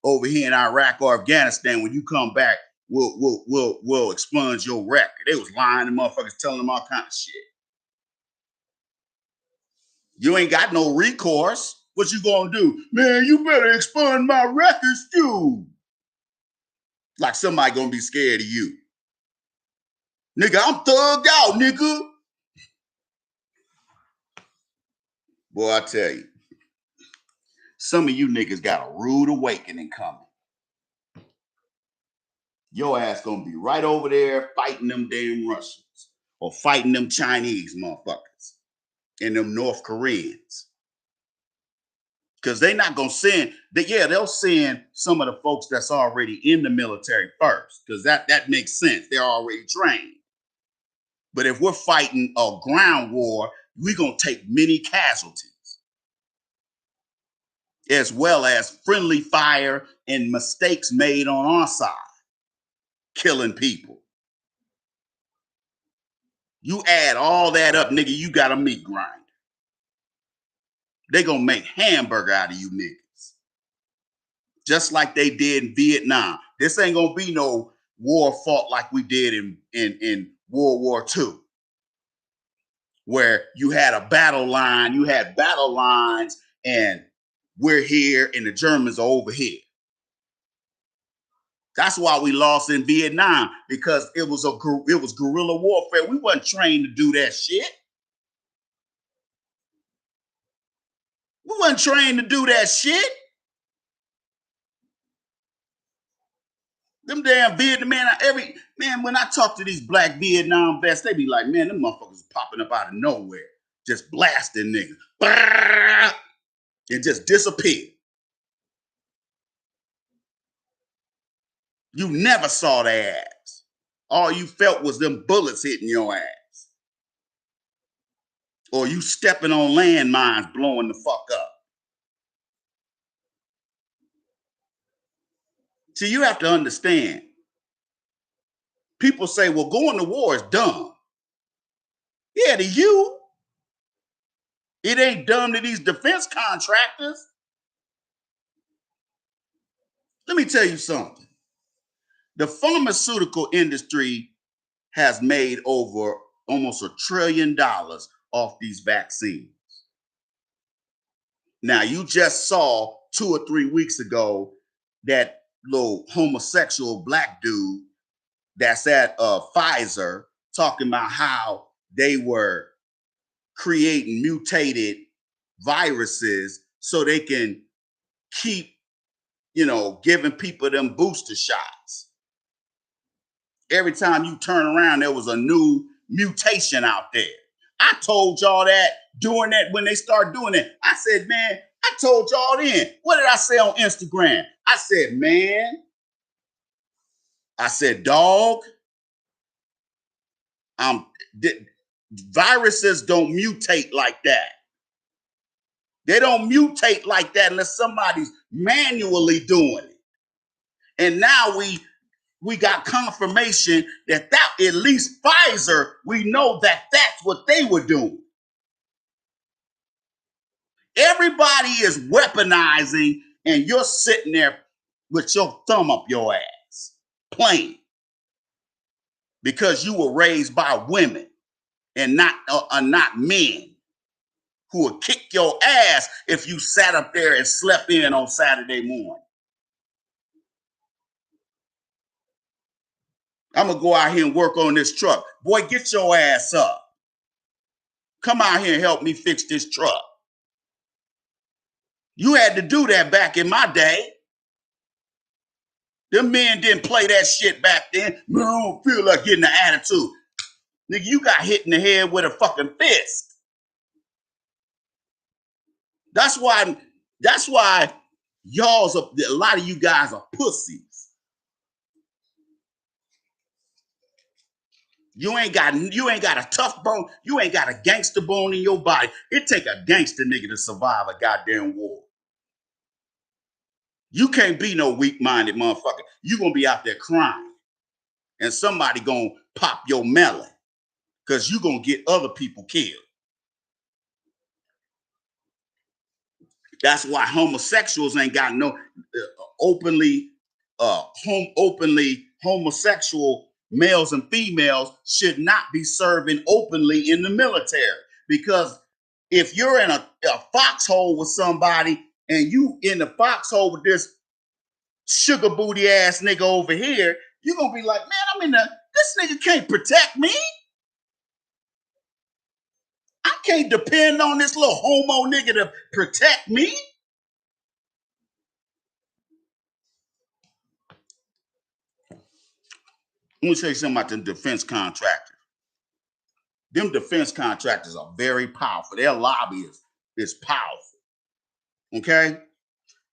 over here in Iraq or Afghanistan, when you come back, we'll expunge your record. They was lying to motherfuckers, telling them all kind of shit. You ain't got no recourse. What you gonna do? Man, you better expunge my records too. Like somebody gonna be scared of you. Nigga, I'm thugged out, nigga. Boy, I tell you, some of you niggas got a rude awakening coming. Your ass gonna be right over there fighting them damn Russians or fighting them Chinese motherfuckers and them North Koreans. Because they not gonna send, they'll send some of the folks that's already in the military first, because that makes sense. They're already trained. But if we're fighting a ground war, we're gonna take many casualties, as well as friendly fire and mistakes made on our side, killing people. You add all that up, nigga, you got a meat grinder. They gonna make hamburger out of you niggas. Just like they did in Vietnam. This ain't gonna be no war fought like we did in World War II, where you had a battle line, you had battle lines, and we're here and the Germans are over here. That's why we lost in Vietnam, because it was guerrilla warfare. We wasn't trained to do that shit. We wasn't trained to do that shit. Them damn Vietnam, when I talk to these black Vietnam vets, they be like, man, them motherfuckers popping up out of nowhere, just blasting niggas, and just disappear. You never saw their ass. All you felt was them bullets hitting your ass. Or you stepping on landmines blowing the fuck up. See, you have to understand. People say, well, going to war is dumb. Yeah, to you. It ain't dumb to these defense contractors. Let me tell you something. The pharmaceutical industry has made over almost $1 trillion off these vaccines. Now, you just saw 2 or 3 weeks ago that little homosexual black dude that's at Pfizer talking about how they were creating mutated viruses so they can keep, giving people them booster shots. Every time you turn around, there was a new mutation out there. I told y'all that doing that when they start doing it. I said, man, I told y'all then. What did I say on Instagram? I said, man, dog, viruses don't mutate like that. They don't mutate like that unless somebody's manually doing it. And now we got confirmation that at least Pfizer, we know that that's what they were doing. Everybody is weaponizing, and you're sitting there with your thumb up your ass, playing, because you were raised by women and not men who would kick your ass if you sat up there and slept in on Saturday morning. I'm gonna go out here and work on this truck. Boy, get your ass up. Come out here and help me fix this truck. You had to do that back in my day. Them men didn't play that shit back then. No, I don't feel like getting an attitude. Nigga, you got hit in the head with a fucking fist. That's why a lot of you guys are pussies. You ain't got a tough bone. You ain't got a gangster bone in your body. It take a gangster nigga to survive a goddamn war. You can't be no weak-minded motherfucker. You gonna be out there crying, and somebody gonna pop your melon because you gonna get other people killed. That's why homosexuals ain't got no openly homosexual males and females should not be serving openly in the military, because if you're in a foxhole with somebody and you in the foxhole with this sugar booty ass nigga over here, you're gonna be like, man, this nigga can't protect me. I can't depend on this little homo nigga to protect me. Let me tell you something about them defense contractors. Them defense contractors are very powerful. Their lobby is powerful. Okay?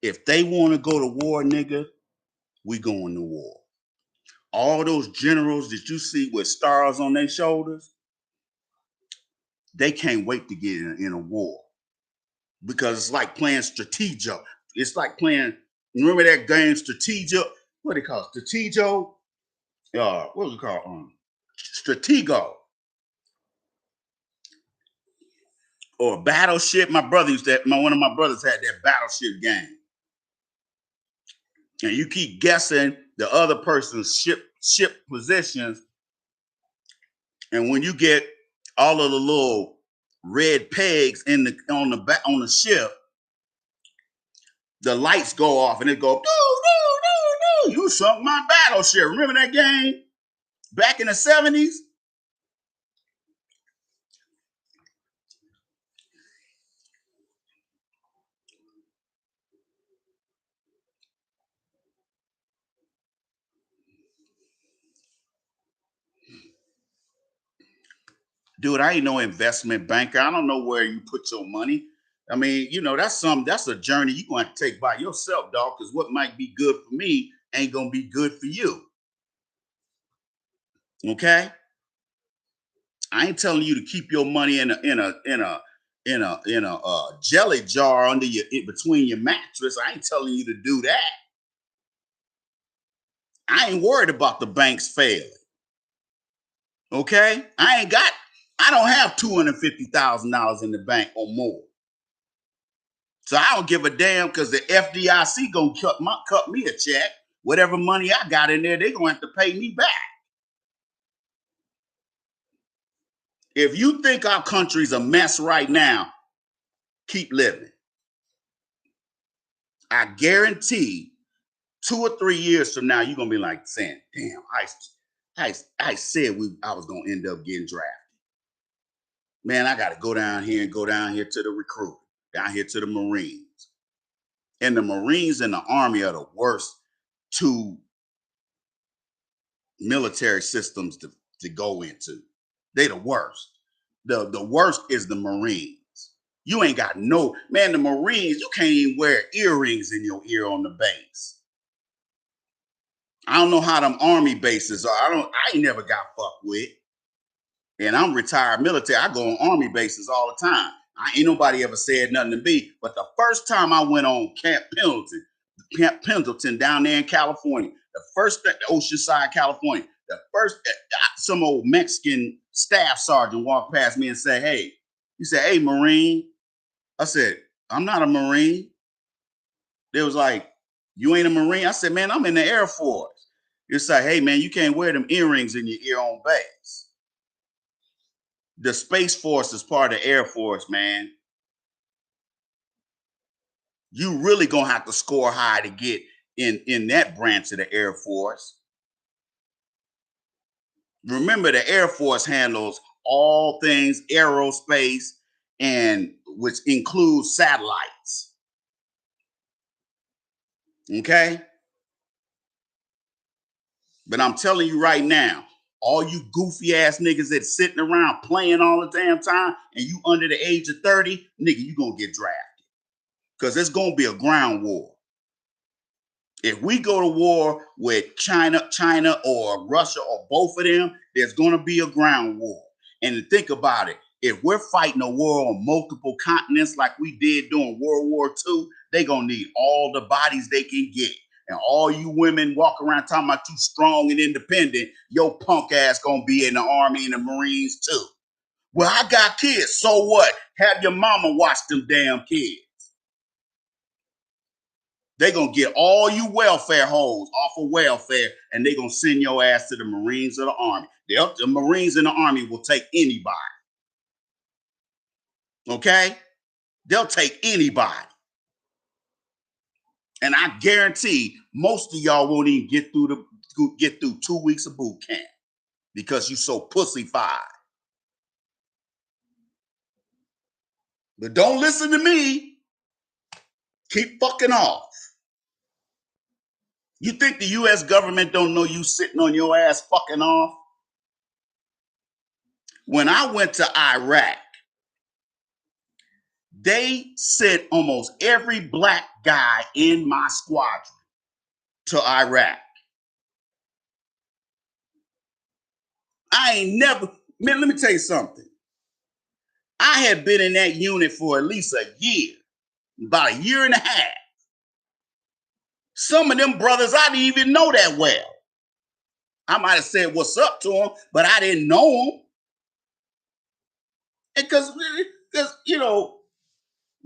If they want to go to war, nigga, we going to war. All those generals that you see with stars on their shoulders, they can't wait to get in a war, because it's like playing Strategic. It's like playing, remember that game Strategic? What do they call it? Strategio? What was it called? Stratego. Or Battleship. One of my brothers had that Battleship game. And you keep guessing the other person's ship positions. And when you get all of the little red pegs on the ship, the lights go off and it go, doo, doo, doo, doo. You sunk my battleship. Remember that game back in the 70s? Dude, I ain't no investment banker. I don't know where you put your money. I mean, that's a journey you're going to take by yourself, dog, because what might be good for me ain't going to be good for you. Okay? I ain't telling you to keep your money in a jelly jar between your mattress. I ain't telling you to do that. I ain't worried about the banks failing. Okay? I don't have $250,000 in the bank or more. So I don't give a damn, because the FDIC gonna cut me a check. Whatever money I got in there, they gonna have to pay me back. If you think our country's a mess right now, keep living. I guarantee 2 or 3 years from now, you're gonna be like saying, damn, I said I was gonna end up getting drafted. Man, I gotta go down here and go down here to the recruit, down here to the Marines. And the Marines and the Army are the worst two military systems to go into. They the worst. The worst is the Marines. You ain't got no, man, the Marines, you can't even wear earrings in your ear on the base. I don't know how them Army bases are. I ain't never got fucked with. And I'm retired military. I go on Army bases all the time. Ain't nobody ever said nothing to me. But the first time I went on Camp Pendleton down there in California, Oceanside, California, the first, some old Mexican staff sergeant walked past me and said, hey, he said, hey, Marine. I said, I'm not a Marine. They was like, you ain't a Marine? I said, man, I'm in the Air Force. It's like, hey, man, you can't wear them earrings in your ear on base. The Space Force is part of the Air Force, man. You really gonna have to score high to get in that branch of the Air Force. Remember, the Air Force handles all things aerospace, and which includes satellites. Okay? But I'm telling you right now, all you goofy ass niggas that's sitting around playing all the damn time and you under the age of 30, nigga, you gonna get drafted. Because it's gonna be a ground war. If we go to war with China or Russia or both of them, there's gonna be a ground war. And think about it, if we're fighting a war on multiple continents like we did during World War II, they're gonna need all the bodies they can get. And all you women walk around talking about you strong and independent, your punk ass gonna be in the Army and the Marines too. Well, I got kids, so what? Have your mama watch them damn kids. They're gonna get all you welfare hoes off of welfare, and they're gonna send your ass to the Marines or the Army. The Marines and the Army will take anybody. Okay? They'll take anybody. And I guarantee most of y'all won't even get through 2 weeks of boot camp because you so pussyfied. But don't listen to me. Keep fucking off. You think the U.S. government don't know you sitting on your ass fucking off? When I went to Iraq, they sent almost every black guy in my squadron to Iraq. I ain't never, man, let me tell you something. I had been in that unit for at least a year, about a year and a half. Some of them brothers I didn't even know that well. I might have said what's up to them, but I didn't know them. Because, you know,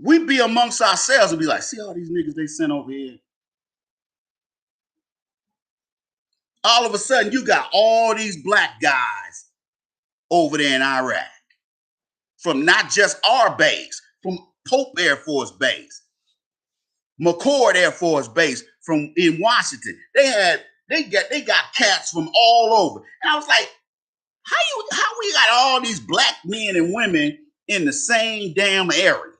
we be amongst ourselves and be like, see all these niggas they sent over here. All of a sudden, you got all these black guys over there in Iraq. From not just our base, from Pope Air Force Base, McCord Air Force Base from in Washington. They got cats from all over. And I was like, how we got all these black men and women in the same damn area?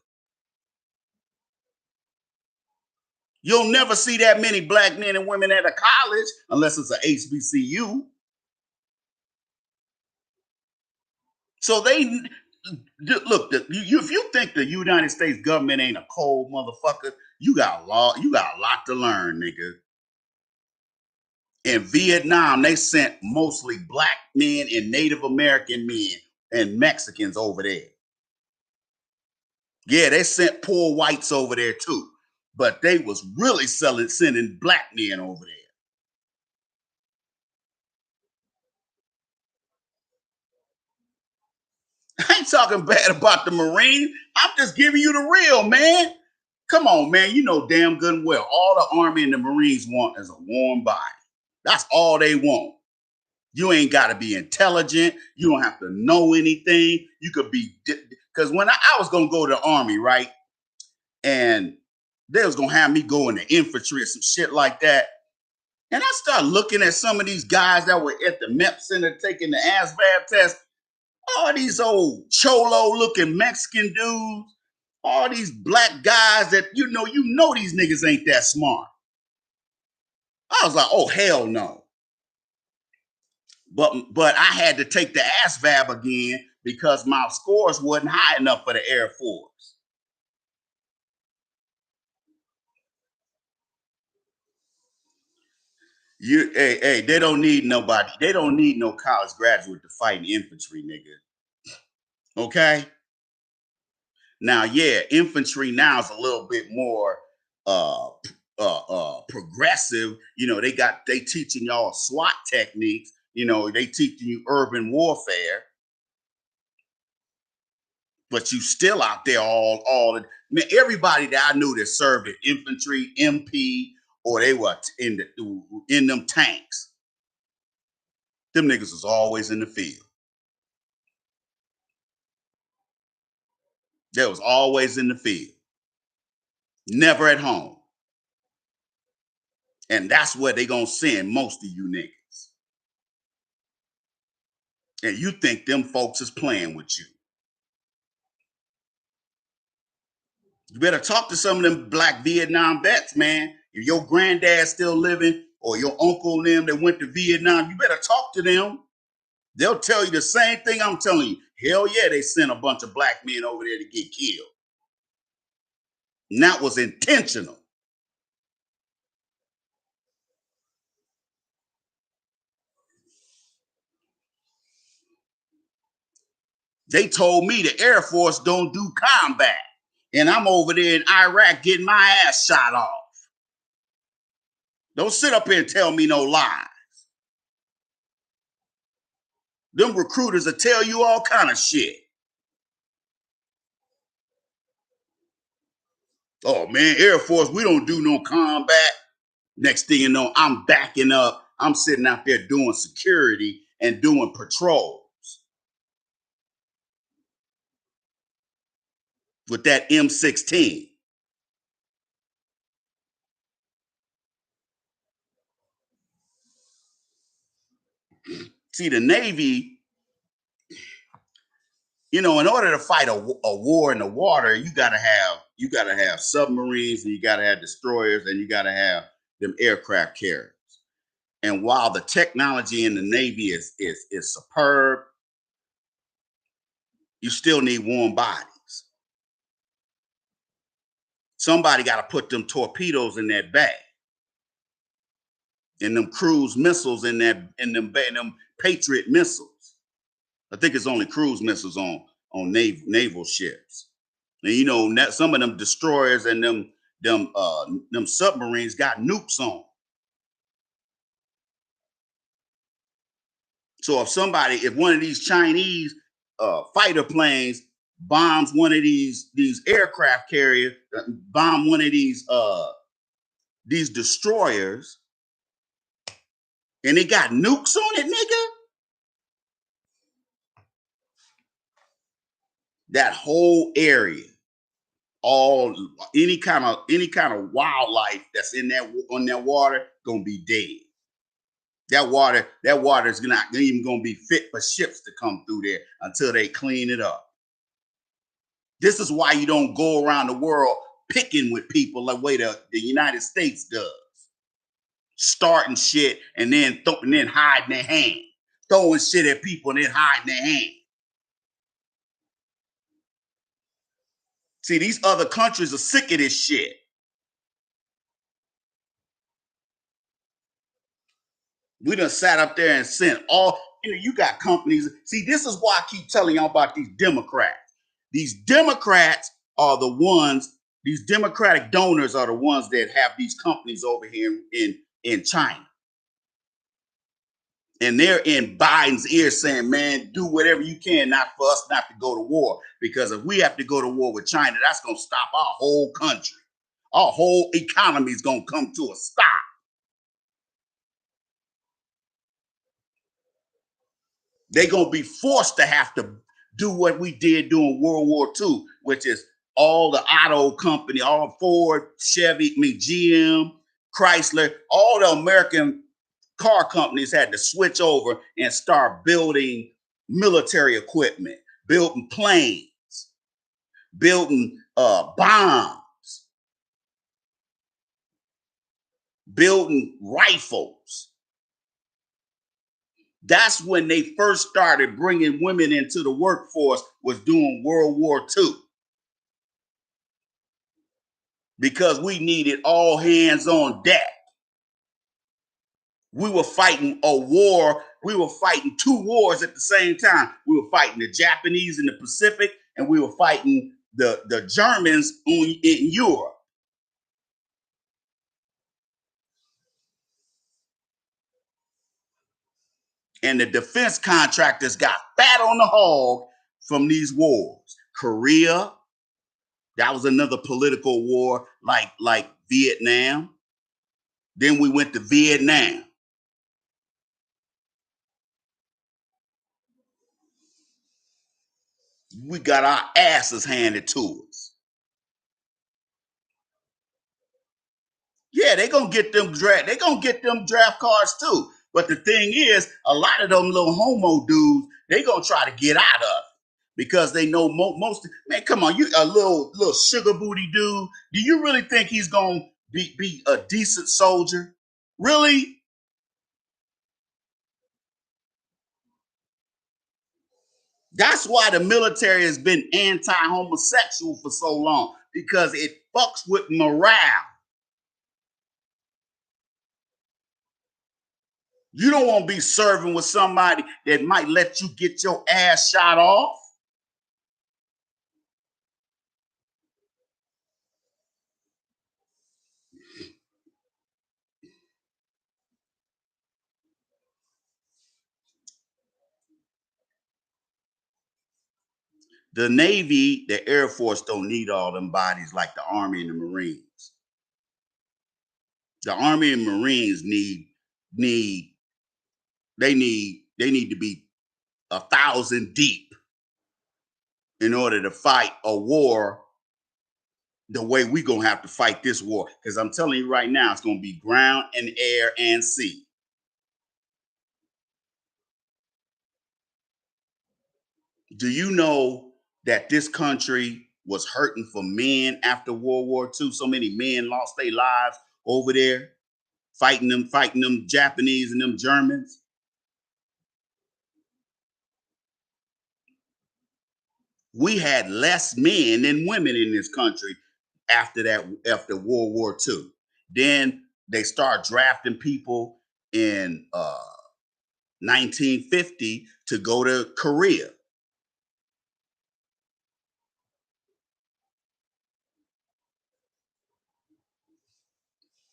You'll never see that many black men and women at a college unless it's a HBCU. So they look. If you think the United States government ain't a cold motherfucker, you got a lot to learn, nigga. In Vietnam, they sent mostly black men and Native American men and Mexicans over there. Yeah, they sent poor whites over there too, but they was really sending black men over there. I ain't talking bad about the Marines. I'm just giving you the real, man. Come on, man. You know damn good and well. All the Army and the Marines want is a warm body. That's all they want. You ain't got to be intelligent. You don't have to know anything. You could be, because when I was going to go to the Army, right? And they was going to have me go in the infantry or some shit like that. And I started looking at some of these guys that were at the MEP Center taking the ASVAB test. All these old cholo looking Mexican dudes, all these black guys that you know these niggas ain't that smart. I was like, oh hell no. But I had to take the ASVAB again because my scores wasn't high enough for the Air Force. Hey, they don't need nobody. They don't need no college graduate to fight in infantry, nigga. Okay? Now, yeah, infantry now is a little bit more progressive. You know, they teaching y'all SWAT techniques. You know, they teaching you urban warfare, but you still out there man, everybody that I knew that served in infantry, MP, or they were in them tanks. Them niggas was always in the field. They was always in the field, never at home. And that's where they gonna send most of you niggas. And you think them folks is playing with you. You better talk to some of them black Vietnam vets, man. If your granddad's still living or your uncle and them that went to Vietnam, you better talk to them. They'll tell you the same thing I'm telling you. Hell yeah, they sent a bunch of black men over there to get killed. And that was intentional. They told me the Air Force don't do combat. And I'm over there in Iraq getting my ass shot off. Don't sit up here and tell me no lies. Them recruiters will tell you all kind of shit. Oh man, Air Force, we don't do no combat. Next thing you know, I'm backing up. I'm sitting out there doing security and doing patrols with that M16. See, the Navy, you know, in order to fight a war in the water, you gotta have submarines, and you gotta have destroyers, and you gotta have them aircraft carriers. And while the technology in the Navy is superb, you still need warm bodies. Somebody got to put them torpedoes in that bag, and them cruise missiles in them Patriot missiles. I think it's only cruise missiles on naval ships. And you know, some of them destroyers and them submarines got nukes on. So if one of these Chinese fighter planes bombs one of these aircraft carriers, bomb one of these destroyers, and they got nukes on it, nigga, that whole area, all any kind of wildlife that's in that on that water gonna be dead. That water is not even gonna be fit for ships to come through there until they clean it up. This is why you don't go around the world picking with people the way the United States does. Starting shit and then hiding their hand. Throwing shit at people and then hiding their hand. See, these other countries are sick of this shit. We done sat up there and sent you got companies. See, this is why I keep telling y'all about these Democrats. These Democrats are the ones, these Democratic donors are the ones that have these companies over here in China. And they're in Biden's ear saying, man, do whatever you can not for us not to go to war. Because if we have to go to war with China, that's going to stop our whole country. Our whole economy is going to come to a stop. They're going to be forced to have to do what we did during World War II, which is all the auto company, all Ford, Chevy, GM, Chrysler, all the American car companies had to switch over and start building military equipment, building planes, building bombs, building rifles. That's when they first started bringing women into the workforce, was doing World War II. Because we needed all hands on deck. We were fighting a war. We were fighting two wars at the same time. We were fighting the Japanese in the Pacific, and we were fighting the Germans in Europe. And the defense contractors got fat on the hog from these wars. Korea, that was another political war like Vietnam. Then we went to Vietnam. We got our asses handed to us. Yeah, they're gonna get them draft cards too. But the thing is, a lot of them little homo dudes, they gonna try to get out of it because they know most. Man, come on, you a little sugar booty dude. Do you really think he's gonna be a decent soldier? Really? That's why the military has been anti-homosexual for so long, because it fucks with morale. You don't want to be serving with somebody that might let you get your ass shot off. The Navy, the Air Force don't need all them bodies like the Army and the Marines. The Army and Marines need they need to be 1,000 deep in order to fight a war the way we gonna have to fight this war. Because I'm telling you right now, it's gonna be ground and air and sea. Do you know that this country was hurting for men after World War II? So many men lost their lives over there fighting them Japanese and them Germans. We had less men than women in this country after World War II. Then they start drafting people in 1950 to go to Korea.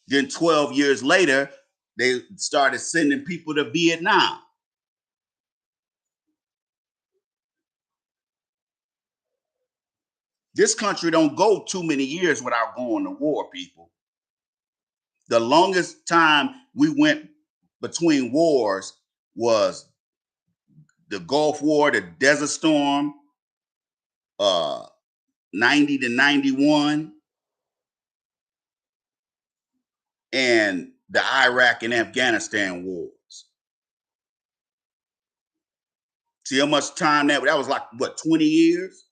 Then 12 years later, they started sending people to Vietnam. This country don't go too many years without going to war, people. The longest time we went between wars was the Gulf War, the Desert Storm, uh, 90 to 91, and the Iraq and Afghanistan wars. See how much time that was like, what, 20 years?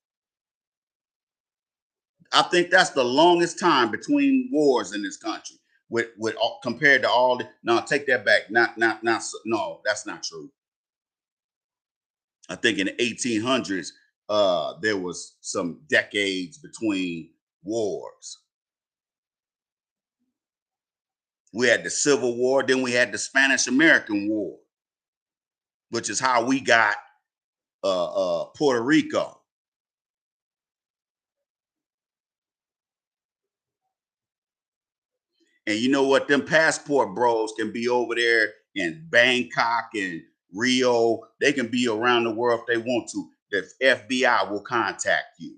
I think that's the longest time between wars in this country. With compared to all the, no, take that back. Not no, that's not true. I think in the 1800s, there was some decades between wars. We had the Civil War, then we had the Spanish American War, which is how we got Puerto Rico. And you know what? Them passport bros can be over there in Bangkok and Rio. They can be around the world if they want to. The FBI will contact you.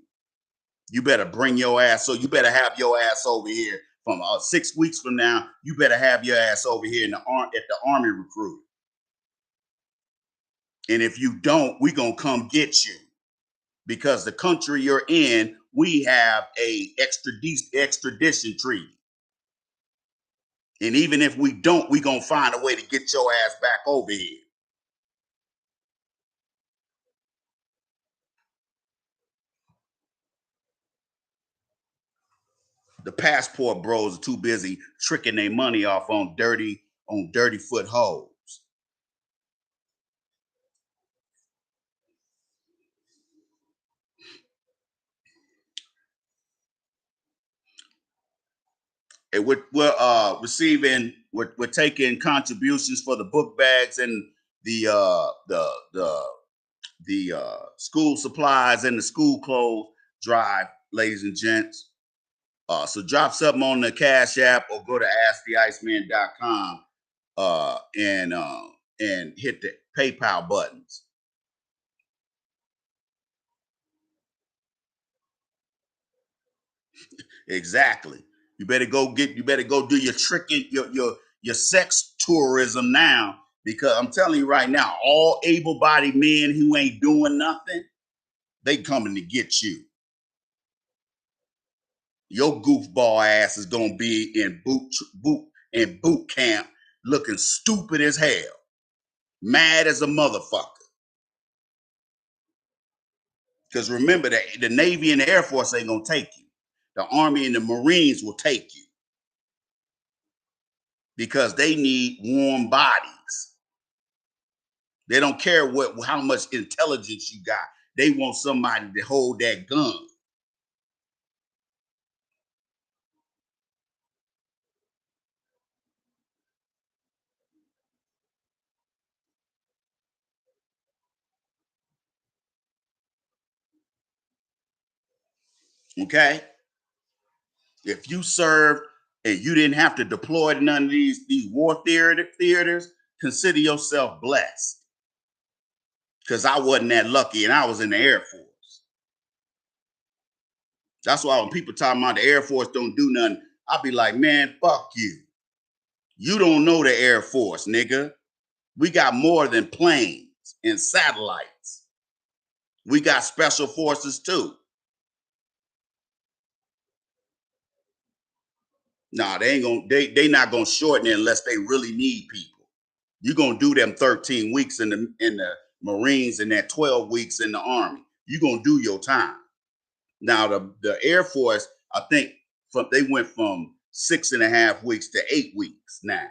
You better bring your ass. So you better have your ass over here from 6 weeks from now. You better have your ass over here at the Army recruit. And if you don't, we gonna come get you, because the country you're in, we have a extradition treaty. And even if we don't, we gonna find a way to get your ass back over here. The passport bros are too busy tricking their money off on dirty foot hoes. And we're taking contributions for the book bags and the school supplies and the school clothes drive, ladies and gents. So drop something on the Cash App or go to asktheiceman.com and hit the PayPal buttons. Exactly. You better go do your tricking your sex tourism now, because I'm telling you right now, all able-bodied men who ain't doing nothing, they coming to get you. Your goofball ass is gonna be in boot camp looking stupid as hell, mad as a motherfucker. Because remember that the Navy and the Air Force ain't gonna take you. The Army and the Marines will take you because they need warm bodies. They don't care how much intelligence you got. They want somebody to hold that gun. Okay? If you served and you didn't have to deploy to none of these war theaters, consider yourself blessed. Because I wasn't that lucky and I was in the Air Force. That's why when people talk about the Air Force don't do nothing, I'll be like, man, fuck you. You don't know the Air Force, nigga. We got more than planes and satellites. We got special forces too. Nah, they not gonna shorten it unless they really need people. You're gonna do them 13 weeks in the Marines and that 12 weeks in the Army. You're gonna do your time. Now the Air Force, I think they went from 6.5 weeks to 8 weeks now.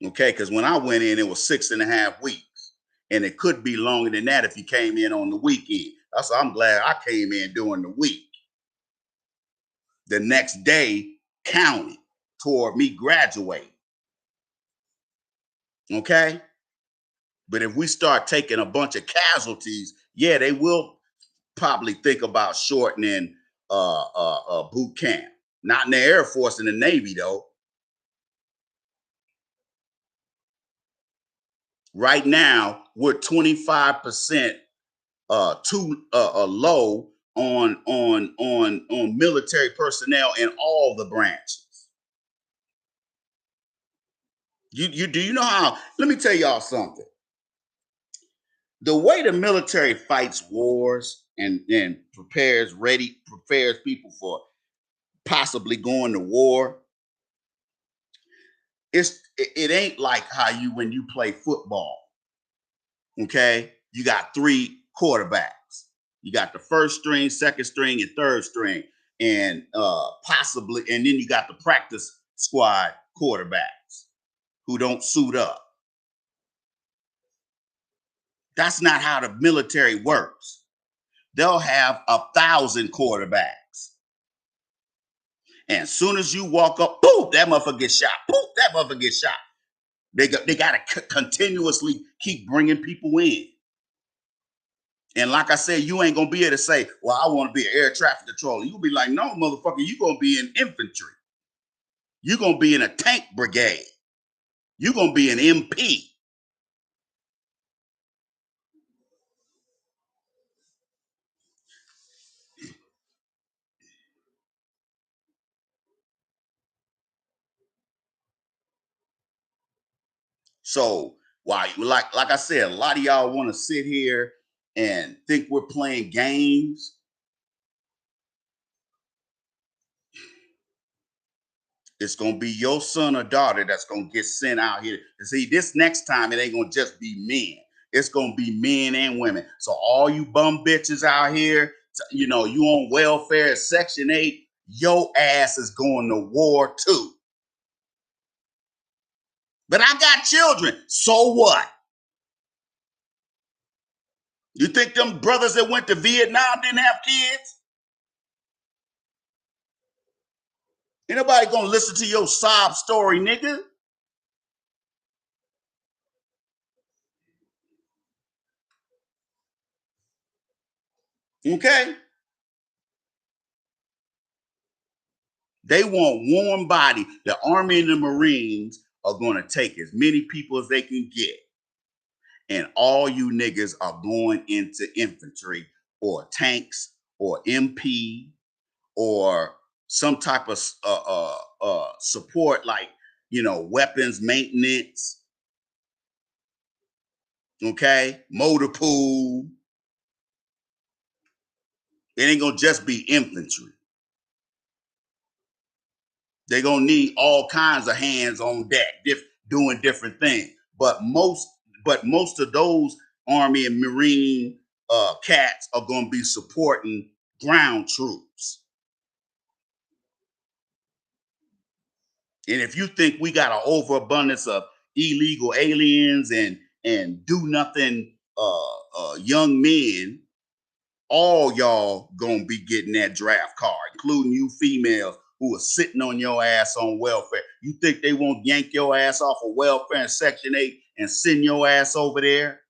Okay, because when I went in, it was 6.5 weeks. And it could be longer than that if you came in on the weekend. That's why I'm glad I came in during the week. The next day counted toward me graduating. Okay. But if we start taking a bunch of casualties, yeah, they will probably think about shortening boot camp. Not in the Air Force and the Navy, though. Right now, we're 25% too low on military personnel in all the branches. You do you know how? Let me tell y'all something. The way the military fights wars and prepares people for possibly going to war, it ain't like how you when you play football. Okay, you got three quarterbacks. You got the first string, second string, and third string, and possibly, and then you got the practice squad quarterbacks who don't suit up. That's not how the military works. They'll have 1,000 quarterbacks. And as soon as you walk up, boom, that motherfucker gets shot. Boom, that motherfucker gets shot. They got to continuously keep bringing people in. And like I said, you ain't gonna be able to say, "Well, I want to be an air traffic controller." You'll be like, "No, motherfucker, you gonna be in infantry. You gonna be in a tank brigade. You gonna be an MP." So why, like I said, a lot of y'all want to sit here and think we're playing games. It's gonna be your son or daughter that's gonna get sent out here. And see, this next time it ain't gonna just be men. It's gonna be men and women. So all you bum bitches out here, you know, you on welfare, Section 8, your ass is going to war too. But I got children. So what? You think them brothers that went to Vietnam didn't have kids? Ain't nobody gonna listen to your sob story, nigga. Okay? They want warm body. The Army and the Marines are gonna take as many people as they can get. And all you niggas are going into infantry or tanks or MP or some type of support, like, you know, weapons maintenance, okay, motor pool. It ain't gonna just be infantry. They're gonna need all kinds of hands on deck, doing different things. But most of those Army and Marine cats are gonna be supporting ground troops. And if you think we got an overabundance of illegal aliens and do nothing young men, all y'all gonna be getting that draft card, including you females who are sitting on your ass on welfare. You think they won't yank your ass off of welfare in Section 8 and send your ass over there?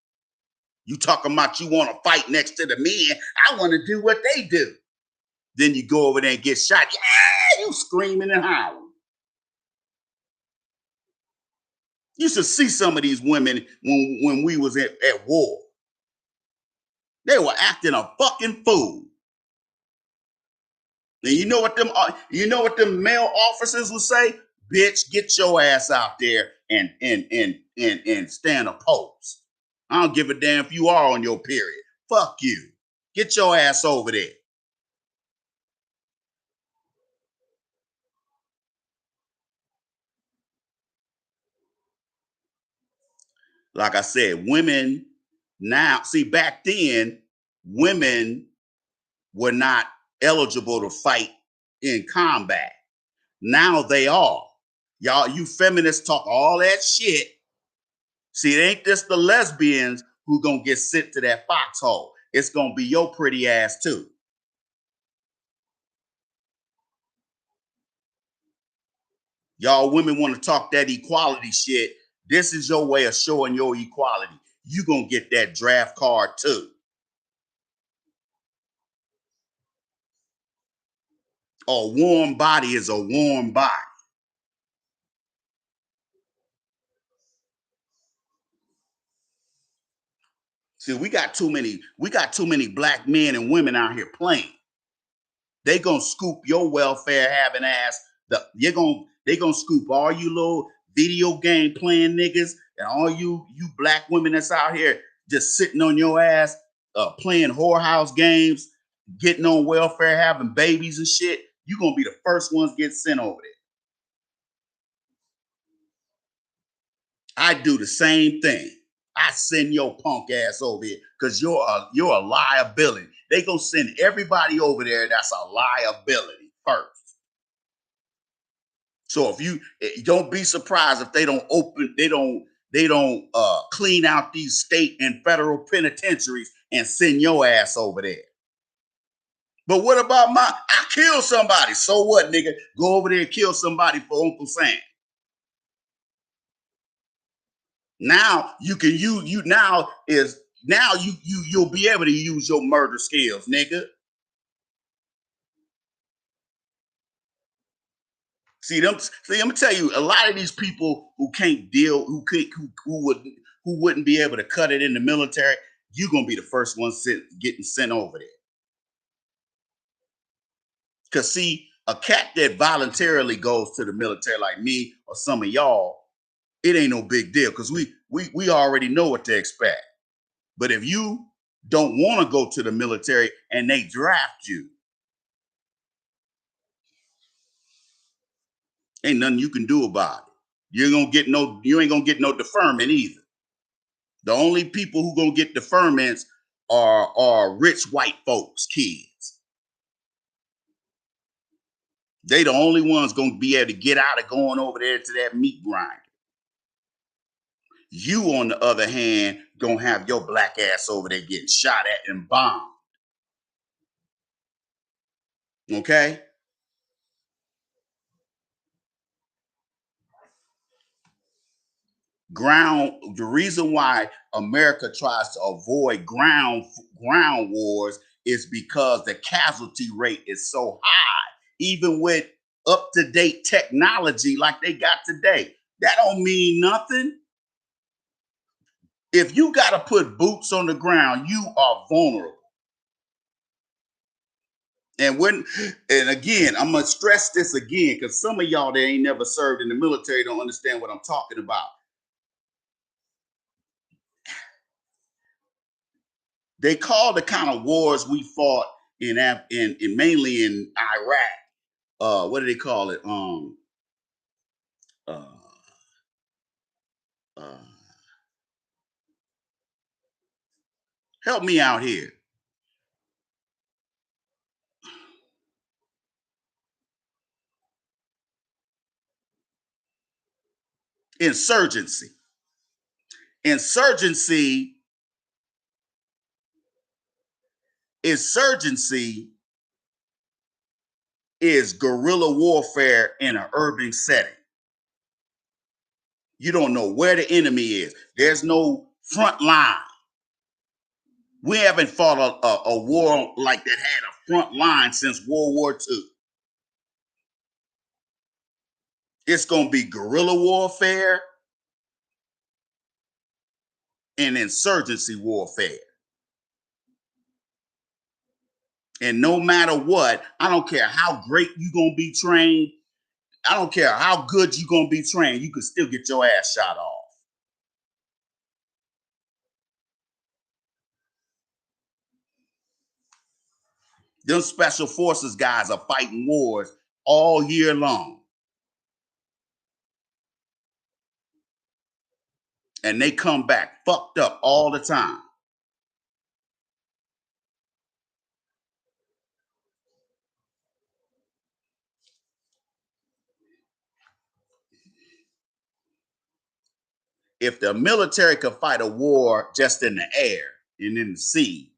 You talking about you want to fight next to the men. I want to do what they do. Then you go over there and get shot. Yeah, you screaming and howling. You should see some of these women when we was at war. They were acting a fucking fool. And you know what them male officers would say? Bitch, get your ass out there and stand a post. I don't give a damn if you are on your period. Fuck you. Get your ass over there. Like I said, women now, see, back then, women were not eligible to fight in combat. Now they are. Y'all, you feminists talk all that shit. See, it ain't just the lesbians who gonna get sent to that foxhole. It's gonna be your pretty ass too. Y'all women want to talk that equality shit. This is your way of showing your equality. You gonna get that draft card too. A warm body is a warm body. See, we got too many black men and women out here playing. They gonna scoop your welfare having ass. They gonna scoop all you little video game playing niggas and all you black women that's out here just sitting on your ass, playing whorehouse games, getting on welfare, having babies and shit. You gonna be the first ones get sent over there. I do the same thing. I send your punk ass over here because you're a liability. They gonna send everybody over there that's a liability first. So if you don't be surprised if they don't clean out these state and federal penitentiaries and send your ass over there. But what about I killed somebody. So what, nigga? Go over there and kill somebody for Uncle Sam. Now you can you now you'll be able to use your murder skills, nigga. See, I'm gonna tell you, a lot of these people who can't deal, who wouldn't be able to cut it in the military, you're gonna be the first one getting sent over there. Cause see, a cat that voluntarily goes to the military, like me or some of y'all, it ain't no big deal because we already know what to expect. But if you don't want to go to the military and they draft you, Ain't nothing you can do about it. You ain't gonna get no deferment either. The only people who gonna get deferments are rich white folks, kids. They the only ones gonna be able to get out of going over there to that meat grinder. You, on the other hand, gonna have your black ass over there getting shot at and bombed. Okay? The reason why America tries to avoid ground wars is because the casualty rate is so high, even with up-to-date technology like they got today. That don't mean nothing. If you got to put boots on the ground, you are vulnerable. And again, I'm gonna stress this again because some of y'all that ain't never served in the military don't understand what I'm talking about. They call the kind of wars we fought in mainly in Iraq. What do they call it? Uh, uh, Help me out here. Insurgency. Insurgency. Insurgency is guerrilla warfare in an urban setting. You don't know where the enemy is. There's no front line. We haven't fought a war like that had a front line since World War II. It's going to be guerrilla warfare and insurgency warfare. And no matter what, I don't care how great you're going to be trained. I don't care how good you're going to be trained. You can still get your ass shot off. Them special forces guys are fighting wars all year long. And they come back fucked up all the time. If the military could fight a war just in the air and in the sea,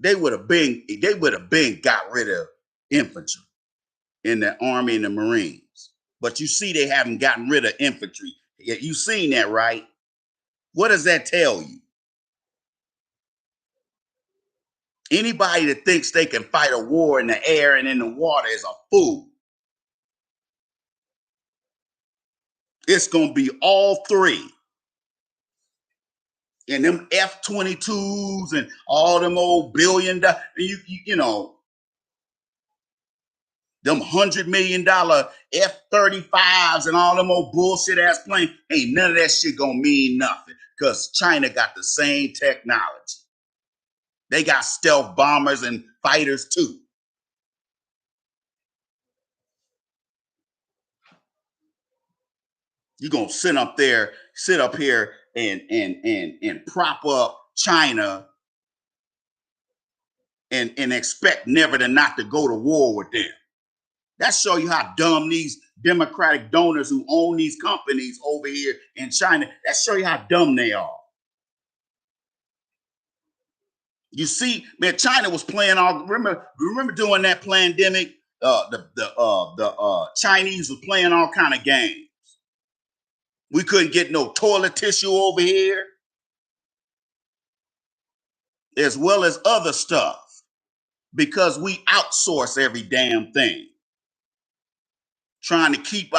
they would have been got rid of infantry in the Army and the Marines. But you see, they haven't gotten rid of infantry. You've seen that, right? What does that tell you? Anybody that thinks they can fight a war in the air and in the water is a fool. It's going to be all three. And them F-22s and all them old billion-dollar, you know, them $100 million F-35s and all them old bullshit ass planes, ain't none of that shit gonna mean nothing because China got the same technology. They got stealth bombers and fighters too. You're gonna sit up here and prop up China and expect never to not to go to war with them. That show you how dumb these democratic donors who own these companies over here in China, that show you how dumb they are. You see, man, China was playing all. Remember during that pandemic, the Chinese was playing all kind of games. We couldn't get no toilet tissue over here, as well as other stuff, because we outsource every damn thing, trying to keep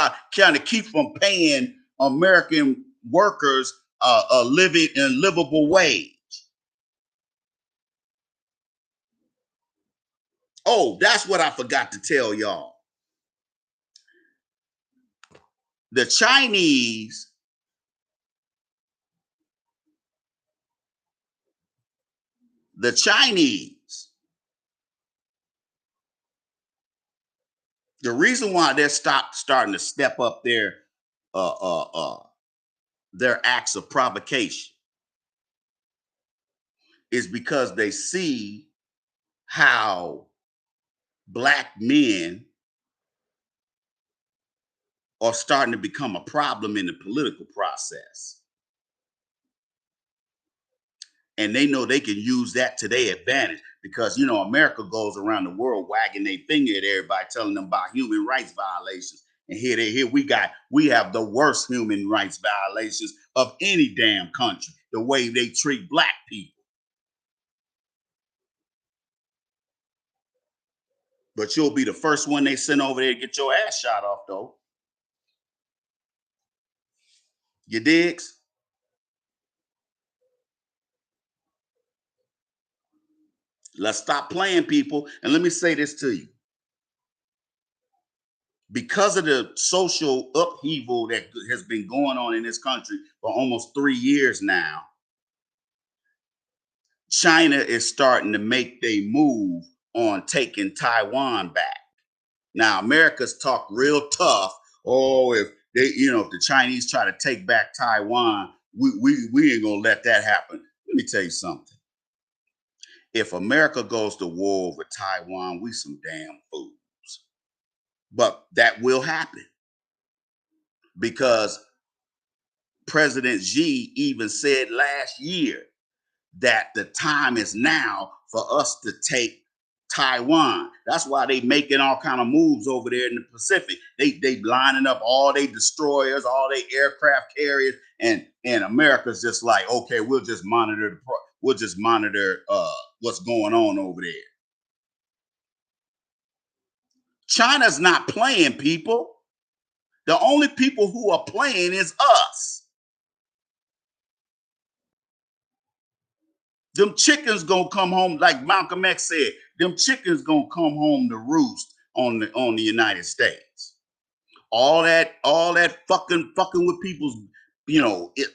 from paying American workers a livable wage. Oh, that's what I forgot to tell y'all. The Chinese, the Chinese, The reason why they're starting to step up uh, uh, uh, their acts of provocation is because they see how black men are starting to become a problem in the political process. And they know they can use that to their advantage because, America goes around the world wagging their finger at everybody, telling them about human rights violations. And here we have the worst human rights violations of any damn country, the way they treat black people. But you'll be the first one they send over there to get your ass shot off, though. You digs? Let's stop playing, people. And let me say this to you. Because of the social upheaval that has been going on in this country for almost 3 years now, China is starting to make their move on taking Taiwan back. Now, America's talk real tough. Oh, if the Chinese try to take back Taiwan, we ain't gonna let that happen. Let me tell you something. If America goes to war with Taiwan, we some damn fools. But that will happen because President Xi even said last year that the time is now for us to take Taiwan. That's why they making all kind of moves over there in the Pacific. They lining up all their destroyers, all their aircraft carriers, and America's just like, okay, we'll just monitor what's going on over there. China's not playing, people. The only people who are playing is us. Them chickens gonna come home, like Malcolm X said. Them chickens gonna come home to roost on the United States. All that fucking with people's,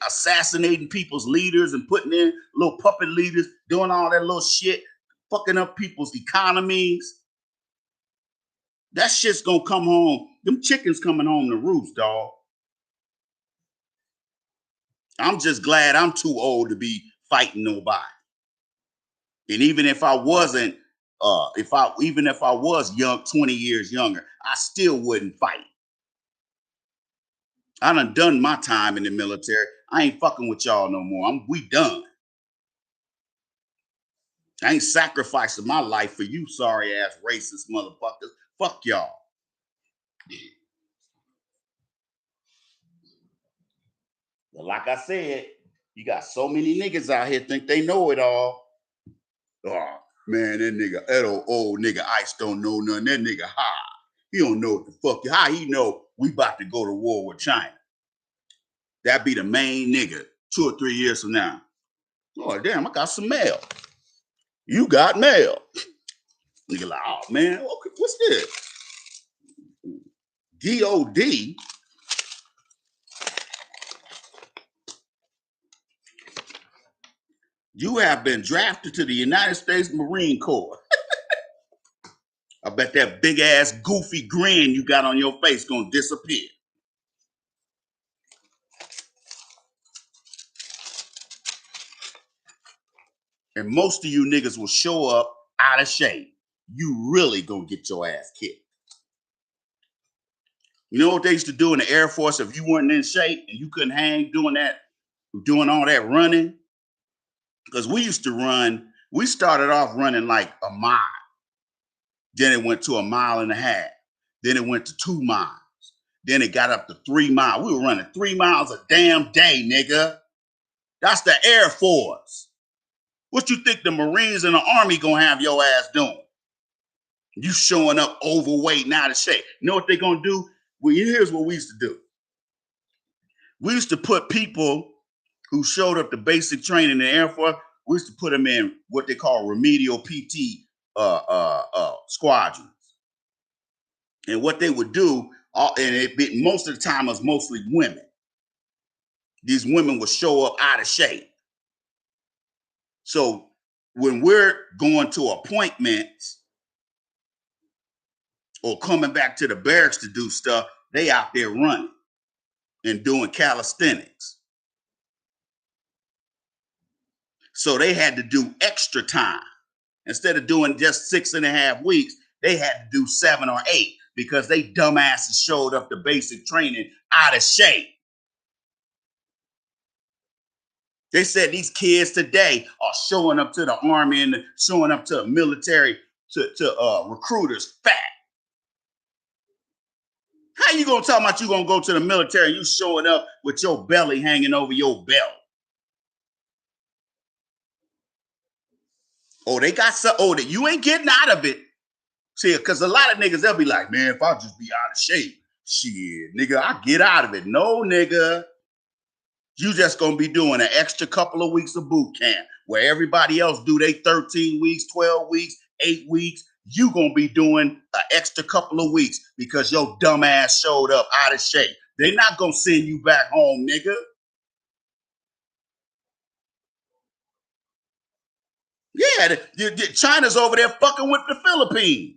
assassinating people's leaders and putting in little puppet leaders, doing all that little shit, fucking up people's economies. That shit's gonna come home. Them chickens coming home to roost, dog. I'm just glad I'm too old to be fighting nobody. And even if I wasn't, even if I was young, 20 years younger, I still wouldn't fight. I done my time in the military. I ain't fucking with y'all no more. We done. I ain't sacrificing my life for you sorry ass racist motherfuckers. Fuck y'all. But like I said, you got so many niggas out here think they know it all. Oh man, that old nigga Ice don't know nothing. That nigga high. He don't know what the fuck. How he know we about to go to war with China? That be the main nigga 2 or 3 years from now. Oh damn, I got some mail. You got mail. Nigga like, oh man, okay, what's this? DOD. You have been drafted to the United States Marine Corps. I bet that big ass goofy grin you got on your face gonna disappear. And most of you niggas will show up out of shape. You really gonna get your ass kicked. You know what they used to do in the Air Force if you weren't in shape and you couldn't hang doing all that running? Because we used to run, we started off running like a mile. Then it went to a mile and a half. Then it went to 2 miles. Then it got up to 3 miles. We were running 3 miles a damn day, nigga. That's the Air Force. What you think the Marines and the Army gonna have your ass doing? You showing up overweight and out of shape. You know what they gonna do? Well, here's what we used to do. We used to put people who showed up to basic training in the Air Force, we used to put them in what they call remedial PT squadrons. And what they would do, most of the time was mostly women. These women would show up out of shape. So when we're going to appointments, or coming back to the barracks to do stuff, they out there running and doing calisthenics. So they had to do extra time. Instead of doing just 6.5 weeks, they had to do 7 or 8 because they dumbasses showed up to basic training out of shape. They said these kids today are showing up to the army and showing up to the military, to recruiters fat. How you gonna talk about you gonna go to the military and you showing up with your belly hanging over your belt? Oh, they got some. Oh, that you ain't getting out of it. See, because a lot of niggas, they'll be like, man, if I just be out of shape, shit, nigga, I get out of it. No, nigga. You just gonna be doing an extra couple of weeks of boot camp where everybody else do they 13 weeks, 12 weeks, 8 weeks. You gonna be doing an extra couple of weeks because your dumb ass showed up out of shape. They not gonna send you back home, nigga. Yeah, China's over there fucking with the Philippines.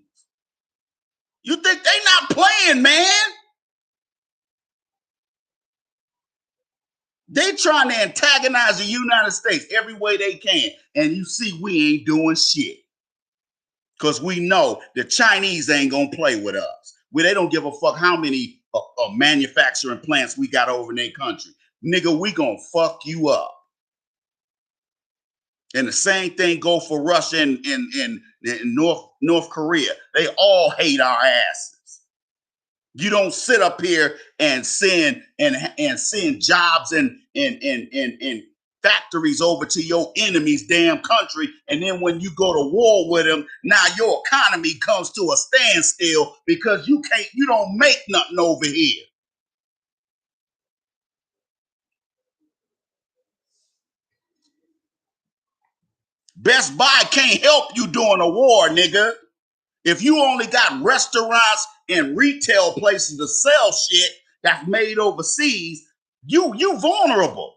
You think they not playing, man? They trying to antagonize the United States every way they can. And you see we ain't doing shit. Because we know the Chinese ain't going to play with us. They don't give a fuck how many manufacturing plants we got over in their country. Nigga, we going to fuck you up. And the same thing go for Russia and North Korea. They all hate our asses. You don't sit up here and send jobs and factories over to your enemy's damn country, and then when you go to war with them, now your economy comes to a standstill because you don't make nothing over here. Best Buy can't help you during a war, nigga. If you only got restaurants and retail places to sell shit that's made overseas, you vulnerable.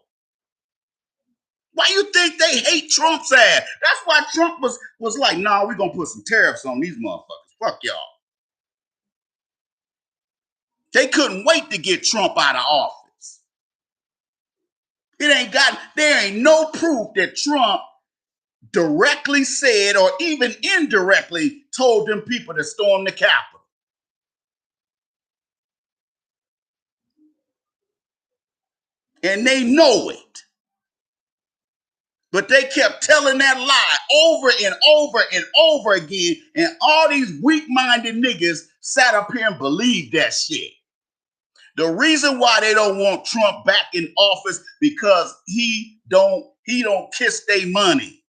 Why you think they hate Trump's ass? That's why Trump was like, nah, we're gonna put some tariffs on these motherfuckers. Fuck y'all. They couldn't wait to get Trump out of office. There ain't no proof that Trump directly said or even indirectly told them people to storm the Capitol. And they know it. But they kept telling that lie over and over and over again. And all these weak-minded niggas sat up here and believed that shit. The reason why they don't want Trump back in office because he don't kiss their money.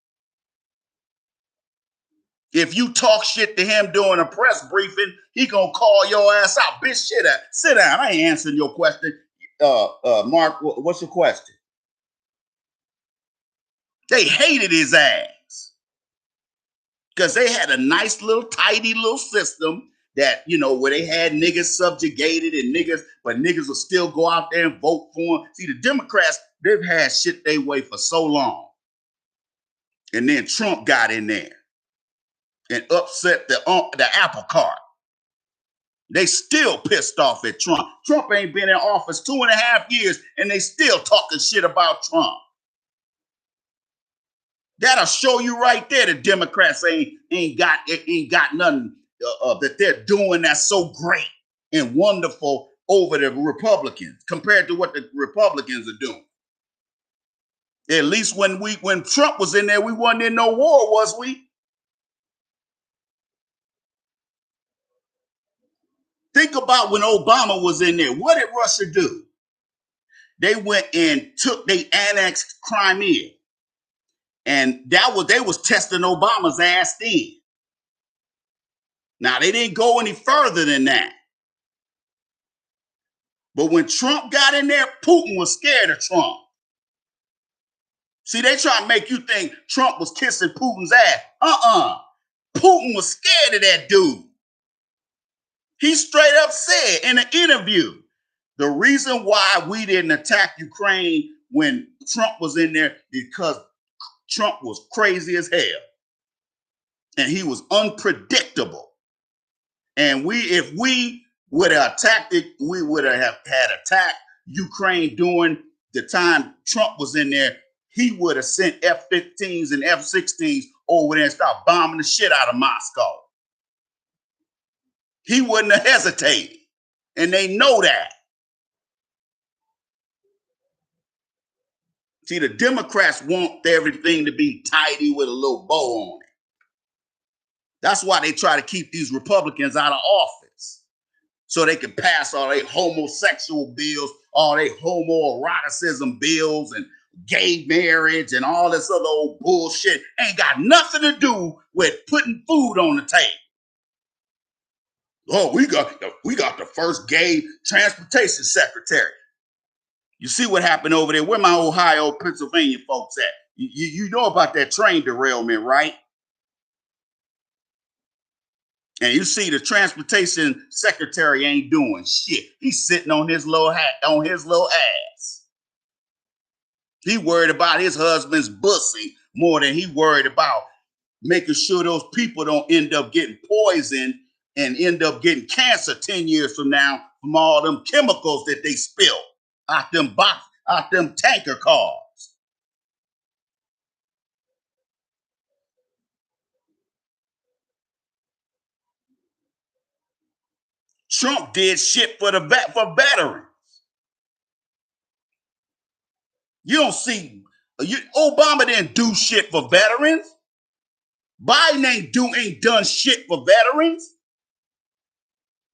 If you talk shit to him during a press briefing, he gonna call your ass out. Bitch, sit down. I ain't answering your question. Mark, what's your question? They hated his ass because they had a nice little tidy little system that, where they had niggas subjugated and but niggas will still go out there and vote for him. See, the Democrats, they've had shit their way for so long. And then Trump got in there and upset the apple cart. They still pissed off at Trump. Trump ain't been in office 2.5 years and they still talking shit about Trump. That'll show you right there the Democrats ain't got nothing that they're doing that's so great and wonderful over the Republicans compared to what the Republicans are doing. At least when Trump was in there, we wasn't in no war, was we? Think about when Obama was in there. What did Russia do? They went and they annexed Crimea. And they was testing Obama's ass then. Now, they didn't go any further than that. But when Trump got in there, Putin was scared of Trump. See, they try to make you think Trump was kissing Putin's ass. Putin was scared of that dude. He straight up said in an interview, the reason why we didn't attack Ukraine when Trump was in there because Trump was crazy as hell. And he was unpredictable. And if we would have attacked it, we would have had attacked Ukraine during the time Trump was in there. He would have sent F-15s and F-16s over there and start bombing the shit out of Moscow. He wouldn't have hesitated. And they know that. See, the Democrats want everything to be tidy with a little bow on it. That's why they try to keep these Republicans out of office, so they can pass all their homosexual bills, all their homoeroticism bills, and gay marriage, and all this other old bullshit. Ain't got nothing to do with putting food on the table. Oh, we got the first gay transportation secretary. You see what happened over there? Where my Ohio, Pennsylvania folks at? You know about that train derailment, right? And you see the transportation secretary ain't doing shit. He's sitting on his little ass. He worried about his husband's pussy more than he worried about making sure those people don't end up getting poisoned and end up getting cancer 10 years from now from all them chemicals that they spill out them tanker cars. Trump did shit for veterans. You don't see Obama didn't do shit for veterans. Biden ain't done shit for veterans.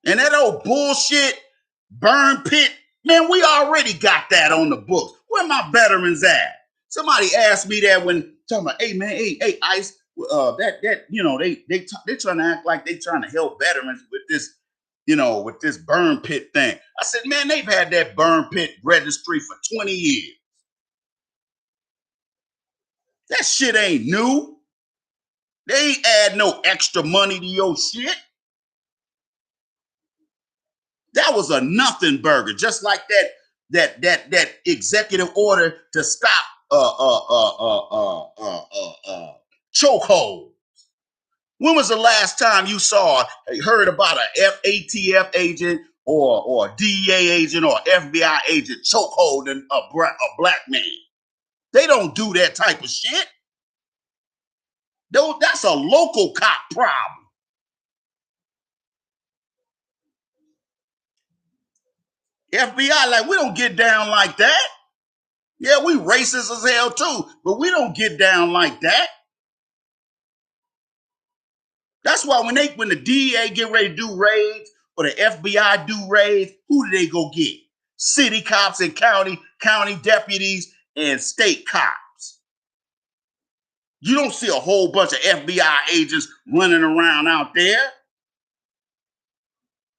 And that old bullshit burn pit, man, we already got that on the books. Where my veterans at? Somebody asked me that when talking about, hey man, hey ICE, they trying to act like they trying to help veterans with this, with this burn pit thing. I said, man, they've had that burn pit registry for 20 years. That shit ain't new. They ain't add no extra money to your shit. That was a nothing burger, just like that executive order to stop chokehold. When was the last time you heard about an ATF agent or a DEA agent or FBI agent chokeholding a black man? They don't do that type of shit. That's a local cop problem. FBI, like, we don't get down like that. Yeah, we racist as hell too, but we don't get down like that. That's why when the DEA get ready to do raids or the FBI do raids, who do they go get? City cops and county deputies and state cops. You don't see a whole bunch of FBI agents running around out there.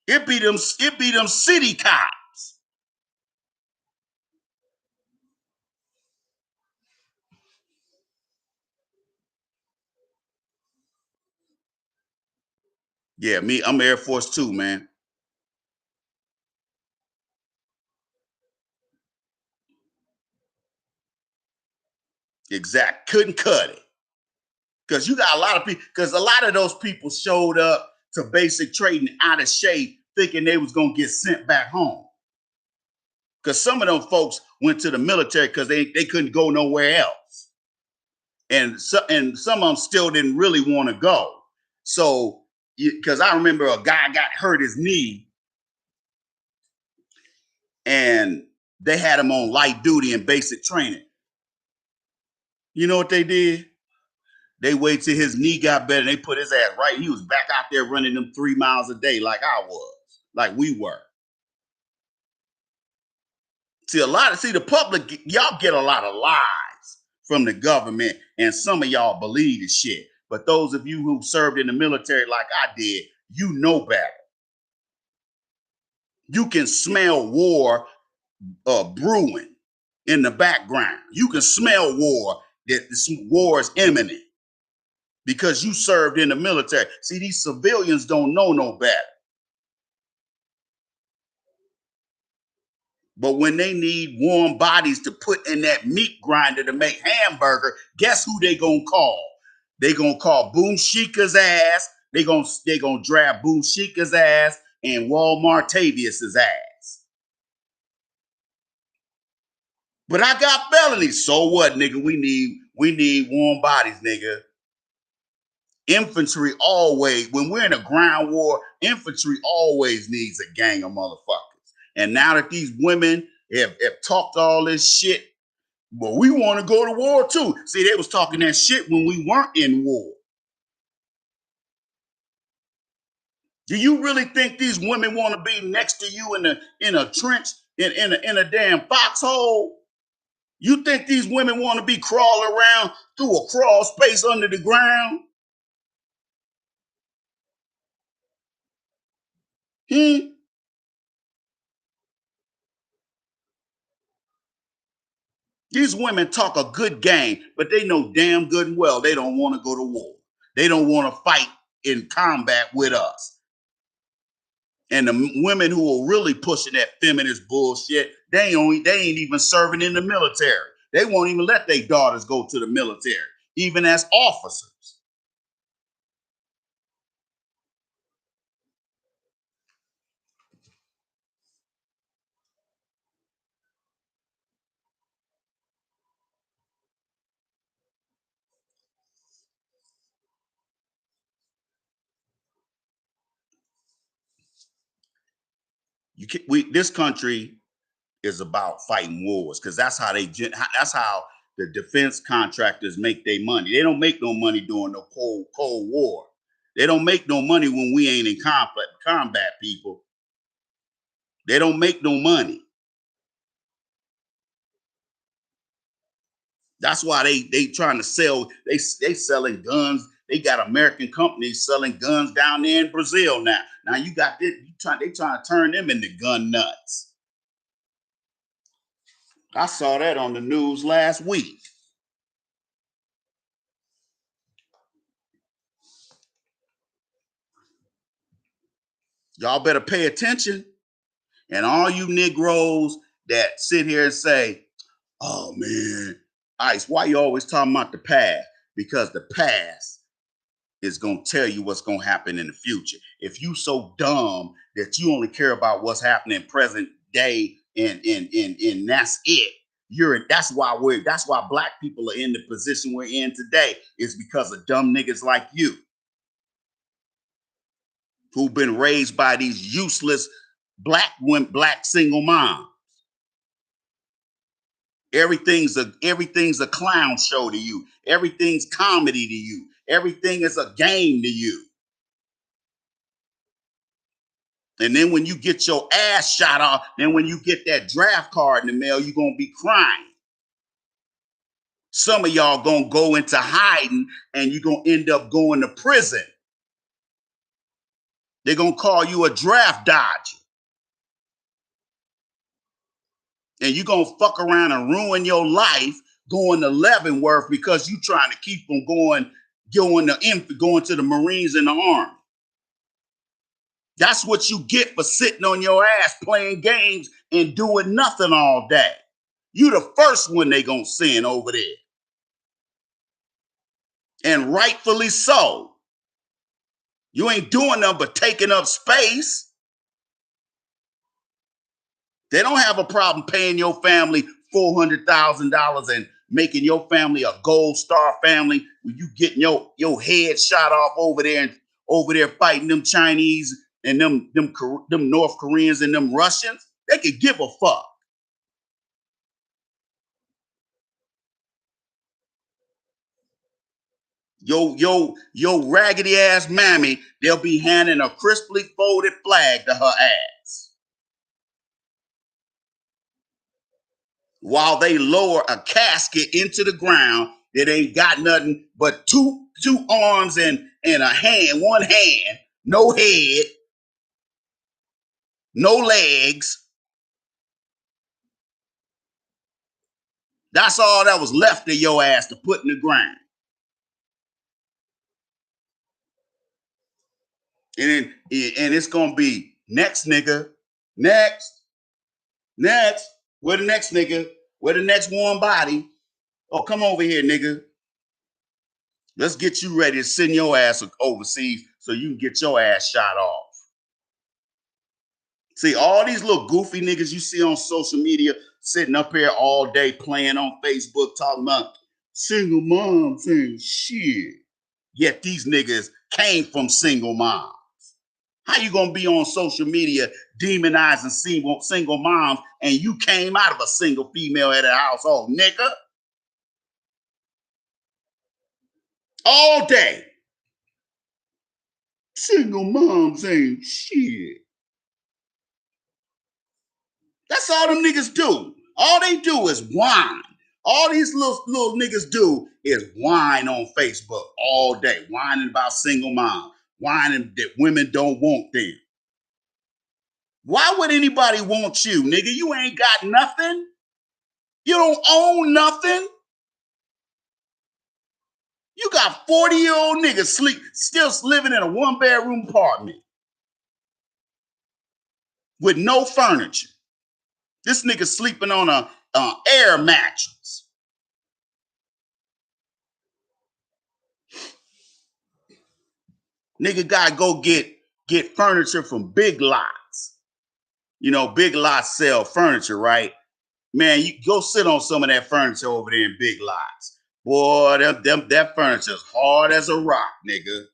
It be them city cops. Yeah, I'm Air Force too, man. Exact. Couldn't cut it. Because you got a lot of people, because a lot of those people showed up to basic training out of shape thinking they was going to get sent back home. Because some of them folks went to the military because they couldn't go nowhere else. And some of them still didn't really want to go. So, because I remember a guy got hurt his knee and they had him on light duty and basic training. You know what they did? They waited till his knee got better and they put his ass right. He was back out there running them 3 miles a day like I was, like we were. See, the public, y'all get a lot of lies from the government, and some of y'all believe the shit. But those of you who served in the military like I did, you know better. You can smell war brewing in the background. You can smell war, that this war is imminent because you served in the military. See, these civilians don't know no better. But when they need warm bodies to put in that meat grinder to make hamburger, guess who they gonna call? They gonna call Boom Shika's ass. They gonna draft Boo Chica's ass and Walmart Tavius's ass. But I got felonies. So what, nigga? We need warm bodies, nigga. Infantry always, when we're in a ground war, infantry always needs a gang of motherfuckers. And now that these women have talked all this shit, well, we want to go to war too. See, they was talking that shit when we weren't in war. Do you really think these women want to be next to you in a trench, in a damn foxhole? You think these women want to be crawling around through a crawl space under the ground? These women talk a good game, but they know damn good and well they don't want to go to war. They don't want to fight in combat with us. And the women who are really pushing that feminist bullshit, they ain't even serving in the military. They won't even let their daughters go to the military, even as officers. This country is about fighting wars because that's how the defense contractors make their money. They don't make no money during the Cold War. They don't make no money when we ain't in combat, people. They don't make no money. That's why they trying to sell. They selling guns. They got American companies selling guns down there in Brazil now. Now you got this. They trying to turn them into gun nuts. I saw that on the news last week. Y'all better pay attention. And all you Negroes that sit here and say, oh man, Ice, why you always talking about the past? Because the past is going to tell you what's going to happen in the future. If you so dumb that you only care about what's happening present day and that's it, that's why black people are in the position we're in today, is because of dumb niggas like you who've been raised by these useless black single moms. Everything's a clown show to you. Everything's comedy to you. Everything is a game to you. And then when you get your ass shot off, then when you get that draft card in the mail, you're gonna be crying. Some of y'all gonna go into hiding and you're gonna end up going to prison. They're gonna call you a draft dodger. And you're gonna fuck around and ruin your life going to Leavenworth because you trying to keep them going to the Marines and the Army. That's what you get for sitting on your ass playing games and doing nothing all day. You the first one they gonna send over there. And rightfully so. You ain't doing nothing but taking up space. They don't have a problem paying your family $400,000 and making your family a gold star family when you getting your head shot off over there fighting them Chinese and them North Koreans and them Russians. They could give a fuck. Yo raggedy ass mammy, they'll be handing a crisply folded flag to her ass while they lower a casket into the ground that ain't got nothing but two arms and a hand, one hand, no head, no legs. That's all that was left of your ass to put in the ground. And it's gonna be next nigga, next. Where the next nigga? Where the next warm body? Oh, come over here, nigga. Let's get you ready to send your ass overseas so you can get your ass shot off. See, all these little goofy niggas you see on social media sitting up here all day playing on Facebook talking about single moms and shit. Yet these niggas came from single moms. How you gonna be on social media demonizing single moms and you came out of a single female at a household, nigga? All day. Single moms ain't shit. That's all them niggas do. All they do is whine. All these little niggas do is whine on Facebook all day, whining about single moms, whining that women don't want them. Why would anybody want you, nigga? You ain't got nothing. You don't own nothing. You got 40-year-old niggas still living in a one-bedroom apartment with no furniture. This nigga sleeping on a air mattress. Nigga gotta go get furniture from Big Lots. You know, Big Lots sell furniture, right? Man, you go sit on some of that furniture over there in Big Lots. Boy, that furniture's hard as a rock, nigga.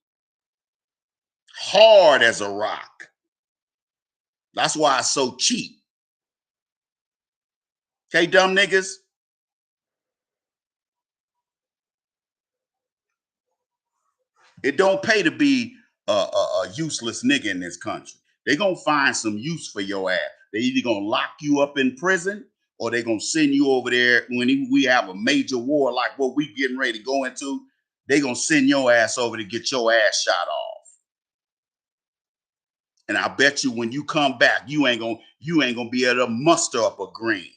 Hard as a rock. That's why it's so cheap. Okay, dumb niggas? It don't pay to be a useless nigga in this country. They gonna find some use for your ass. They either gonna lock you up in prison or they gonna send you over there when we have a major war like what we getting ready to go into. They gonna send your ass over to get your ass shot off. And I bet you when you come back, you ain't gonna be able to muster up a green.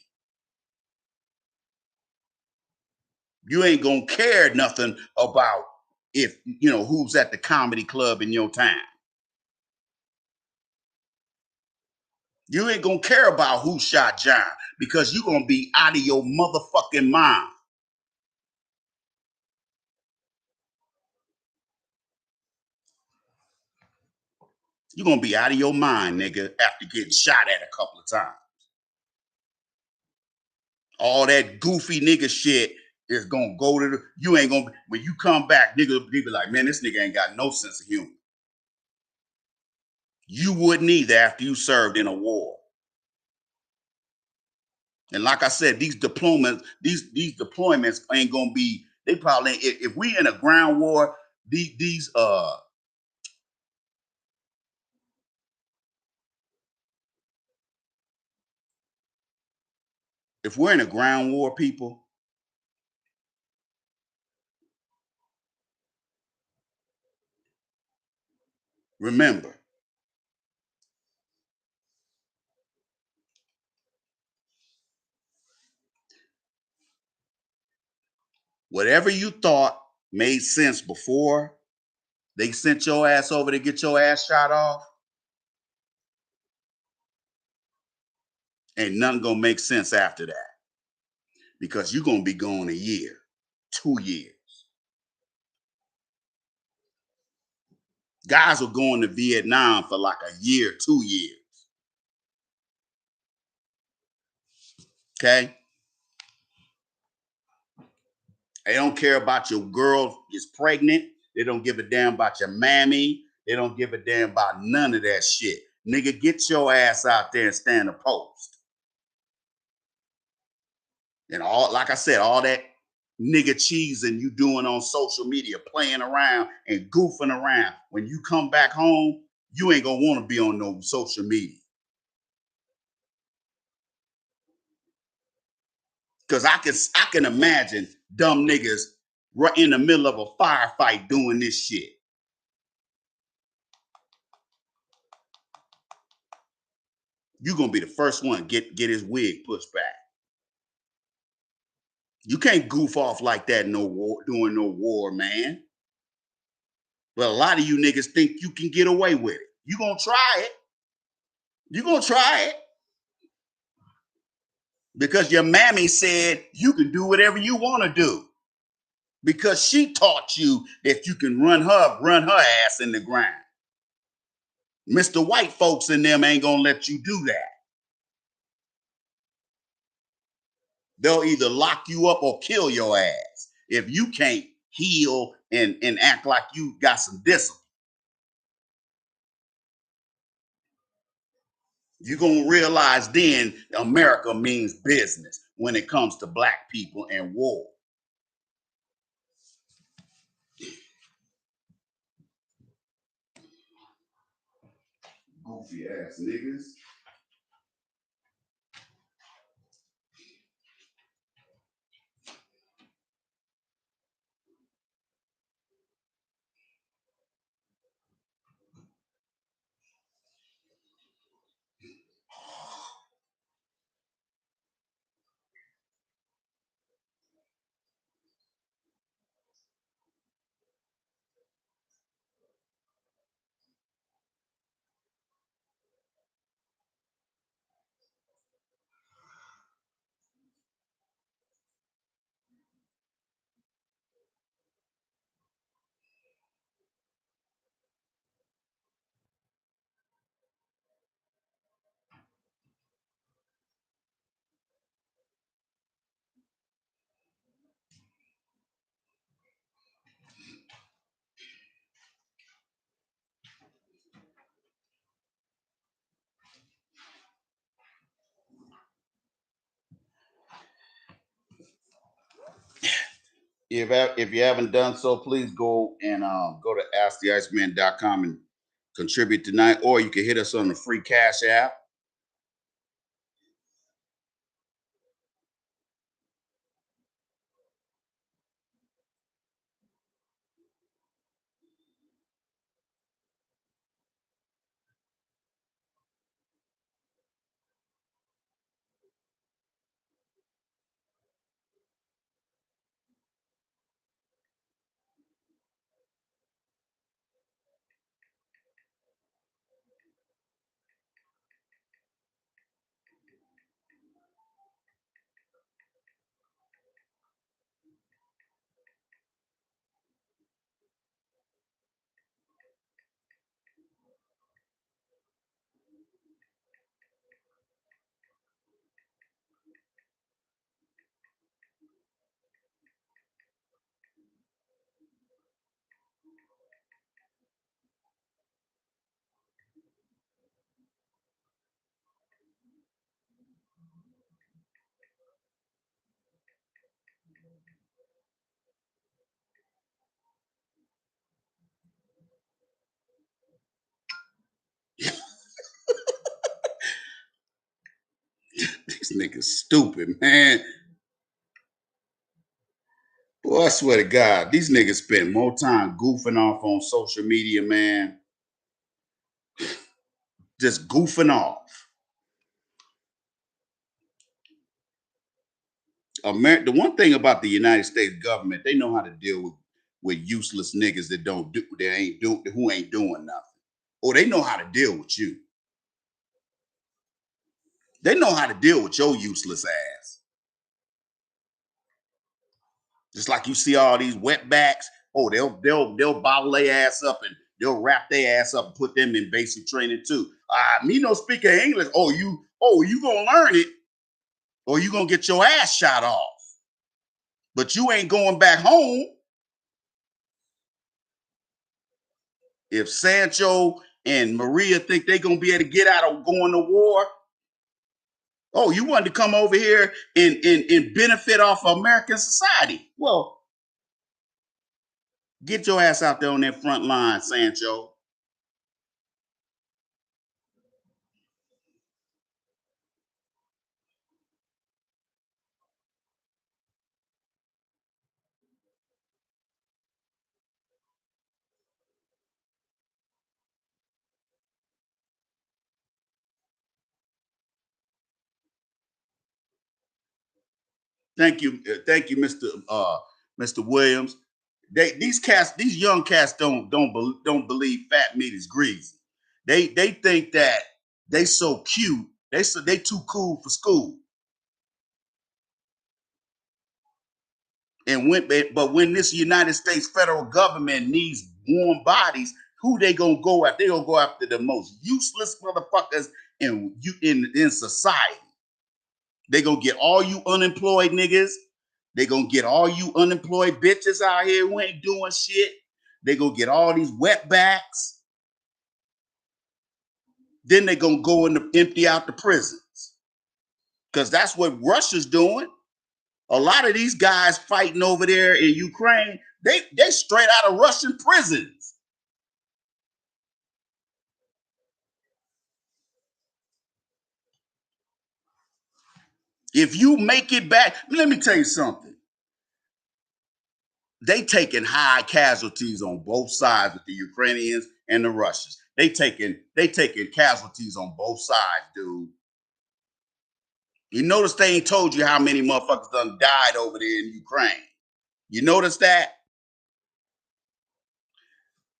You ain't gonna care nothing about if you know who's at the comedy club in your town. You ain't gonna care about who shot John because you're gonna be out of your motherfucking mind. You're gonna be out of your mind, nigga, after getting shot at a couple of times. All that goofy nigga shit is gonna go to you ain't gonna when you come back, nigga be like, man, this nigga ain't got no sense of humor. You wouldn't either after you served in a war. And like I said, these deployments ain't gonna be. They probably if we in a ground war, these if we're in a ground war, people, remember, whatever you thought made sense before they sent your ass over to get your ass shot off, ain't nothing gonna make sense after that. Because you're gonna be gone a year, 2 years. Guys were going to Vietnam for like a year, 2 years. Okay? They don't care about your girl is pregnant. They don't give a damn about your mammy. They don't give a damn about none of that shit. Nigga, get your ass out there and stand a post. And all, like I said, all that nigga cheesing you doing on social media, playing around and goofing around. When you come back home, you ain't gonna want to be on no social media. Cause I can imagine dumb niggas right in the middle of a firefight doing this shit. You're gonna be the first one to get his wig pushed back. You can't goof off like that no war doing no war, man. But a lot of you niggas think you can get away with it. You gonna try it. You gonna try it. Because your mammy said you can do whatever you want to do. Because she taught you that you can run her ass in the ground. Mr. White folks in them ain't gonna let you do that. They'll either lock you up or kill your ass if you can't heal and act like you got some discipline. You're gonna realize then America means business when it comes to black people and war. Goofy ass niggas. If you haven't done so, please go and go to asktheiceman.com and contribute tonight, or you can hit us on the free cash app. These niggas stupid, man. Boy, I swear to God, these niggas spend more time goofing off on social media, man. Just goofing off. The one thing about the United States government, they know how to deal with useless niggas that don't do, that ain't do, who ain't doing nothing, or they know how to deal with you. They know how to deal with your useless ass. Just like you see all these wetbacks, oh, they'll bottle their ass up and they'll wrap their ass up and put them in basic training too. Me no speak of English. You gonna learn it, or you gonna get your ass shot off. But you ain't going back home. If Sancho and Maria think they gonna be able to get out of going to war, oh, you want to come over here and benefit off of American society? Well, get your ass out there on that front line, Sancho. Thank you, Mr. Williams. These young cats don't believe fat meat is greasy. They think that they so cute. They too cool for school. And when this United States federal government needs warm bodies, Who they gonna go after? They gonna go after the most useless motherfuckers in society. They gonna get all you unemployed niggas. They gonna get all you unemployed bitches out here who ain't doing shit. They gonna get all these wetbacks. Then they gonna go and empty out the prisons. Because that's what Russia's doing. A lot of these guys fighting over there in Ukraine, they straight out of Russian prisons. If you make it back, let me tell you something. They taking high casualties on both sides with the Ukrainians and the Russians. They taking casualties on both sides, dude. You notice they ain't told you how many motherfuckers done died over there in Ukraine. You notice that?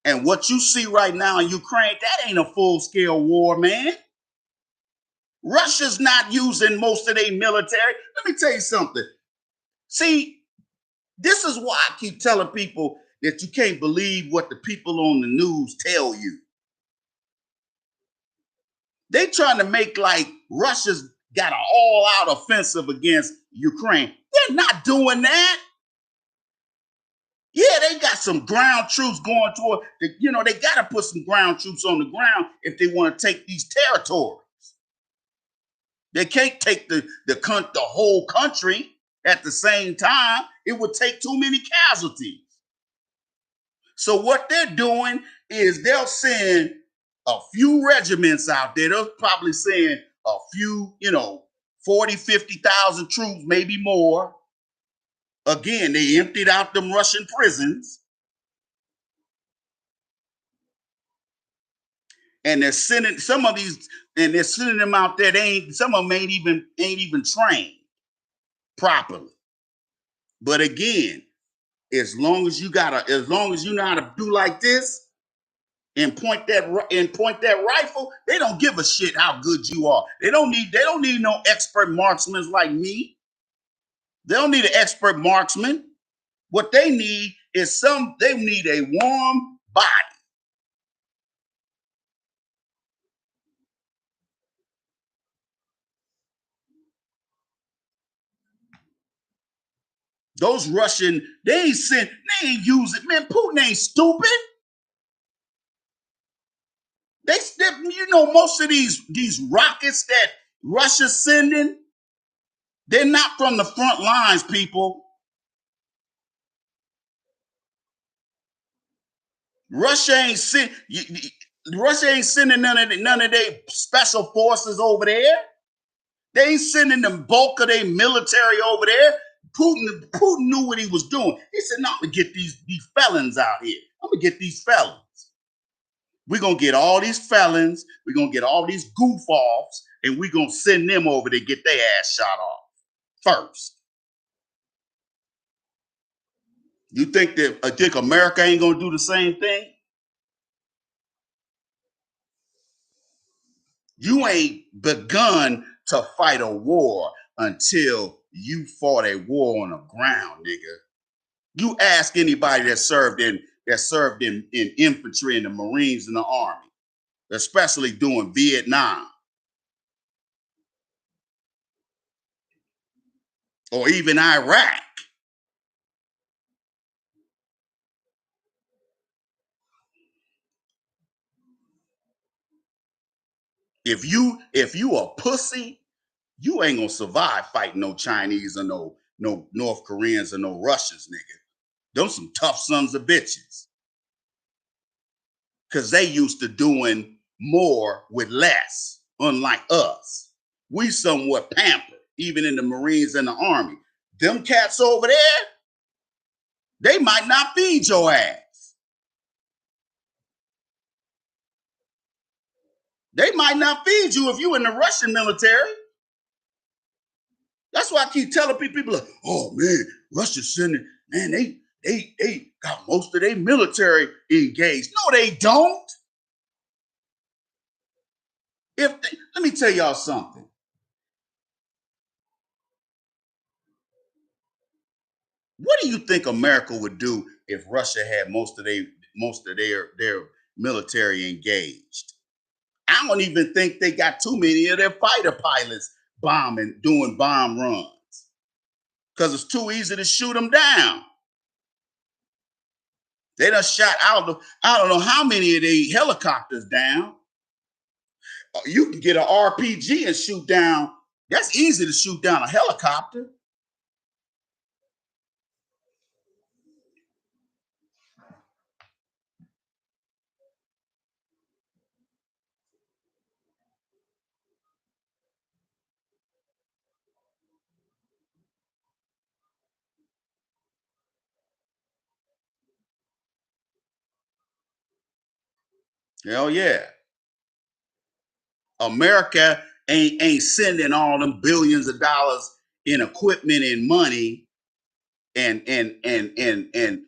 And what you see right now in Ukraine, that ain't a full-scale war, man. Russia's not using most of their military. Let me tell you something. See, this is why I keep telling people that you can't believe what the people on the news tell you. They trying to make like Russia's got an all-out offensive against Ukraine. They're not doing that. Yeah, they got some ground troops going toward, they got to put some ground troops on the ground if they want to take these territories. They can't take the whole country at the same time. It would take too many casualties. So what they're doing is they'll send a few regiments out there. They'll probably send a few, 40, 50,000 troops, maybe more. Again, they emptied out them Russian prisons. And they're sending some of these, and they're sending them out there. Some of them ain't even trained properly. But again, as long as you know how to do like this and point that rifle, they don't give a shit how good you are. They don't need no expert marksmen like me. They don't need an expert marksman. What they need is they need a warm body. Those Russian, they ain't use it. Man, Putin ain't stupid. Most of these rockets that Russia's sending, they're not from the front lines, people. Russia ain't sending none of their special forces over there. They ain't sending the bulk of their military over there. Putin knew what he was doing. He said, "No, I'm gonna get these felons out here. I'm gonna get these felons. We're gonna get all these felons. We're gonna get all these goof offs, and we're gonna send them over to get their ass shot off first." You think America ain't gonna do the same thing? You ain't begun to fight a war until you fought a war on the ground, nigga. You ask anybody that served in infantry in the Marines and the Army, especially during Vietnam or even Iraq. If you a pussy, you ain't gonna survive fighting no Chinese or no North Koreans or no Russians, nigga. Those some tough sons of bitches. Cause they used to doing more with less, unlike us. We somewhat pampered, even in the Marines and the Army. Them cats over there, they might not feed your ass. They might not feed you if you in the Russian military. That's why I keep telling people like, "Oh man, Russia's sending, man, they got most of their military engaged." No, they don't. Let me tell y'all something. What do you think America would do if Russia had most of their military engaged. I don't even think they got too many of their fighter pilots doing bomb runs because it's too easy to shoot them down. They done shot out, I don't know how many of the helicopters down. You can get an RPG and shoot down. That's easy to shoot down a helicopter. Hell yeah. America ain't sending all them billions of dollars in equipment and money and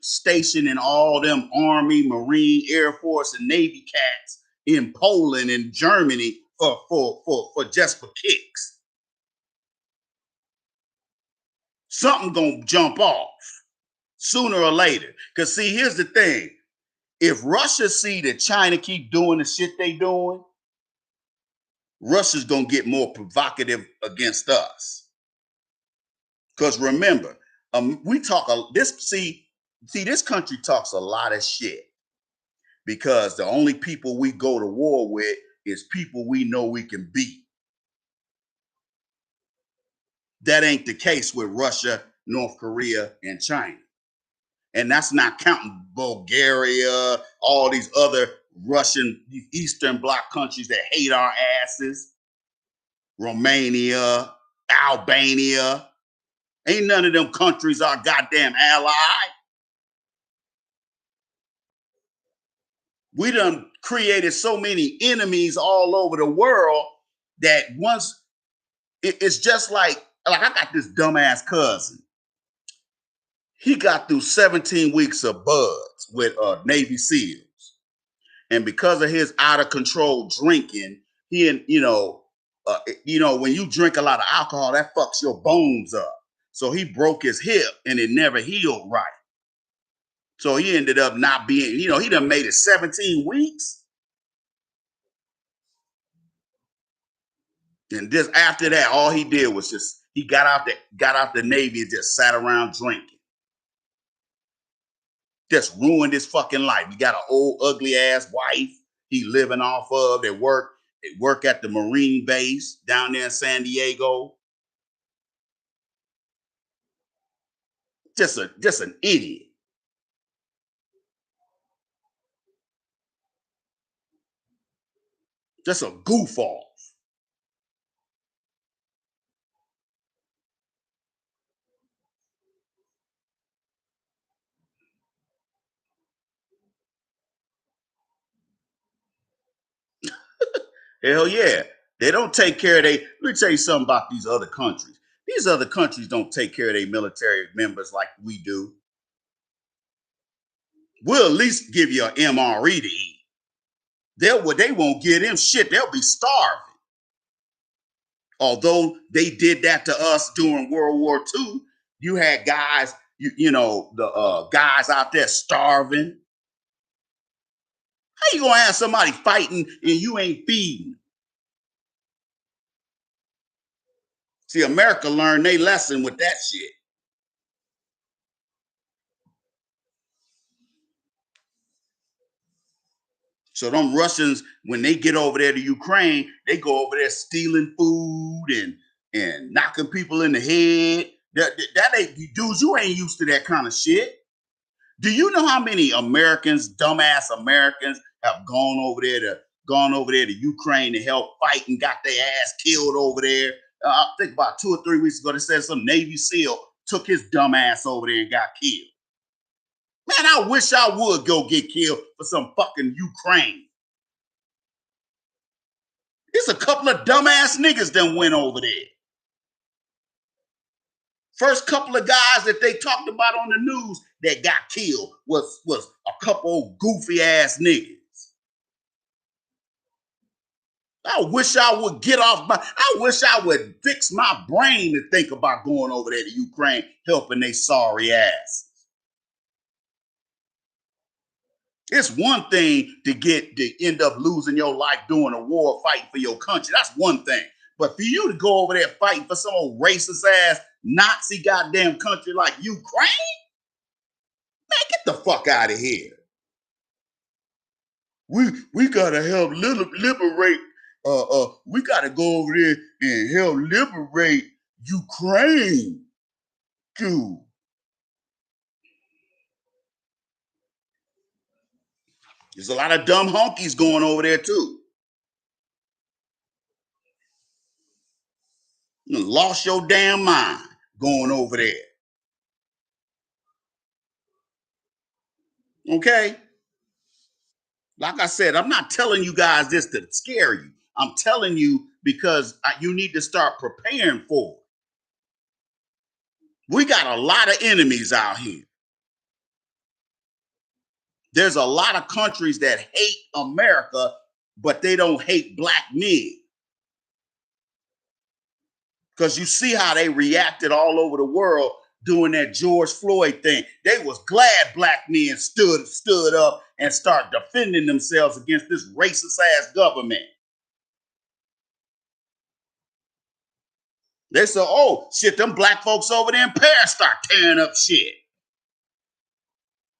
stationing all them Army, Marine, Air Force, and Navy cats in Poland and Germany for just for kicks. Something gonna jump off sooner or later. Cause see, here's the thing: if Russia see that China keep doing the shit they doing, Russia's gonna get more provocative against us. Because remember, we talk this country talks a lot of shit because the only people we go to war with is people we know we can beat. That ain't the case with Russia, North Korea, and China. And that's not counting Bulgaria, all these other Russian Eastern Bloc countries that hate our asses, Romania, Albania. Ain't none of them countries our goddamn ally. We done created so many enemies all over the world that once it's just like I got this dumbass cousin. He got through 17 weeks of buds with Navy SEALs. And because of his out of control drinking, when you drink a lot of alcohol, that fucks your bones up. So he broke his hip and it never healed right. So he ended up not being, he done made it 17 weeks. And just after that, all he did was he got out the Navy and just sat around drinking. Just ruined his fucking life. He got an old ugly ass wife he living off of. They work at the Marine base down there in San Diego. Just an idiot. Just a goof off. Hell yeah. They don't take care of let me tell you something about these other countries. These other countries don't take care of their military members like we do. We'll at least give you an MRE to eat. They won't get them shit. They'll be starving. Although they did that to us during World War II, you had guys, the guys out there starving. How you gonna have somebody fighting and you ain't feeding? See, America learned their lesson with that shit. So them Russians, when they get over there to Ukraine, they go over there stealing food and knocking people in the head. That ain't, dudes, you ain't used to that kind of shit. Do you know how many Americans, dumbass Americans, have gone over there to Ukraine to help fight and got their ass killed over there? I think about 2 or 3 weeks ago, they said some Navy SEAL took his dumb ass over there and got killed. Man, I wish I would go get killed for some fucking Ukraine. There's a couple of dumbass niggas that went over there. First couple of guys that they talked about on the news that got killed was a couple old goofy ass niggas. I wish I would I wish I would fix my brain to think about going over there to Ukraine, helping they sorry ass. It's one thing to end up losing your life doing a war fighting for your country. That's one thing. But for you to go over there fighting for some old racist ass Nazi goddamn country like Ukraine, man, get the fuck out of here. We gotta help liberate. We gotta go over there and help liberate Ukraine, dude. There's a lot of dumb honkies going over there too. You lost your damn mind going over there. Okay? Like I said, I'm not telling you guys this to scare you. I'm telling you because you need to start preparing for it. We got a lot of enemies out here. There's a lot of countries that hate America, but they don't hate black men. Because you see how they reacted all over the world doing that George Floyd thing. They was glad black men stood up and started defending themselves against this racist ass government. They said, oh, shit, them black folks over there in Paris start tearing up shit.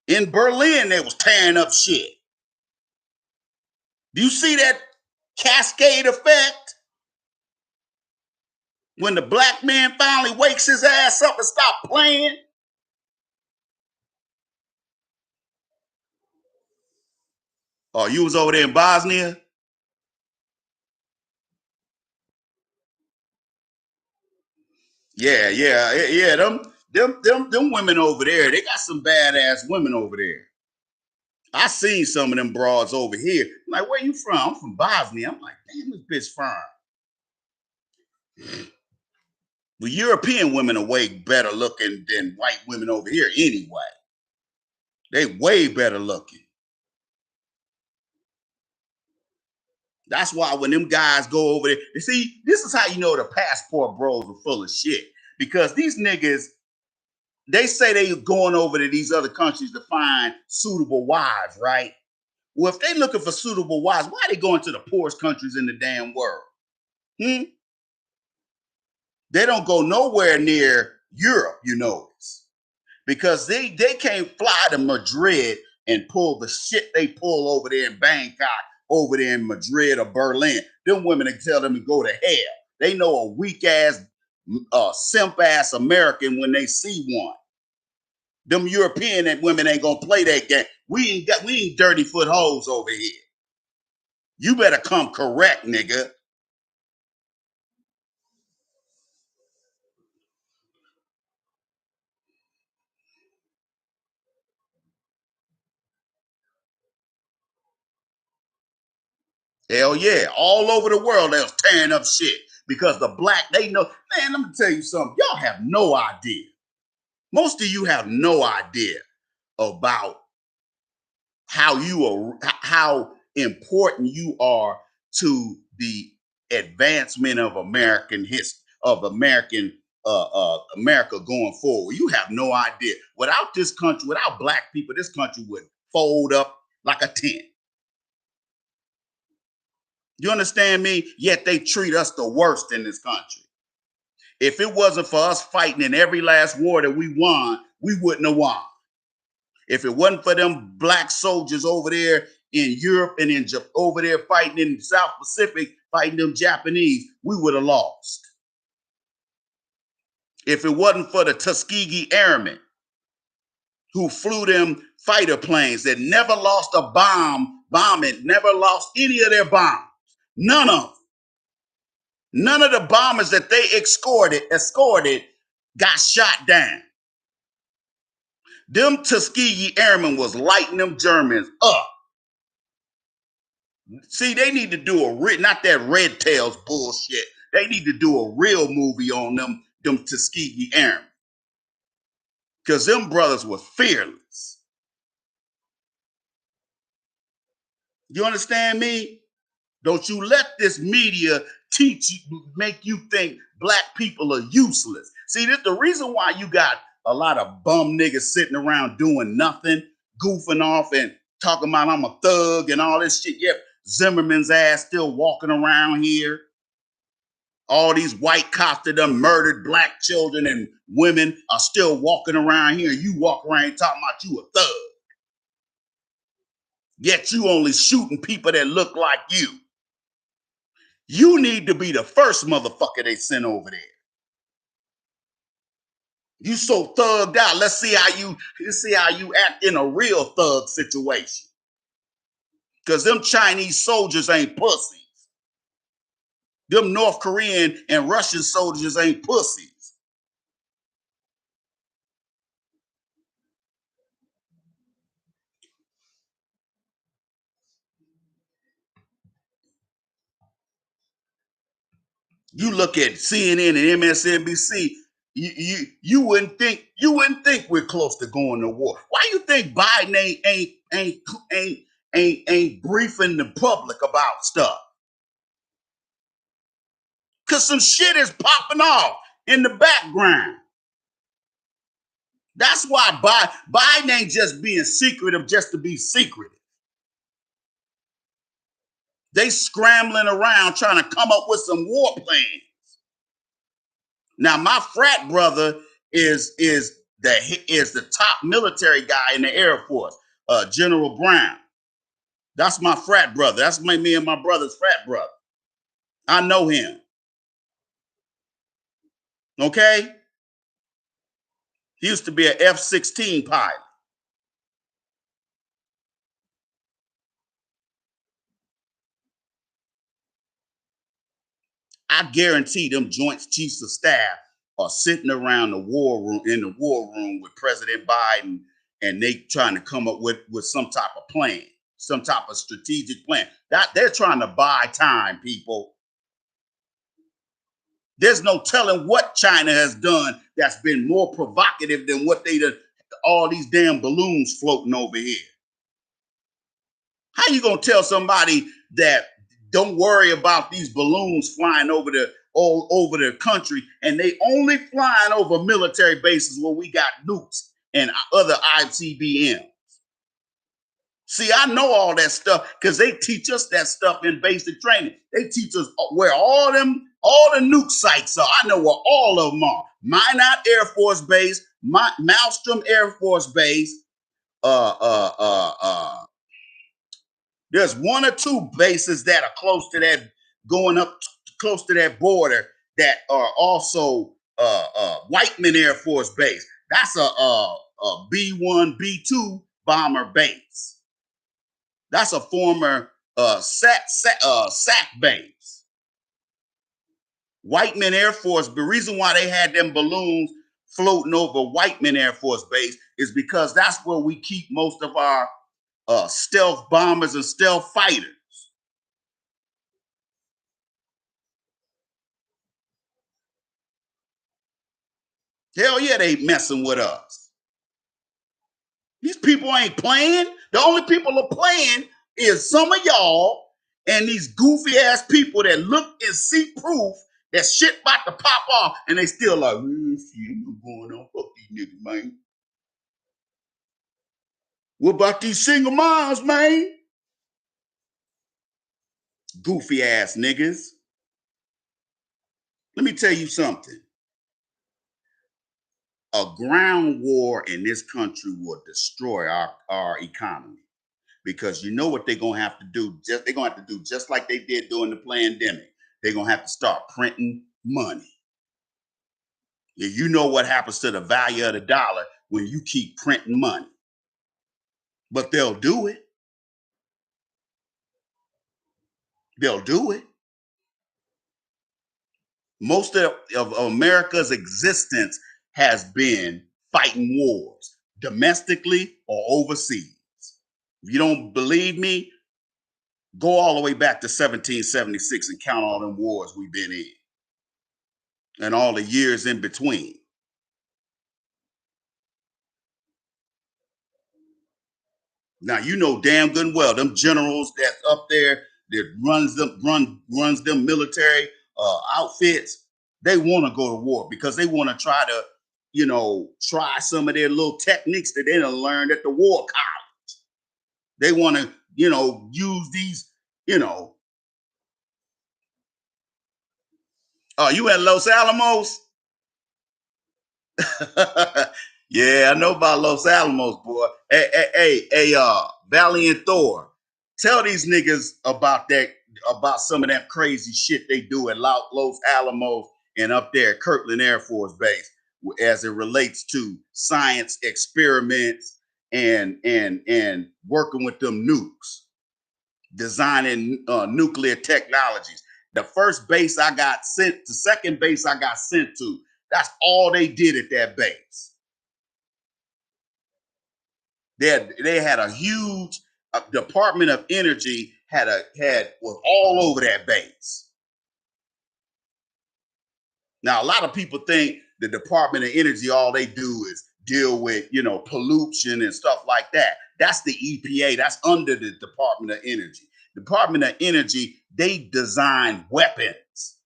In Berlin, they was tearing up shit. Do you see that cascade effect? When the black man finally wakes his ass up and stop playing. Oh, you was over there in Bosnia? Yeah. Them women over there, they got some badass women over there. I seen some of them broads over here. I'm like, where you from? I'm from Bosnia. I'm like, damn, this bitch firm. The European women are way better looking than white women over here anyway. They way better looking. That's why when them guys go over there, you see, this is how you know the passport bros are full of shit. Because these niggas, they say they going over to these other countries to find suitable wives, right? Well, if they looking for suitable wives, why are they going to the poorest countries in the damn world? They don't go nowhere near Europe, you notice. Because they can't fly to Madrid and pull the shit they pull over there in Bangkok, over there in Madrid or Berlin. Them women can tell them to go to hell. They know a weak ass, simp ass American when they see one. Them European women ain't gonna play that game. We ain't dirty foot hoes over here. You better come correct, nigga. Hell yeah. All over the world, they was tearing up shit because the black, they know. Man, let me tell you something. Y'all have no idea. Most of you have no idea about how important you are to the advancement of American history, of America going forward. You have no idea. Without this country, without black people, this country would fold up like a tent. You understand me? Yet they treat us the worst in this country. If it wasn't for us fighting in every last war that we won, we wouldn't have won. If it wasn't for them black soldiers over there in Europe and over there fighting in the South Pacific, fighting them Japanese, we would have lost. If it wasn't for the Tuskegee Airmen who flew them fighter planes that never lost a bombing, never lost any of their bombs, none of them. None of the bombers that they escorted got shot down. Them Tuskegee Airmen was lighting them Germans up. See, they need to do not that Red Tails bullshit. They need to do a real movie on them Tuskegee Airmen. Because them brothers were fearless. You understand me? Don't you let this media teach you, make you think black people are useless. See, this the reason why you got a lot of bum niggas sitting around doing nothing, goofing off, and talking about I'm a thug and all this shit. Yep, Zimmerman's ass still walking around here. All these white cops that done murdered black children and women are still walking around here. You walk around talking about you a thug. Yet you only shooting people that look like you. You need to be the first motherfucker they sent over there. You so thugged out. Let's see how you act in a real thug situation. Because them Chinese soldiers ain't pussies. Them North Korean and Russian soldiers ain't pussies. You look at CNN and MSNBC, you wouldn't think we're close to going to war. Why you think Biden ain't briefing the public about stuff? Cause some shit is popping off in the background. That's why Biden ain't just being secretive just to be secretive. They scrambling around trying to come up with some war plans. Now, my frat brother is the top military guy in the Air Force, General Brown. That's my frat brother. That's me and my brother's frat brother. I know him. Okay? He used to be an F-16 pilot. I guarantee them Joint Chiefs of Staff are sitting around the war room with President Biden, and they trying to come up with some type of plan, some type of strategic plan. That they're trying to buy time, people. There's no telling what China has done that's been more provocative than what they did. All these damn balloons floating over here. How you gonna tell somebody that don't worry about these balloons flying over all over the country, and they only flying over military bases where we got nukes and other ICBM? See, I know all that stuff because they teach us that stuff in basic training. They teach us where all the nuke sites are. I know where all of them are. Minot Air Force Base, Malmstrom Air Force Base, uh, uh, uh, uh, there's one or two bases that are close to that, going up close to that border, that are also Whiteman Air Force Base. That's a B-1, B-2 bomber base. That's a former SAC base. Whiteman Air Force, the reason why they had them balloons floating over Whiteman Air Force Base is because that's where we keep most of our stealth bombers and stealth fighters. Hell yeah, they messing with us. These people ain't playing. The only people are playing is some of y'all and these goofy ass people that look and see proof that shit about to pop off, and they still like, shit, what's going on? Fuck these niggas, man. What about these single moms, man? Goofy ass niggas. Let me tell you something. A ground war in this country will destroy our economy, because you know what they're gonna have to do. They're gonna have to do just like they did during the pandemic. They're gonna have to start printing money. You know what happens to the value of the dollar when you keep printing money. But they'll do it. They'll do it. Most of America's existence has been fighting wars, domestically or overseas. If you don't believe me, go all the way back to 1776 and count all them wars we've been in and all the years in between. Now you know damn good and well them generals that's up there that runs them military outfits. They want to go to war because they want to try to, try some of their little techniques that they done learned at the war college. They want to, use these, Oh, you at Los Alamos? Yeah, I know about Los Alamos, boy. Hey, Valiant Thor. Tell these niggas about some of that crazy shit they do at Los Alamos and up there at Kirtland Air Force Base as it relates to science experiments and working with them nukes, designing nuclear technologies. The second base I got sent to, that's all they did at that base. They had a huge Department of Energy was all over that base. Now, a lot of people think the Department of Energy, all they do is deal with, pollution and stuff like that. That's the EPA. That's under the Department of Energy. Department of Energy, they design weapons.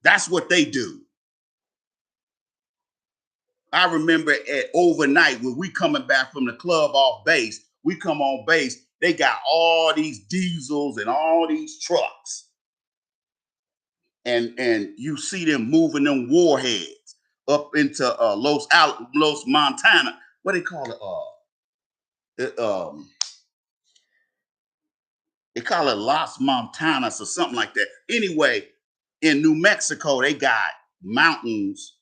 That's what they do. I remember overnight when we coming back from the club off base, we come on base, they got all these diesels and all these trucks. And you see them moving them warheads up into Los Montana. What they call it? They call it Los Montanas or something like that. Anyway, in New Mexico, they got mountains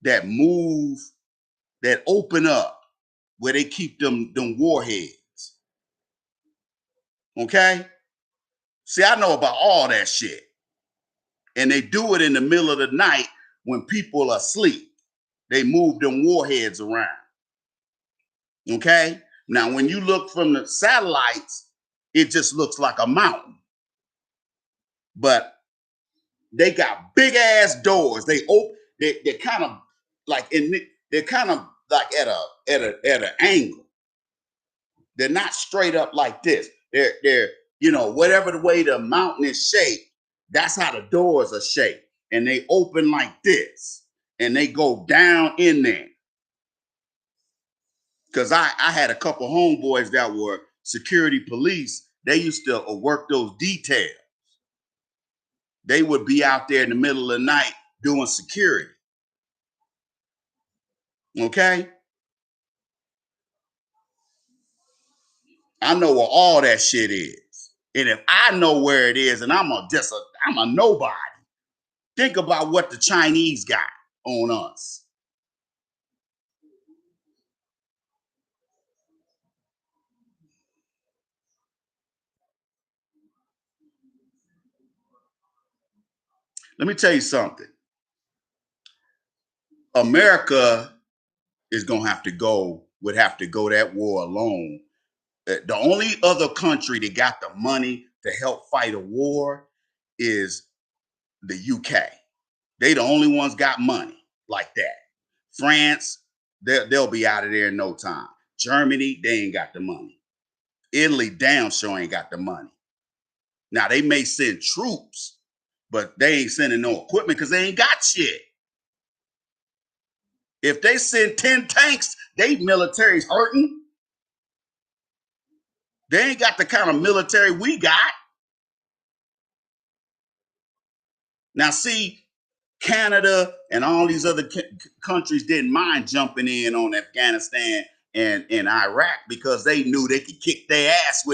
that move, that open up where they keep them warheads. Okay? See, I know about all that shit. And they do it in the middle of the night when people are asleep. They move them warheads around. Okay? Now, when you look from the satellites, it just looks like a mountain. But they got big ass doors. They're kind of like they're kind of like at an angle. They're not straight up like this. They're whatever the way the mountain is shaped, that's how the doors are shaped. And they open like this. And they go down in there. Because I had a couple homeboys that were security police. They used to work those details. They would be out there in the middle of the night doing security. Okay? I know where all that shit is. And if I know where it is and I'm a nobody, think about what the Chinese got on us. Let me tell you something. America would have to go that war alone. The only other country that got the money to help fight a war is the UK. They the only ones got money like that. France, they'll be out of there in no time. Germany, they ain't got the money. Italy, damn sure ain't got the money. Now they may send troops, but they ain't sending no equipment because they ain't got shit. If they send 10 tanks, they military's hurting. They ain't got the kind of military we got. Now, see, Canada and all these other countries didn't mind jumping in on Afghanistan and Iraq because they knew they could kick their ass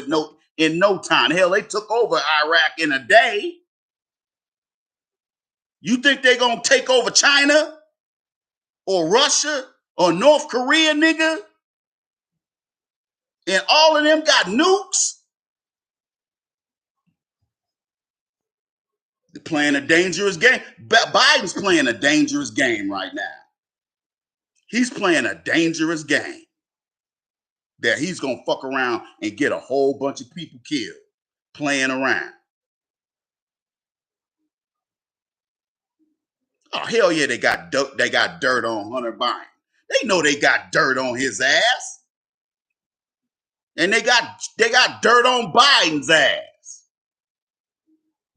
in no time. Hell, they took over Iraq in a day. You think they're gonna take over China or Russia or North Korea, nigga? And all of them got nukes? They're playing a dangerous game. Biden's playing a dangerous game right now. He's playing a dangerous game that he's going to fuck around and get a whole bunch of people killed playing around. Oh, hell yeah, they got dirt on Hunter Biden. They know they got dirt on his ass. And they got dirt on Biden's ass.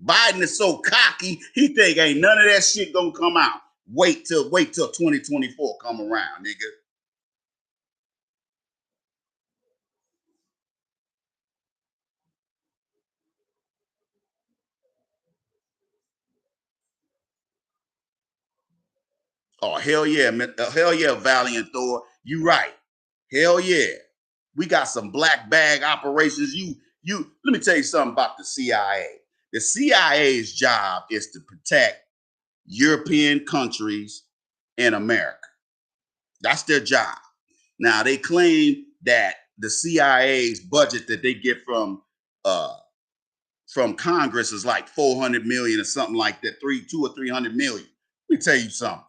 Biden is so cocky, he think ain't none of that shit gonna come out. Wait till 2024 come around, nigga. Oh, hell yeah, hell yeah, Valiant Thor. You right. Hell yeah. We got some black bag operations. Let me tell you something about the CIA. The CIA's job is to protect European countries and America. That's their job. Now they claim that the CIA's budget that they get from Congress is like 400 million or something like that, 300 million. Let me tell you something.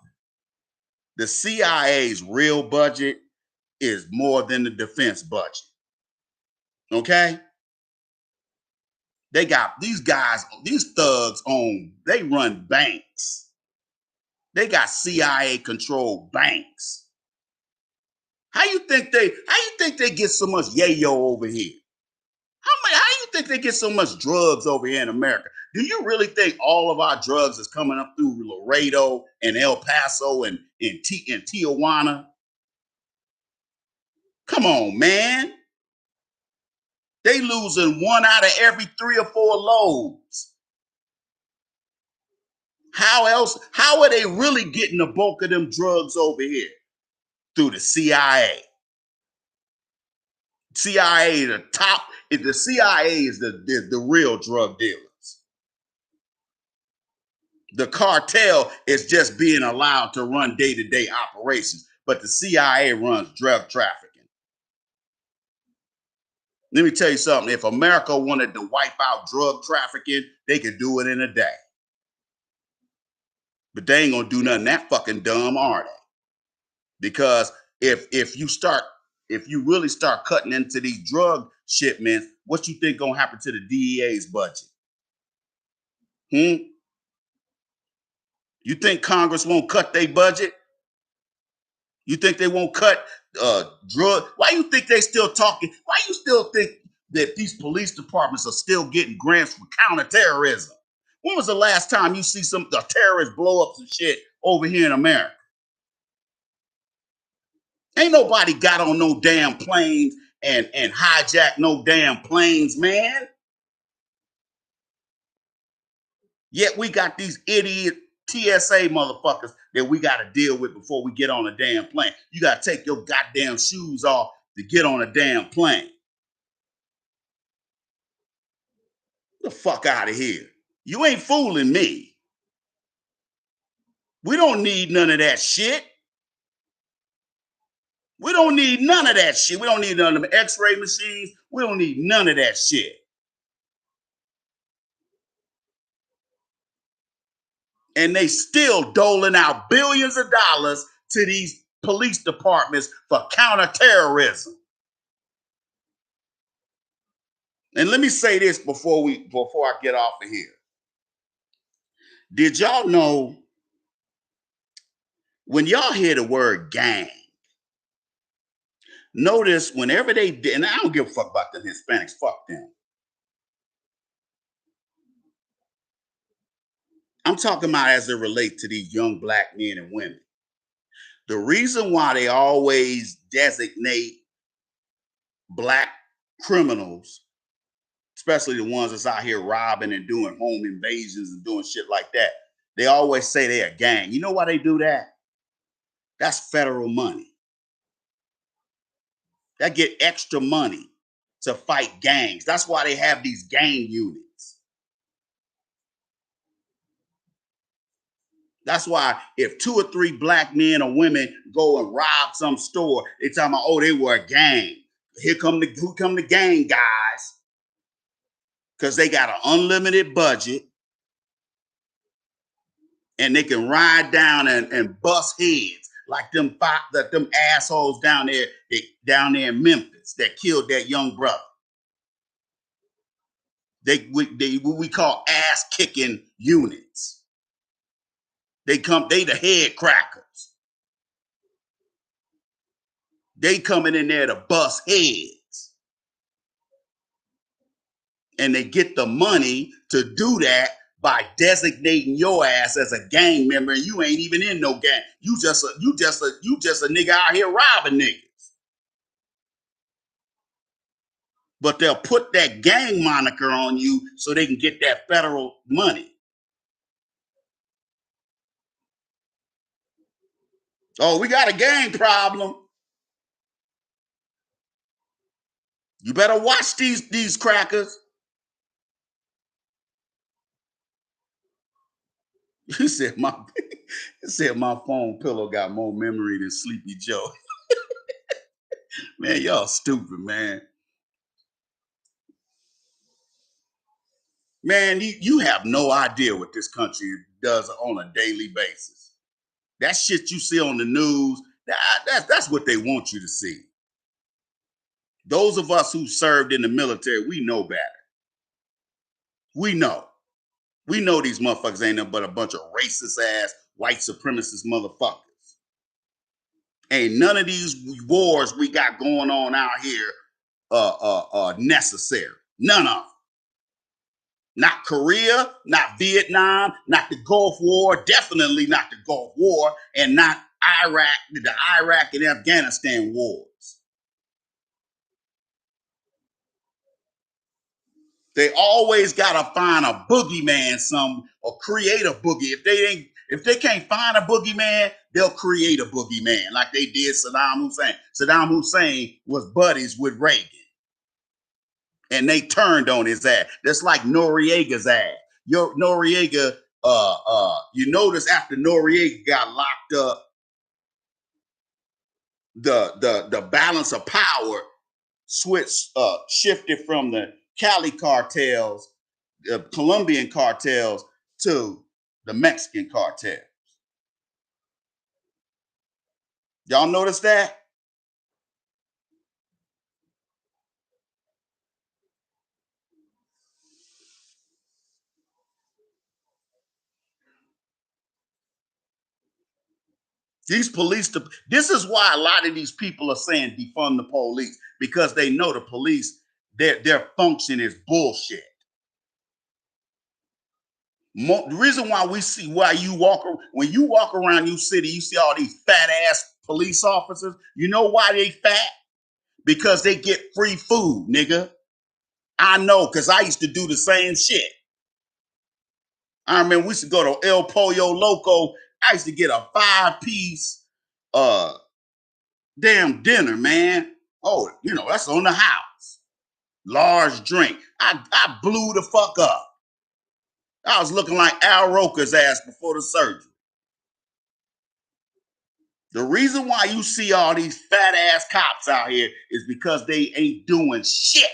The CIA's real budget is more than the defense budget. Okay? They got these guys, these thugs they run banks. They got CIA controlled banks. How you think they get so much yayo over here? How do you think they get so much drugs over here in America? Do you really think all of our drugs is coming up through Laredo and El Paso and Tijuana? Come on, man. They losing one out of every 3 or 4 loads. How are they really getting the bulk of them drugs over here? Through the CIA. CIA, the CIA is the real drug dealers. The cartel is just being allowed to run day-to-day operations, but the CIA runs drug trafficking. Let me tell you something. If America wanted to wipe out drug trafficking, they could do it in a day. But they ain't gonna do nothing that fucking dumb, are they? Because if you really start cutting into these drug shipments, what you think gonna happen to the DEA's budget? You think Congress won't cut their budget? You think they won't cut drug? Why you think they still talking? Why you still think that these police departments are still getting grants for counterterrorism? When was the last time you see the terrorists blow up some shit over here in America? Ain't nobody got on no damn planes and hijacked no damn planes, man. Yet we got these idiot TSA motherfuckers that we got to deal with before we get on a damn plane. You got to take your goddamn shoes off to get on a damn plane. Get the fuck out of here. You ain't fooling me. We don't need none of that shit. We don't need none of that shit. We don't need none of them x-ray machines. We don't need none of that shit. And they still doling out billions of dollars to these police departments for counterterrorism. And let me say this before I get off of here. Did y'all know when y'all hear the word gang, notice whenever they did, and I don't give a fuck about the Hispanics, fuck them. I'm talking about as it relates to these young black men and women. The reason why they always designate black criminals, especially the ones that's out here robbing and doing home invasions and doing shit like that, they always say they're a gang. You know why they do that? That's federal money. That get extra money to fight gangs. That's why they have these gang units. That's why if 2 or 3 black men or women go and rob some store, they talking about, oh, they were a gang. Who come the gang guys? Because they got an unlimited budget and they can ride down and bust heads like them assholes down there in Memphis that killed that young brother. What we call ass kicking units. They the head crackers. They coming in there to bust heads. And they get the money to do that by designating your ass as a gang member, and you ain't even in no gang. You just a nigga out here robbing niggas. But they'll put that gang moniker on you so they can get that federal money. Oh, we got a gang problem. You better watch these crackers. He said my he said my phone pillow got more memory than Sleepy Joe. Man, y'all stupid, man. Man, you have no idea what this country does on a daily basis. That shit you see on the news, that's what they want you to see. Those of us who served in the military, we know better. We know. We know these motherfuckers ain't nothing but a bunch of racist ass white supremacist motherfuckers. Ain't none of these wars we got going on out here necessary. None of them. Not Korea, not Vietnam, not the Gulf War, definitely not the Gulf War, and not Iraq, the Iraq and Afghanistan wars. They always gotta find a boogeyman, or create a boogie. If they can't find a boogeyman, they'll create a boogeyman, like they did Saddam Hussein. Saddam Hussein was buddies with Reagan, and they turned on his ass. That's like Noriega's ass. Noriega, you notice after Noriega got locked up, the balance of power shifted from the Cali cartels, the Colombian cartels, to the Mexican cartel. Y'all notice that? These police, this is why a lot of these people are saying defund the police, because they know the police, their function is bullshit. The reason why when you walk around your city, you see all these fat ass police officers. You know why they fat? Because they get free food, nigga. I know, because I used to do the same shit. I remember we used to go to El Pollo Loco. I used to get a 5-piece damn dinner, man. Oh, that's on the house. Large drink. I blew the fuck up. I was looking like Al Roker's ass before the surgery. The reason why you see all these fat ass cops out here is because they ain't doing shit.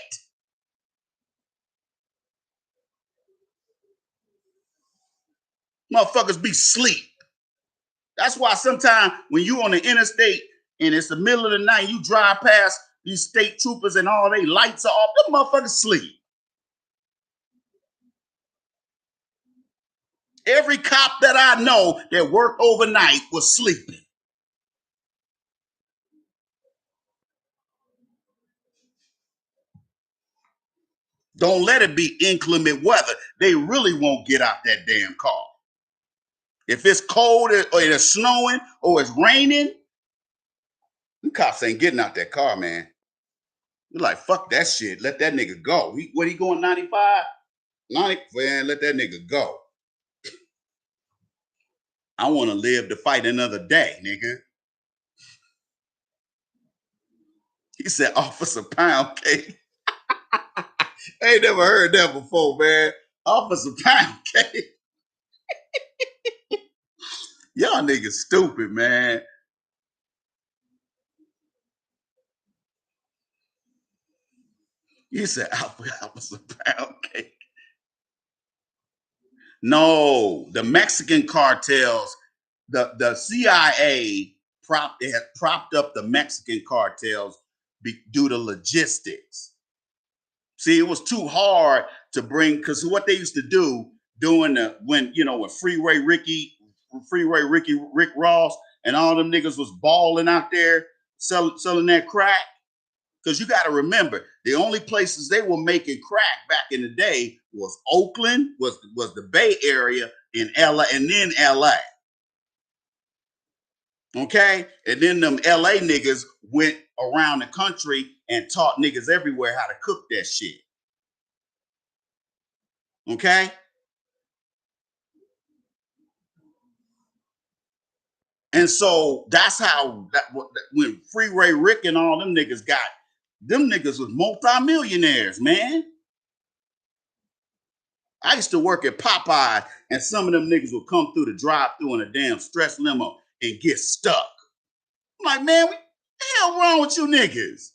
Motherfuckers be sleep. That's why sometimes when you on the interstate and it's the middle of the night, you drive past these state troopers and all they lights are off, them motherfuckers sleep. Every cop that I know that worked overnight was sleeping. Don't let it be inclement weather. They really won't get out that damn car. If it's cold or it's snowing or it's raining, the cops ain't getting out that car, man. You're like, fuck that shit. Let that nigga go. He going 95? 90? Man, let that nigga go. I want to live to fight another day, nigga. He said, Officer Pound Cake. I ain't never heard that before, man. Officer Pound Cake. Y'all niggas stupid, man. He said, Officer Pound Cake. No, the Mexican cartels, the CIA has propped up the Mexican cartels due to logistics. See, it was too hard to bring, because what they used to do doing when Rick Ross and all them niggas was balling out there selling that crack. Because you got to remember, the only places they were making crack back in the day was Oakland, was the Bay Area, in LA, and then LA. Okay? And then them LA niggas went around the country and taught niggas everywhere how to cook that shit. Okay? And so that's how when Freeway Rick and all them niggas got, them niggas was multimillionaires, man. I used to work at Popeye, and some of them niggas would come through the drive-through in a damn stretch limo and get stuck. I'm like, man, what the hell wrong with you niggas?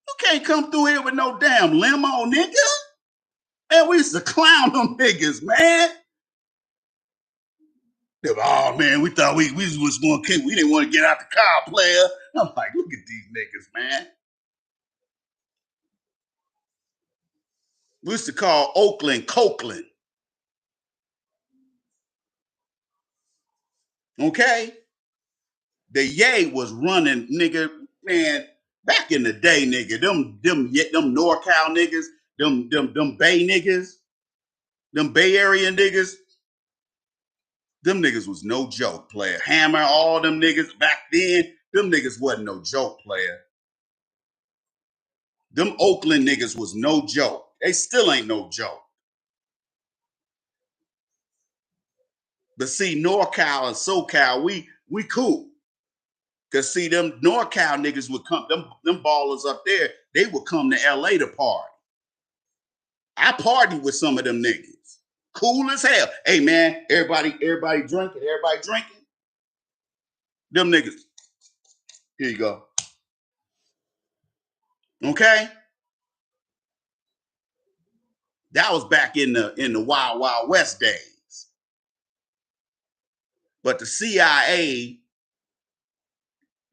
You can't come through here with no damn limo, nigga. Man, we used to clown them niggas, man. They were, oh man, we thought we was going to kick. We didn't want to get out the car, player. I'm like, look at these niggas, man. We used to call Oakland Cokeland. Okay? The Yay was running, nigga, man, back in the day, nigga. Them NorCal niggas, them Bay niggas, them Bay Area niggas, them niggas was no joke, player. Hammer, all them niggas back then, them niggas wasn't no joke, player. Them Oakland niggas was no joke. They still ain't no joke. But see, NorCal and SoCal, we cool. Cause see, them NorCal niggas would come, them ballers up there, they would come to LA to party. I partied with some of them niggas. Cool as hell. Hey man, everybody drinking, Them niggas. Here you go. Okay? That was back in the Wild Wild West days. But the CIA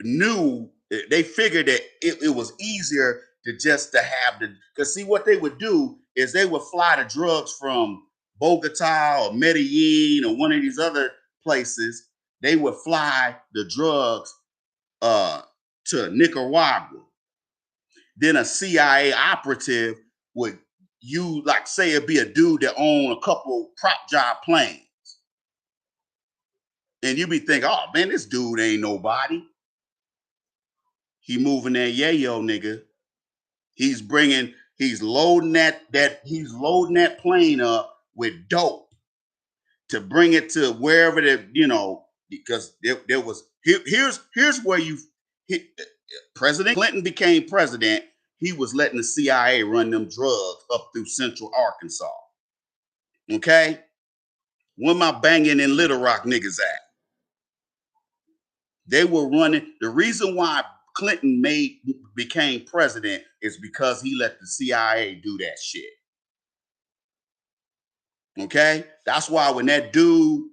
knew, they figured that it was easier to have the, because see what they would do is they would fly the drugs from Bogota or Medellin or one of these other places. They would fly the drugs to Nicaragua. Then a CIA operative would, you like say it'd be a dude that owned a couple prop job planes. And you be thinking, oh man, this dude ain't nobody. He moving that yayo, nigga. He's loading that plane up with dope to bring it to wherever because there was, here's where President Clinton became president. He was letting the CIA run them drugs up through central Arkansas. Okay? Where my banging in Little Rock niggas at? They were running. The reason why Clinton became president is because he let the CIA do that shit. Okay? That's why when that dude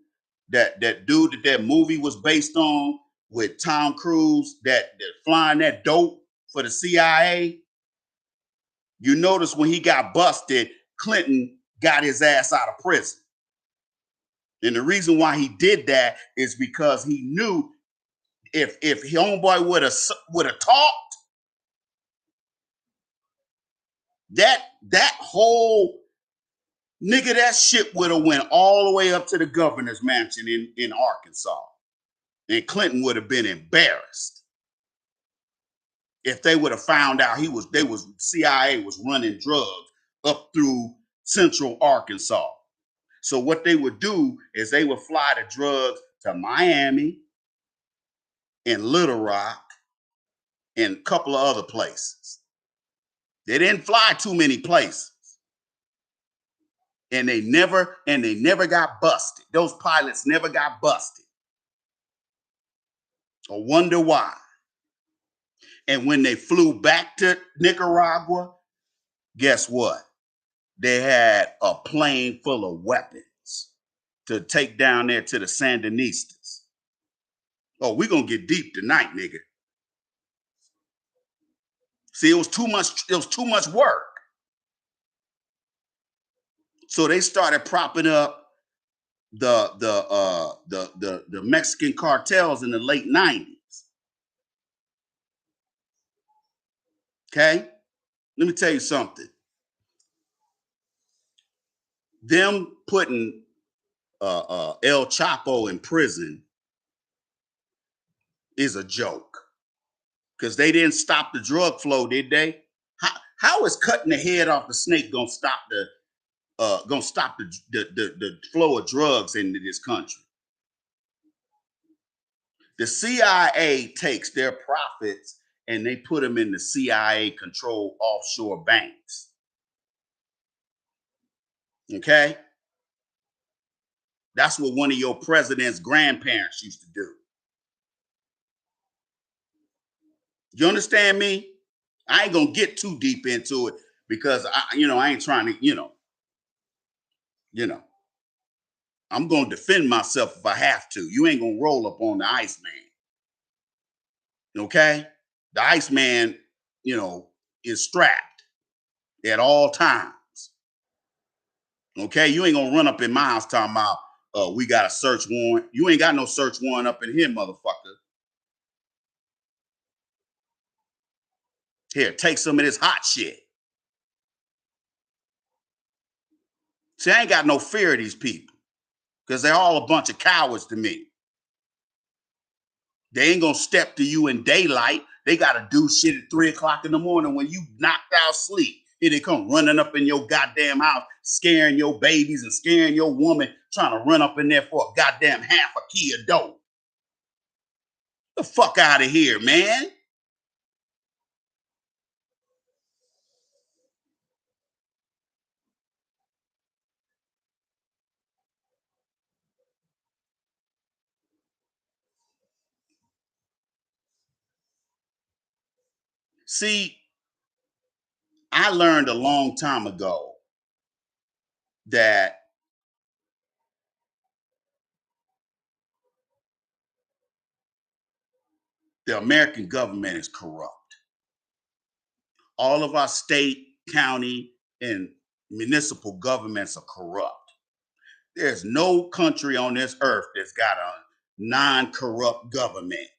that movie was based on with Tom Cruise that flying that dope for the CIA, you notice when he got busted, Clinton got his ass out of prison. And the reason why he did that is because he knew if homeboy would have talked, that whole nigga, that shit would have went all the way up to the governor's mansion in Arkansas. And Clinton would have been embarrassed if they would have found out CIA was running drugs up through central Arkansas. So what they would do is they would fly the drugs to Miami and Little Rock and a couple of other places. They didn't fly too many places. And they never got busted. Those pilots never got busted. I wonder why. And when they flew back to Nicaragua, guess what? They had a plane full of weapons to take down there to the Sandinistas. Oh, we're gonna get deep tonight, nigga. See, it was too much work. So they started propping up the Mexican cartels in the late 90s. Okay? Let me tell you something. Them putting El Chapo in prison is a joke. Because they didn't stop the drug flow, did they? How is cutting the head off the snake gonna stop the flow of drugs into this country? The CIA takes their profits and they put them in the CIA controlled offshore banks. Okay? That's what one of your president's grandparents used to do. You understand me? I ain't gonna get too deep into it because I ain't trying to, I'm gonna defend myself if I have to. You ain't gonna roll up on the Iceman. Okay? The Iceman, is strapped at all times. Okay, you ain't gonna run up in my house talking about we got a search warrant. You ain't got no search warrant up in here, motherfucker. Here, take some of this hot shit. See, I ain't got no fear of these people because they're all a bunch of cowards to me. They ain't gonna step to you in daylight. They gotta do shit at 3:00 in the morning when you knocked out sleep. Here they come running up in your goddamn house, scaring your babies and scaring your woman, trying to run up in there for a goddamn half a key of dope. The fuck out of here, man. See, I learned a long time ago that the American government is corrupt. All of our state, county, and municipal governments are corrupt. There's no country on this earth that's got a non-corrupt government.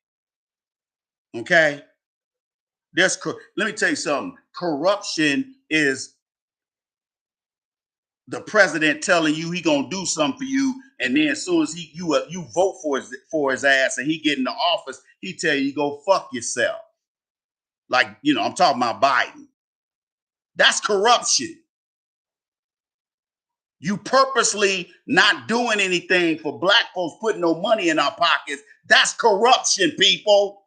Okay? Let me tell you something. Corruption is the president telling you he gonna do something for you, and then as soon as you vote for his ass and he get in the office, he tell you go fuck yourself. Like, I'm talking about Biden. That's corruption. You purposely not doing anything for black folks, putting no money in our pockets. That's corruption, people.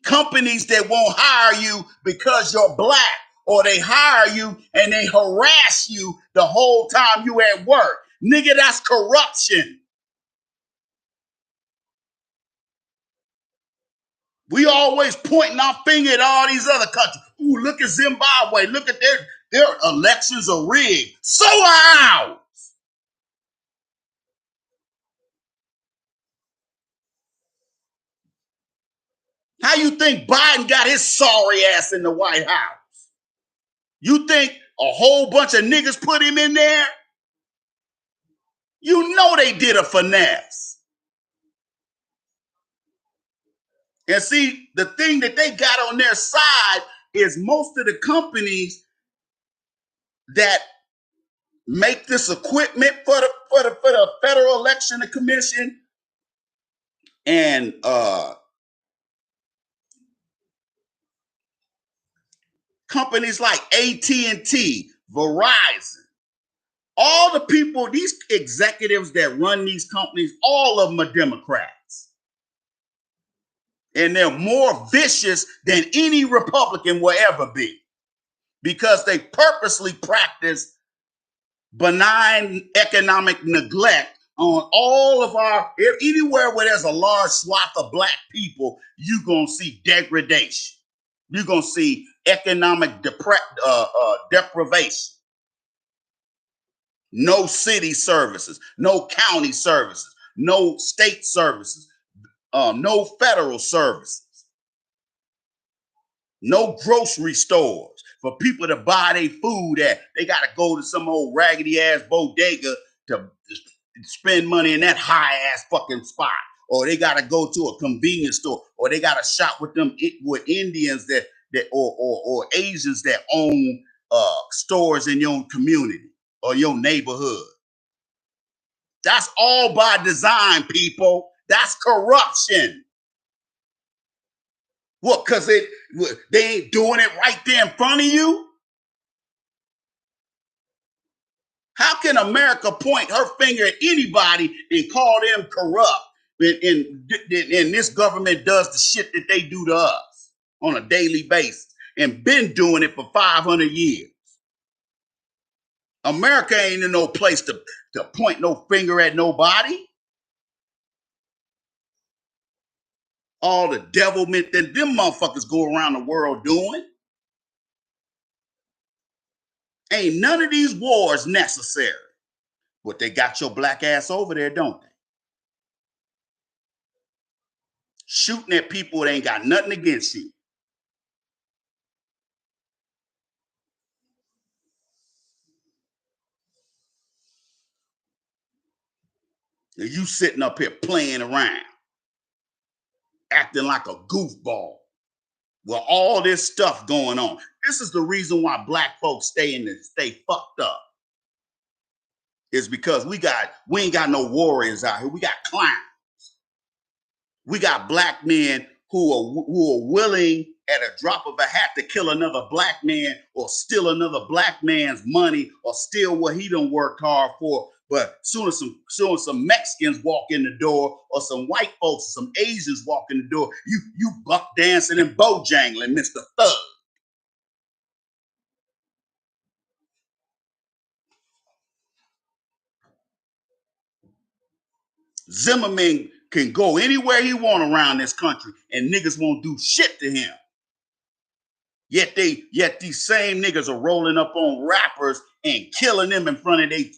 Companies that won't hire you because you're black, or they hire you and they harass you the whole time you at work. Nigga, that's corruption. We always pointing our finger at all these other countries. Ooh, look at Zimbabwe. Look at their elections are rigged. So are ours. How you think Biden got his sorry ass in the White House? You think a whole bunch of niggas put him in there? You know they did a finesse. And see, the thing that they got on their side is most of the companies that make this equipment for the Federal Election Commission and companies like AT&T, Verizon, all the people, these executives that run these companies, all of them are Democrats. And they're more vicious than any Republican will ever be because they purposely practice benign economic neglect on all of anywhere where there's a large swath of black people, you're going to see degradation. You're going to see economic deprivation. No city services, no county services, no state services, no federal services, no grocery stores for people to buy their food at. They got to go to some old raggedy ass bodega to spend money in that high ass fucking spot. Or they got to go to a convenience store, or they got to shop with Indians or Asians that own stores in your community or your neighborhood. That's all by design, people. That's corruption. What? Because they ain't doing it right there in front of you? How can America point her finger at anybody and call them corrupt and this government does the shit that they do to us on a daily basis and been doing it for 500 years. America ain't in no place to point no finger at nobody. All the devilment that them motherfuckers go around the world doing. Ain't none of these wars necessary. But they got your black ass over there, don't they? Shooting at people that ain't got nothing against you. And you sitting up here playing around, acting like a goofball. Well, all this stuff going on. This is the reason why black folks stay fucked up. Is because we ain't got no warriors out here. We got clowns. We got black men who are willing at a drop of a hat to kill another black man or steal another black man's money or steal what he done worked hard for. But soon as some Mexicans walk in the door or some white folks or some Asians walk in the door, you buck dancing and bojangling, Mr. Thug. Zimmerman can go anywhere he want around this country and niggas won't do shit to him. Yet these same niggas are rolling up on rappers and killing them in front of they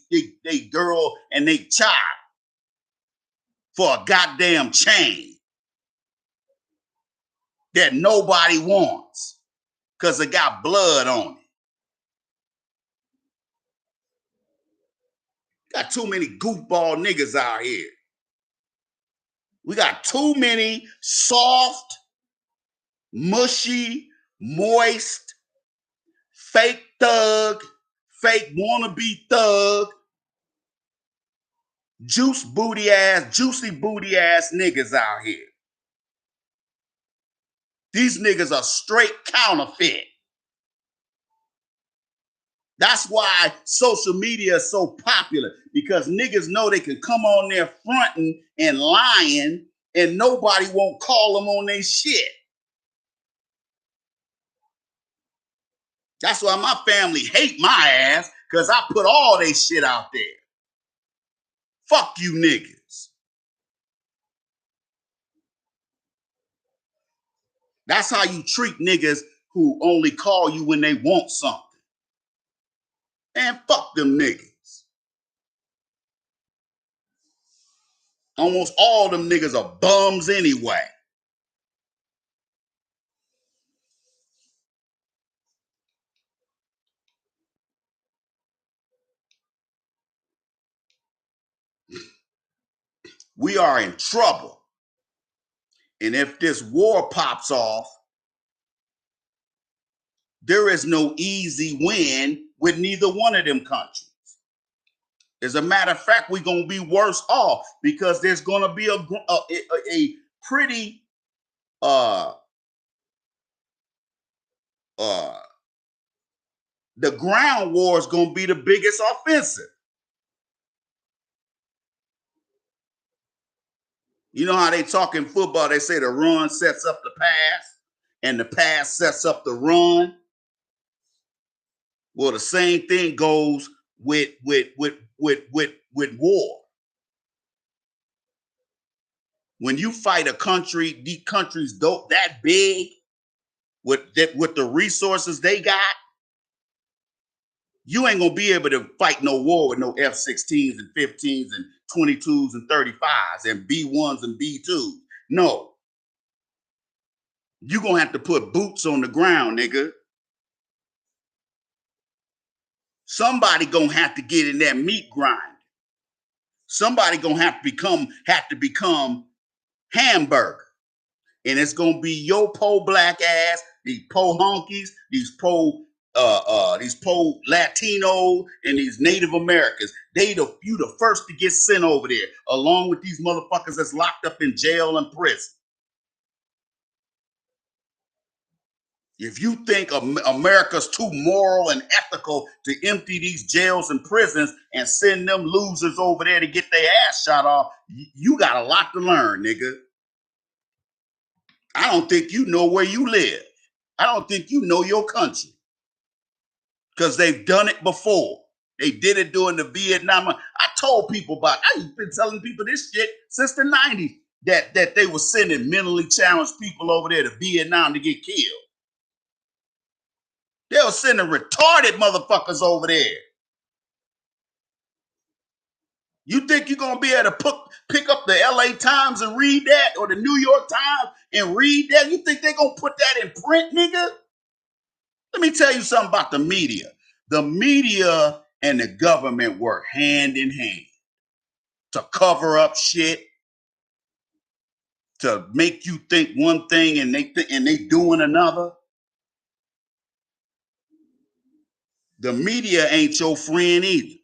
girl and they child for a goddamn chain that nobody wants because it got blood on it. Got too many goofball niggas out here. We got too many soft, mushy, moist, fake thug, fake wannabe thug, juicy booty ass niggas out here. These niggas are straight counterfeit. That's why social media is so popular, because niggas know they can come on there fronting and lying and nobody won't call them on their shit. That's why my family hate my ass, because I put all they shit out there. Fuck you niggas. That's how you treat niggas who only call you when they want something. And fuck them niggas. Almost all them niggas are bums anyway. We are in trouble. And if this war pops off, there is no easy win with neither one of them countries. As a matter of fact, we're going to be worse off because there's going to be a pretty the ground war is going to be the biggest offensive. You know how they talk in football, they say the run sets up the pass and the pass sets up the run. Well, the same thing goes with war. When you fight a country, the country's that big with the resources they got, you ain't gonna be able to fight no war with no F-16s and 15s and 22s and 35s and B-1s and B-2s. No. You're gonna have to put boots on the ground, nigga. Somebody gonna have to get in that meat grind. Somebody gonna have to become hamburger. And it's gonna be your po black ass, these po honkies, these po Latino and these Native Americans. You the first to get sent over there, along with these motherfuckers that's locked up in jail and prison. If you think America's too moral and ethical to empty these jails and prisons and send them losers over there to get their ass shot off, you got a lot to learn, nigga. I don't think you know where you live. I don't think you know your country. Because they've done it before. They did it during the Vietnam. I told people about, I've been telling people this shit since the 90s, that they were sending mentally challenged people over there to Vietnam to get killed. They were sending retarded motherfuckers over there. You think you're going to be able to pick up the LA Times and read that, or the New York Times and read that? You think they're going to put that in print, nigga? Let me tell you something about the media. The media and the government work hand in hand to cover up shit, to make you think one thing and they doing another. The media ain't your friend either.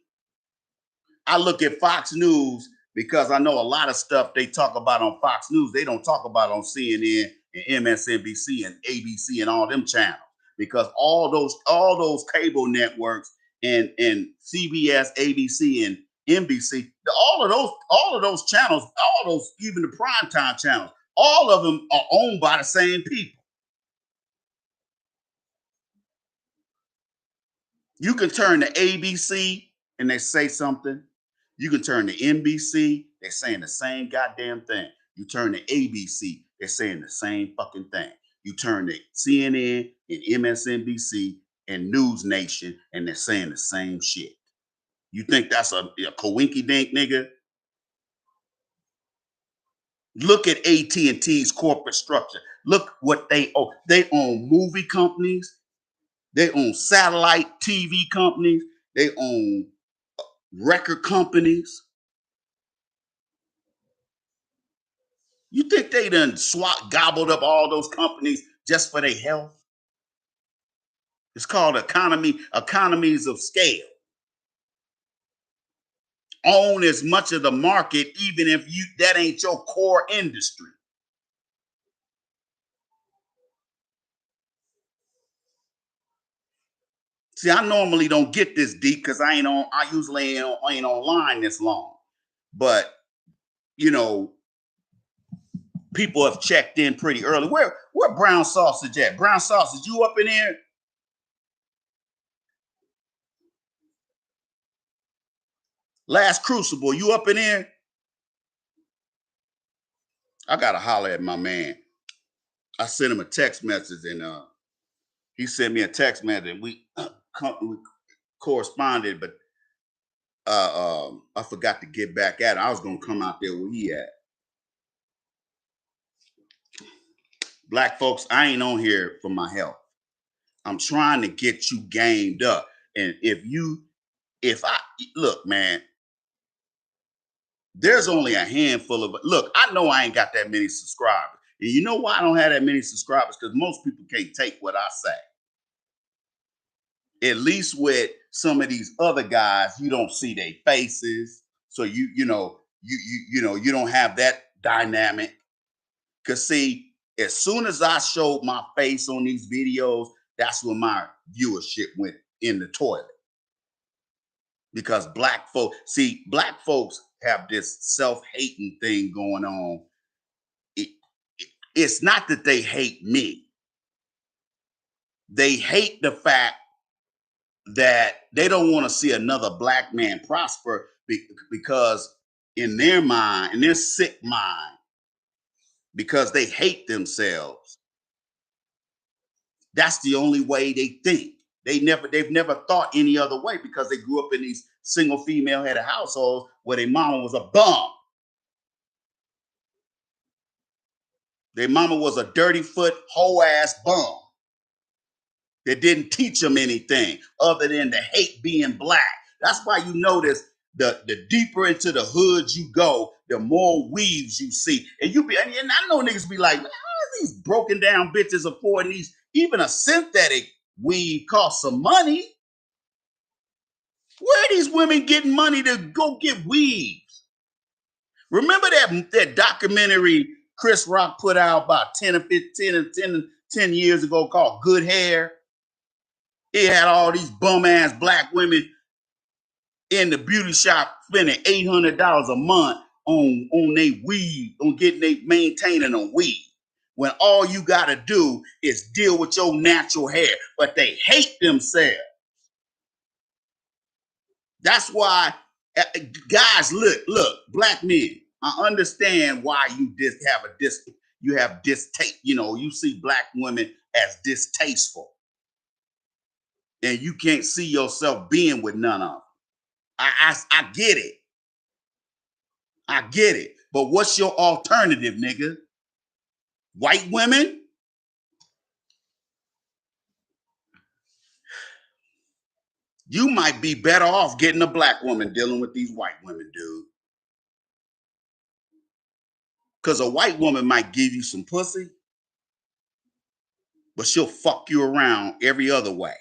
I look at Fox News because I know a lot of stuff they talk about on Fox News, they don't talk about on CNN and MSNBC and ABC and all them channels. Because all those cable networks and CBS, ABC, and NBC, all of those channels, all those, even the primetime channels, all of them are owned by the same people. You can turn to ABC and they say something. You can turn to NBC, they're saying the same goddamn thing. You turn to ABC, they're saying the same fucking thing. You turn to CNN and MSNBC and News Nation, and they're saying the same shit. You think that's a coinky dink, nigga? Look at AT&T's corporate structure. Look what they own. They own movie companies. They own satellite TV companies. They own record companies. You think they done gobbled up all those companies just for their health? It's called economies of scale. Own as much of the market, even if that ain't your core industry. See, I normally don't get this deep because I usually ain't online this long. But you know, people have checked in pretty early. Where Brown Sausage at? Brown Sausage, you up in here? Last Crucible, you up in here? I gotta holler at my man. I sent him a text message and he sent me a text message and we corresponded, but I forgot to get back at him. I was gonna come out there where he at. Black folks, I ain't on here for my health. I'm trying to get you gamed up. And if I look, man, there's only a handful of, look, I know I ain't got that many subscribers. And you know why I don't have that many subscribers? Because most people can't take what I say. At least with some of these other guys, you don't see their faces. So you don't have that dynamic. Cause see, as soon as I showed my face on these videos, that's when my viewership went in the toilet. Because black folks have this self-hating thing going on. It's not that they hate me. They hate the fact that they don't want to see another black man prosper because in their mind, in their sick mind, because they hate themselves, that's the only way they think. They've never thought any other way because they grew up in these single female headed households where their mama was a bum. Their mama was a dirty foot, hoe ass bum that didn't teach them anything other than to hate being black. That's why you notice the deeper into the hood you go, the more weaves you see. And I know niggas be like, how are these broken down bitches affording these? Even a synthetic weave costs some money. Where are these women getting money to go get weaves? Remember that documentary Chris Rock put out about 10 10 years ago called Good Hair. It had all these bum ass black women in the beauty shop spending $800 a month on their weed, on getting they maintaining a weed. When all you gotta do is deal with your natural hair, but they hate themselves. That's why, guys, look, black men. I understand why you have distaste. You know, you see black women as distasteful, and you can't see yourself being with none of them. I get it. I get it. But what's your alternative, nigga? White women? You might be better off getting a black woman dealing with these white women, dude. Because a white woman might give you some pussy, but she'll fuck you around every other way.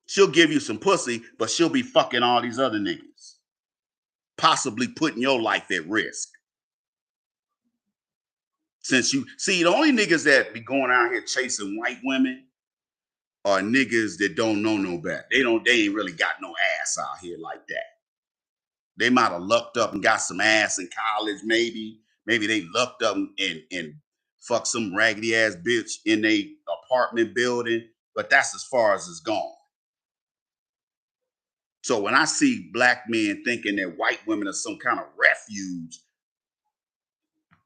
She'll give you some pussy, but she'll be fucking all these other niggas, possibly putting your life at risk. Since you see, the only niggas that be going out here chasing white women are niggas that don't know no better. They ain't really got no ass out here like that. They might have lucked up and got some ass in college, maybe. Maybe they lucked up and fucked some raggedy ass bitch in a apartment building, but that's as far as it's gone. So when I see black men thinking that white women are some kind of refuge,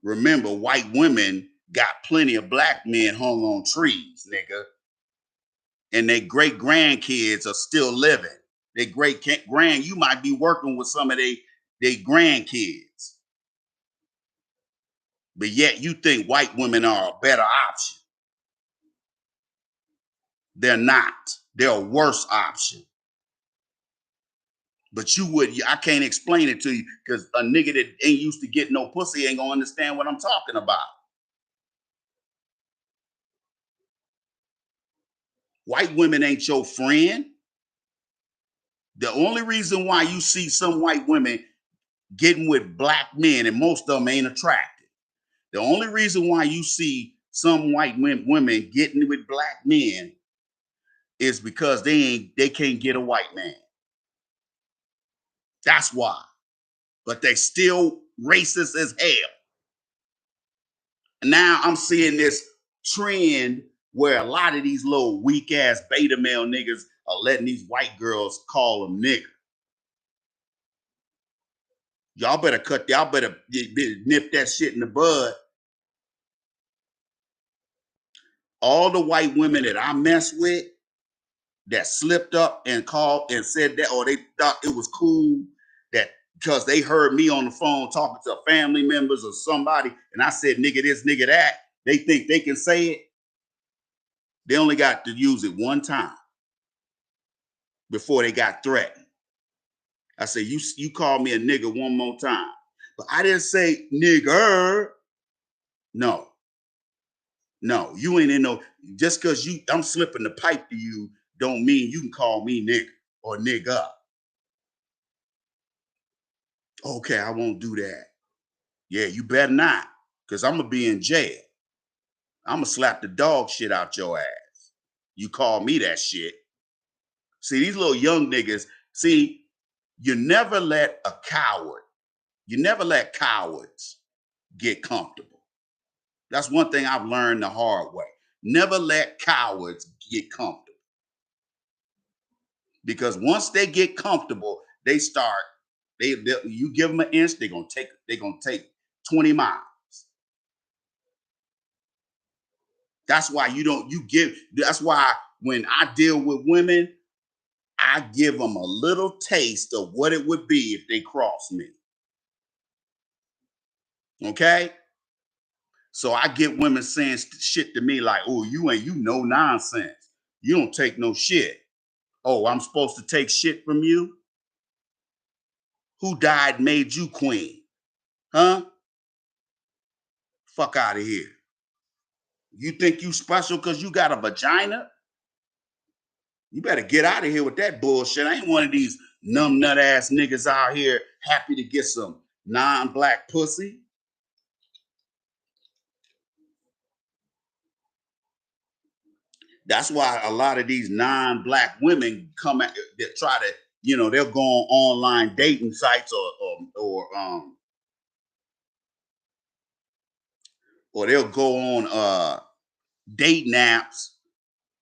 remember white women got plenty of black men hung on trees, nigga. And their great grandkids are still living. Their great grand, you might be working with some of their grandkids. But yet you think white women are a better option. They're not. They're a worse option. But I can't explain it to you because a nigga that ain't used to getting no pussy ain't gonna understand what I'm talking about. White women ain't your friend. The only reason why you see some white women getting with black men, and most of them ain't attractive. The only reason why you see some white women getting with black men is because they can't get a white man. That's why. But they still racist as hell. And now I'm seeing this trend where a lot of these little weak ass beta male niggas are letting these white girls call them nigga. Y'all better nip that shit in the bud. All the white women that I mess with that slipped up and called and said that, or they thought it was cool that because they heard me on the phone talking to family members or somebody, and I said nigga this, nigga that, they think they can say it. They only got to use it one time before they got threatened. I said, you call me a nigga one more time. But I didn't say nigger. No, you ain't in no, just because I'm slipping the pipe to you don't mean you can call me nigga or nigga. Okay, I won't do that. Yeah, you better not, because I'm gonna be in jail. I'm gonna slap the dog shit out your ass. You call me that shit. See, these little young niggas, see, you never let cowards get comfortable. That's one thing I've learned the hard way. Never let cowards get comfortable. Because once they get comfortable, they start, you give them an inch, they're gonna take 20 miles. That's why that's why when I deal with women, I give them a little taste of what it would be if they cross me. Okay? So I get women saying shit to me like, oh, you no nonsense. You don't take no shit. Oh, I'm supposed to take shit from you? Who died made you queen? Huh? Fuck out of here. You think you special because you got a vagina? You better get out of here with that bullshit. I ain't one of these numb nut ass niggas out here happy to get some non-black pussy. That's why a lot of these non-black women come at that try to, they'll go on online dating sites or they'll go on dating apps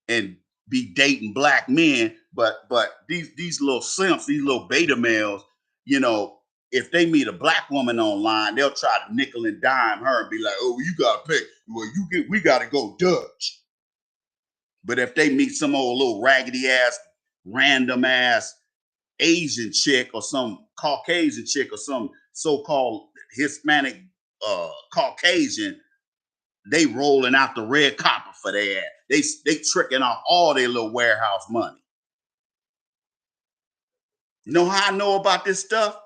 and be dating black men, but these little simps, these little beta males, you know, if they meet a black woman online, they'll try to nickel and dime her and be like, "Oh, you gotta pay. Well, we gotta go Dutch." But if they meet some old little raggedy ass, random ass Asian chick or some Caucasian chick or some so-called Hispanic Caucasian, they rolling out the red copper for their ass. They tricking off all their little warehouse money. You know how I know about this stuff?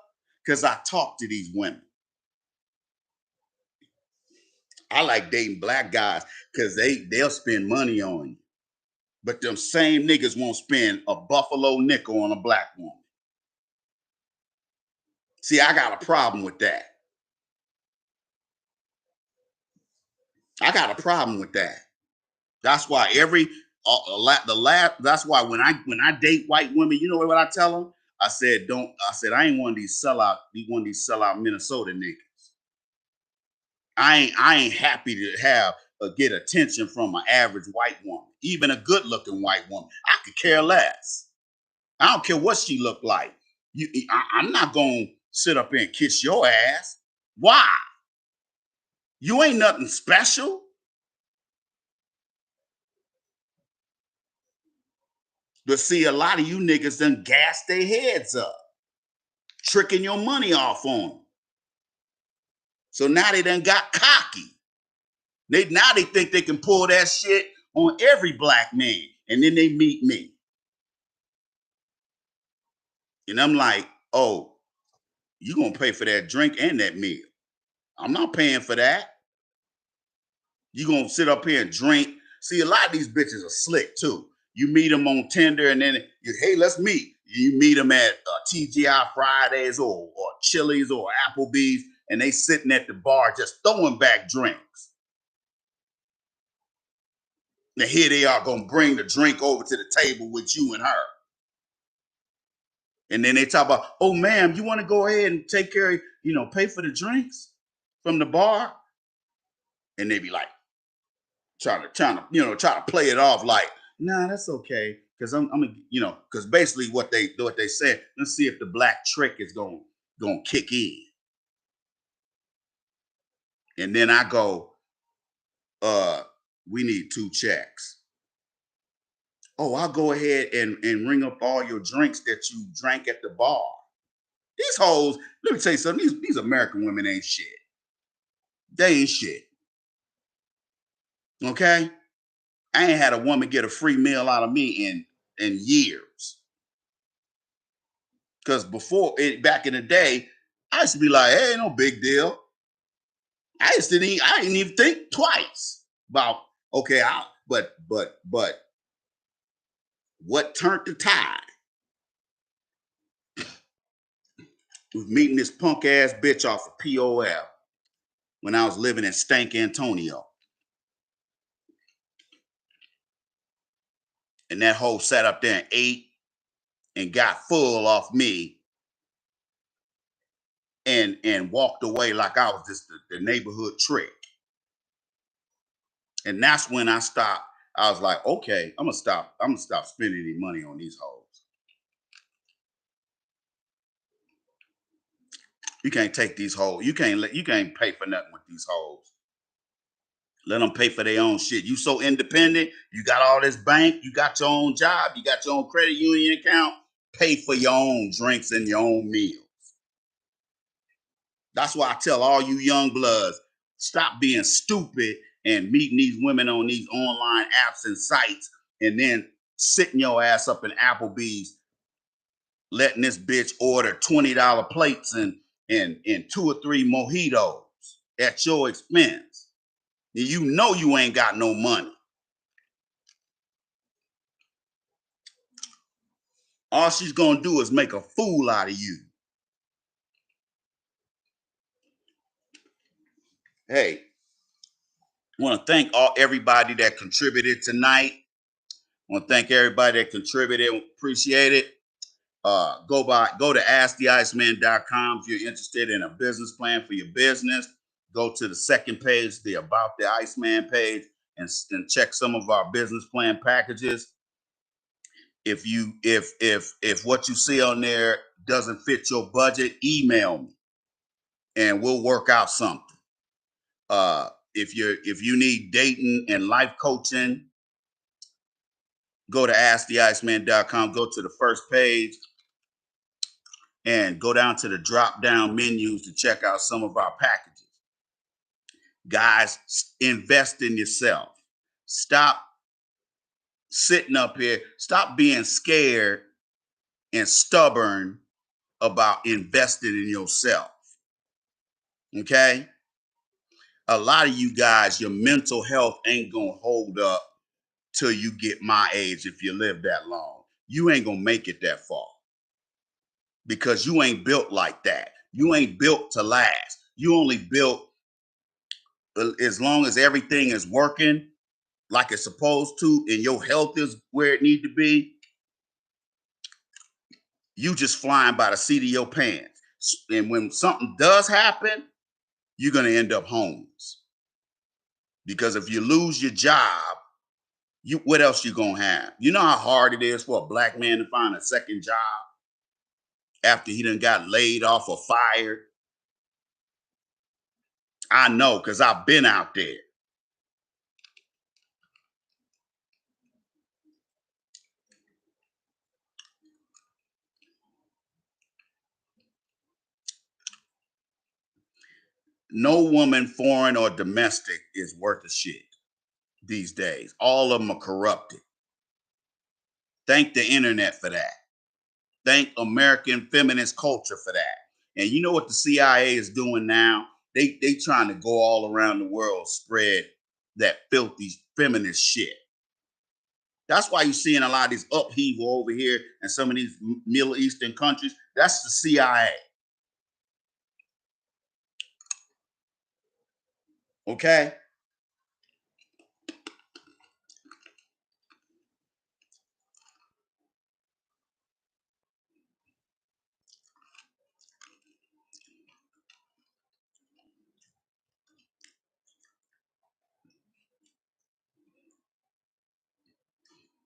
Because I talk to these women. I like dating black guys because they'll spend money on you. But them same niggas won't spend a buffalo nickel on a black woman. See, I got a problem with that. I got a problem with that. That's why that's why when I date white women, you know what I tell them? I said, don't, I said, I ain't one of these sellout Minnesota niggas. I ain't happy to have get attention from an average white woman, even a good looking white woman. I could care less. I don't care what she looked like. I'm not gonna sit up here and kiss your ass. Why? You ain't nothing special. But see, a lot of you niggas done gas their heads up, tricking your money off on them. So now they done got cocky. Now they think they can pull that shit on every black man. And then they meet me. And I'm like, oh, you gonna pay for that drink and that meal. I'm not paying for that. You gonna sit up here and drink. See, a lot of these bitches are slick too. You meet them on Tinder and then hey, let's meet. You meet them at TGI Fridays or Chili's or Applebee's, and they sitting at the bar just throwing back drinks. Now here they are gonna bring the drink over to the table with you and her. And then they talk about, oh ma'am, you want to go ahead and take care of, pay for the drinks from the bar? And they be like, try to play it off like, nah, that's okay. Cause because basically what they said, let's see if the black trick is gonna kick in. And then I go, we need 2 checks. Oh, I'll go ahead and ring up all your drinks that you drank at the bar. These hoes, let me tell you something, these American women ain't shit. They ain't shit. Okay? I ain't had a woman get a free meal out of me in years. Because back in the day, I used to be like, hey, no big deal. I didn't even think twice about, okay, but what turned the tide was meeting this punk ass bitch off of POL when I was living in Stank Antonio. And that hoe sat up there and ate and got full off me and walked away like I was just the neighborhood trick. And that's when I stopped. I was like, okay, I'm gonna stop spending any money on these hoes. You can't take these hoes. You can't pay for nothing with these hoes. Let them pay for their own shit. You so independent. You got all this bank. You got your own job. You got your own credit union account. Pay for your own drinks and your own meals. That's why I tell all you young bloods, stop being stupid and meeting these women on these online apps and sites and then sitting your ass up in Applebee's, letting this bitch order $20 plates and 2 or 3 mojitos at your expense. And you know you ain't got no money. All she's gonna do is make a fool out of you. Hey, I want to thank everybody that contributed tonight want to thank everybody that contributed. Appreciate it. Go to asktheiceman.com if you're interested in a business plan for your business. Go to the second page, the About the Iceman page, and check some of our business plan packages. If what you see on there doesn't fit your budget, email me and we'll work out something. If you need dating and life coaching, go to asktheiceman.com, go to the first page and go down to the drop down menus to check out some of our packages. Guys, invest in yourself. Stop sitting up here. Stop being scared and stubborn about investing in yourself. Okay? A lot of you guys, your mental health ain't gonna hold up till you get my age if you live that long. You ain't gonna make it that far because you ain't built like that. You ain't built to last. You only built as long as everything is working like it's supposed to and your health is where it need to be. You just flying by the seat of your pants. And when something does happen, you're going to end up homeless. Because if you lose your job, what else you going to have? You know how hard it is for a black man to find a second job after he done got laid off or fired? I know, because I've been out there. No woman, foreign or domestic, is worth a shit these days. All of them are corrupted. Thank the internet for that. Thank American feminist culture for that. And you know what the CIA is doing now? They trying to go all around the world, spread that filthy feminist shit. That's why you're seeing a lot of these upheaval over here in some of these Middle Eastern countries. That's the CIA. Okay?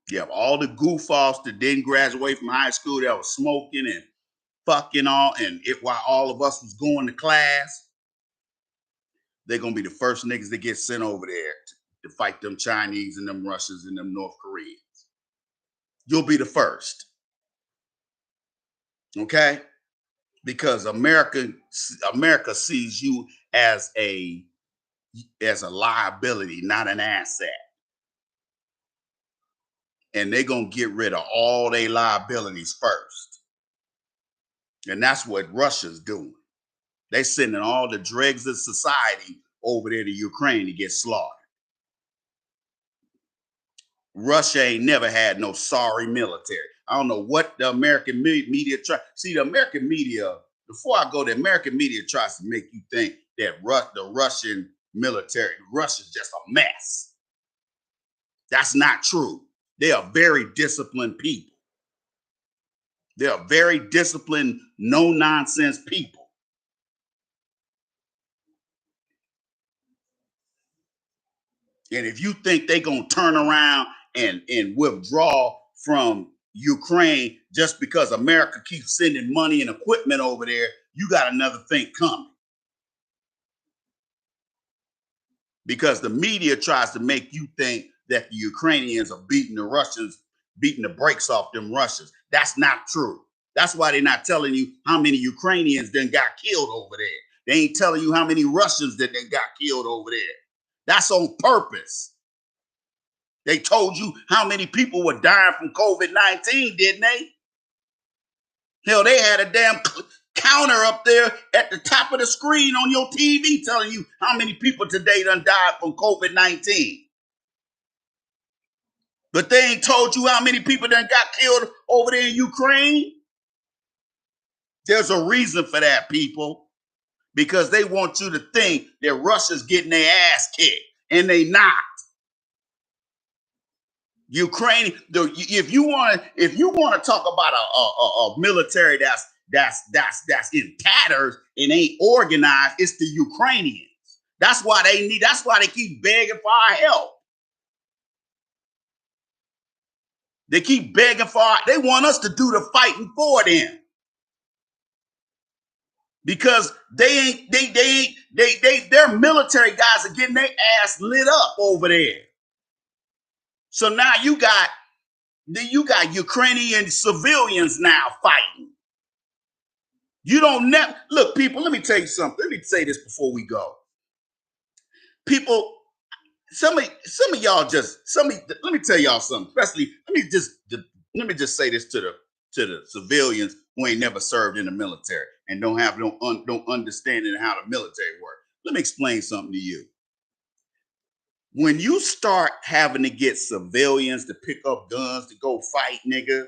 You have all the goof-offs that didn't graduate from high school that was smoking and fucking all, and while all of us was going to class, they're gonna be the first niggas that get sent over there to fight them Chinese and them Russians and them North Koreans. You'll be the first. Okay? Because America sees you as a liability, not an asset. And they're gonna get rid of all their liabilities first. And that's what Russia's doing. They sending all the dregs of society over there to Ukraine to get slaughtered. Russia ain't never had no sorry military. I don't know what the American media try. See, the American media, before I go, the American media tries to make you think that the Russian military, Russia's just a mess. That's not true. They are very disciplined people. They are very disciplined, no nonsense people. And if you think they're going to turn around and withdraw from Ukraine just because America keeps sending money and equipment over there, you got another thing coming. Because the media tries to make you think that the Ukrainians are beating the Russians, beating the brakes off them Russians. That's not true. That's why they're not telling you how many Ukrainians then got killed over there. They ain't telling you how many Russians that they got killed over there. That's on purpose. They told you how many people were dying from COVID-19, didn't they? Hell, they had a damn counter up there at the top of the screen on your TV telling you how many people today done died from COVID-19. But they ain't told you how many people done got killed over there in Ukraine. There's a reason for that, people. Because they want you to think that Russia's getting their ass kicked. And they not. Ukraine, if you want to talk about a military that's in tatters and ain't organized, it's the Ukrainians. That's why they keep begging for our help. They keep begging they want us to do the fighting for them. Because their military guys are getting their ass lit up over there. So now you got Ukrainian civilians now fighting. You don't look, people. Let me tell you something. Let me say this before we go. People, some of y'all let me tell y'all something. Especially, let me just say this to the civilians who ain't never served in the military and don't have no understanding of how the military works. Let me explain something to you. When you start having to get civilians to pick up guns to go fight, nigga,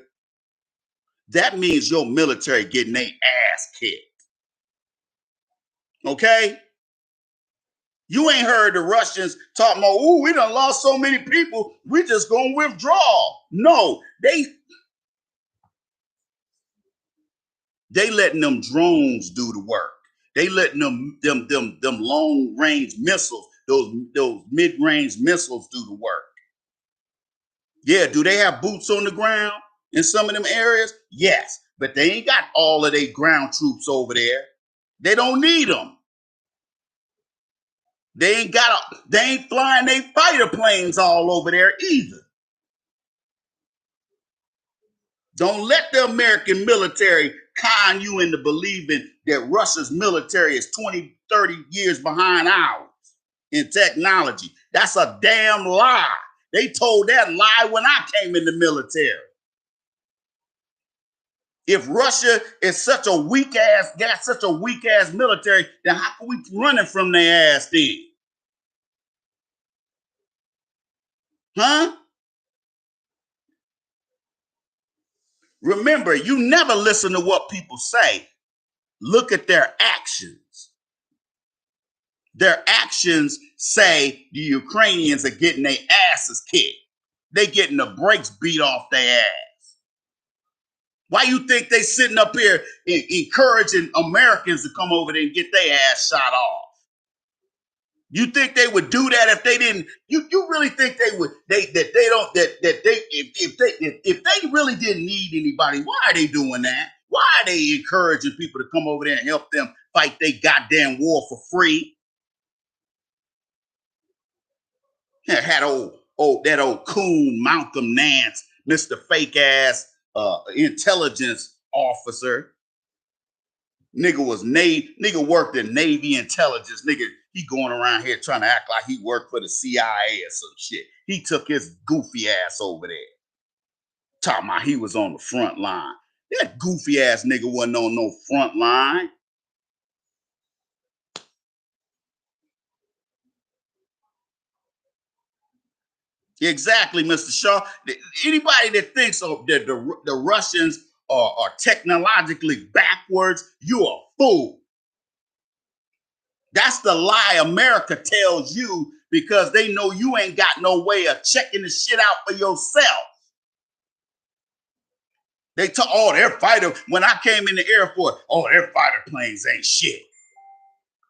that means your military getting their ass kicked. Okay? You ain't heard the Russians talking about, ooh, we done lost so many people, we just gonna withdraw. No, they letting them drones do the work. They letting them long range missiles, those mid range missiles do the work. Yeah, do they have boots on the ground in some of them areas? Yes, but they ain't got all of their ground troops over there. They don't need them. They ain't flying their fighter planes all over there either. Don't let the American military con you into believing that Russia's military is 20, 30 years behind ours in technology. That's a damn lie. They told that lie when I came in the military. If Russia is got such a weak ass military, then how can we running from their ass then? Huh? Remember, you never listen to what people say. Look at their actions. Their actions say the Ukrainians are getting their asses kicked. They getting the brakes beat off their ass. Why you think they sitting up here encouraging Americans to come over there and get their ass shot off? You think they would do that if they didn't? You really think they would? If they really didn't need anybody, why are they doing that? Why are they encouraging people to come over there and help them fight their goddamn war for free? Had that old coon Malcolm Nance, Mr. Fake ass intelligence officer. Nigga worked in Navy intelligence. Nigga, he going around here trying to act like he worked for the CIA or some shit. He took his goofy ass over there. Talking about he was on the front line. That goofy ass nigga wasn't on no front line. Exactly, Mr. Shaw. Anybody that thinks that the Russians are technologically backwards, you a fool. That's the lie America tells you because they know you ain't got no way of checking the shit out for yourself. They talk, oh, their fighter, when I came in the Air Force, oh, their fighter planes ain't shit.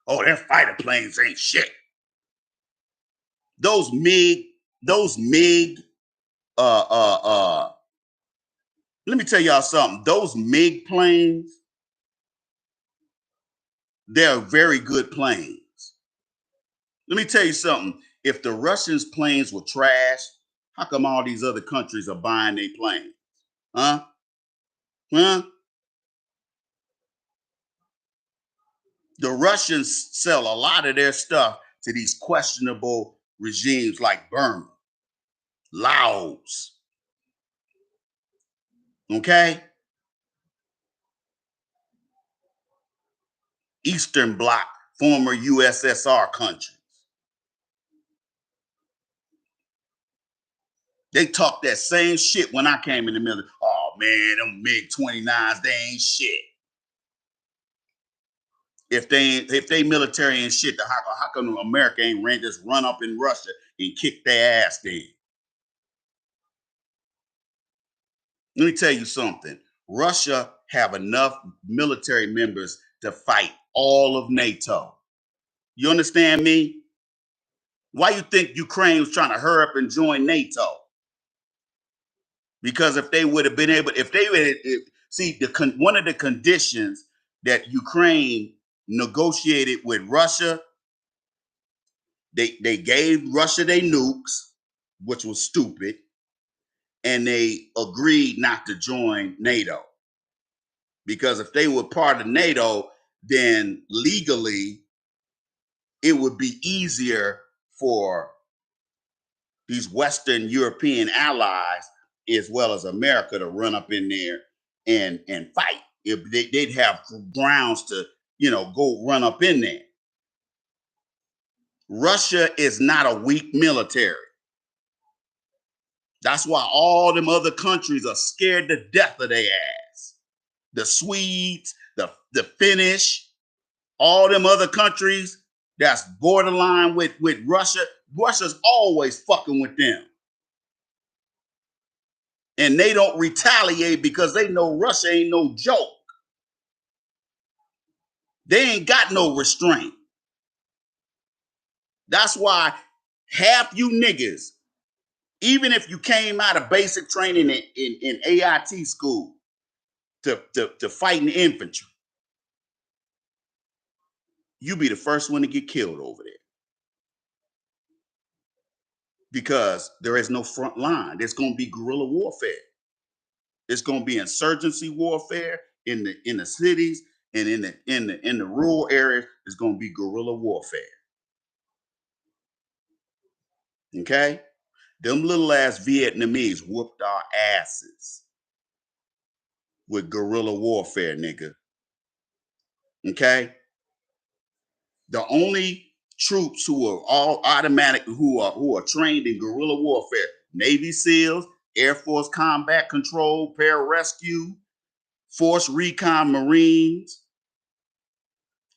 Oh, their fighter planes ain't shit. Those MiG, let me tell y'all something. Those MiG planes, they're very good planes. Let me tell you something. If the Russians' planes were trash, how come all these other countries are buying their planes? Huh? Huh? The Russians sell a lot of their stuff to these questionable regimes like Burma, Laos. Okay? Eastern Bloc, former USSR countries. They talk that same shit when I came in the military. Oh man, them MiG-29s, they ain't shit. If they military ain't shit, how come America ain't just run up in Russia and kick their ass then? Let me tell you something. Russia have enough military members to fight all of NATO. You understand me? Why you think Ukraine was trying to hurry up and join NATO? Because if they would have been able, if they would see one of the conditions that Ukraine negotiated with Russia, they gave Russia their nukes, which was stupid, and they agreed not to join NATO. Because if they were part of NATO, then legally it would be easier for these Western European allies as well as America to run up in there and fight. If they'd have grounds to, go run up in there. Russia is not a weak military. That's why all them other countries are scared to death of their ass. The Swedes, the Finnish, all them other countries that's borderline with Russia. Russia's always fucking with them. And they don't retaliate because they know Russia ain't no joke. They ain't got no restraint. That's why half you niggas, even if you came out of basic training in AIT school to fight in the infantry, you be the first one to get killed over there. Because there is no front line. There's going to be guerrilla warfare. It's going to be insurgency warfare in the cities, and in the rural areas. It's going to be guerrilla warfare. Okay, them little ass Vietnamese whooped our asses with guerrilla warfare, nigga. Okay, the only troops who are all automatic, who are trained in guerrilla warfare: Navy SEALs, Air Force Combat Control, Pararescue, Force Recon Marines,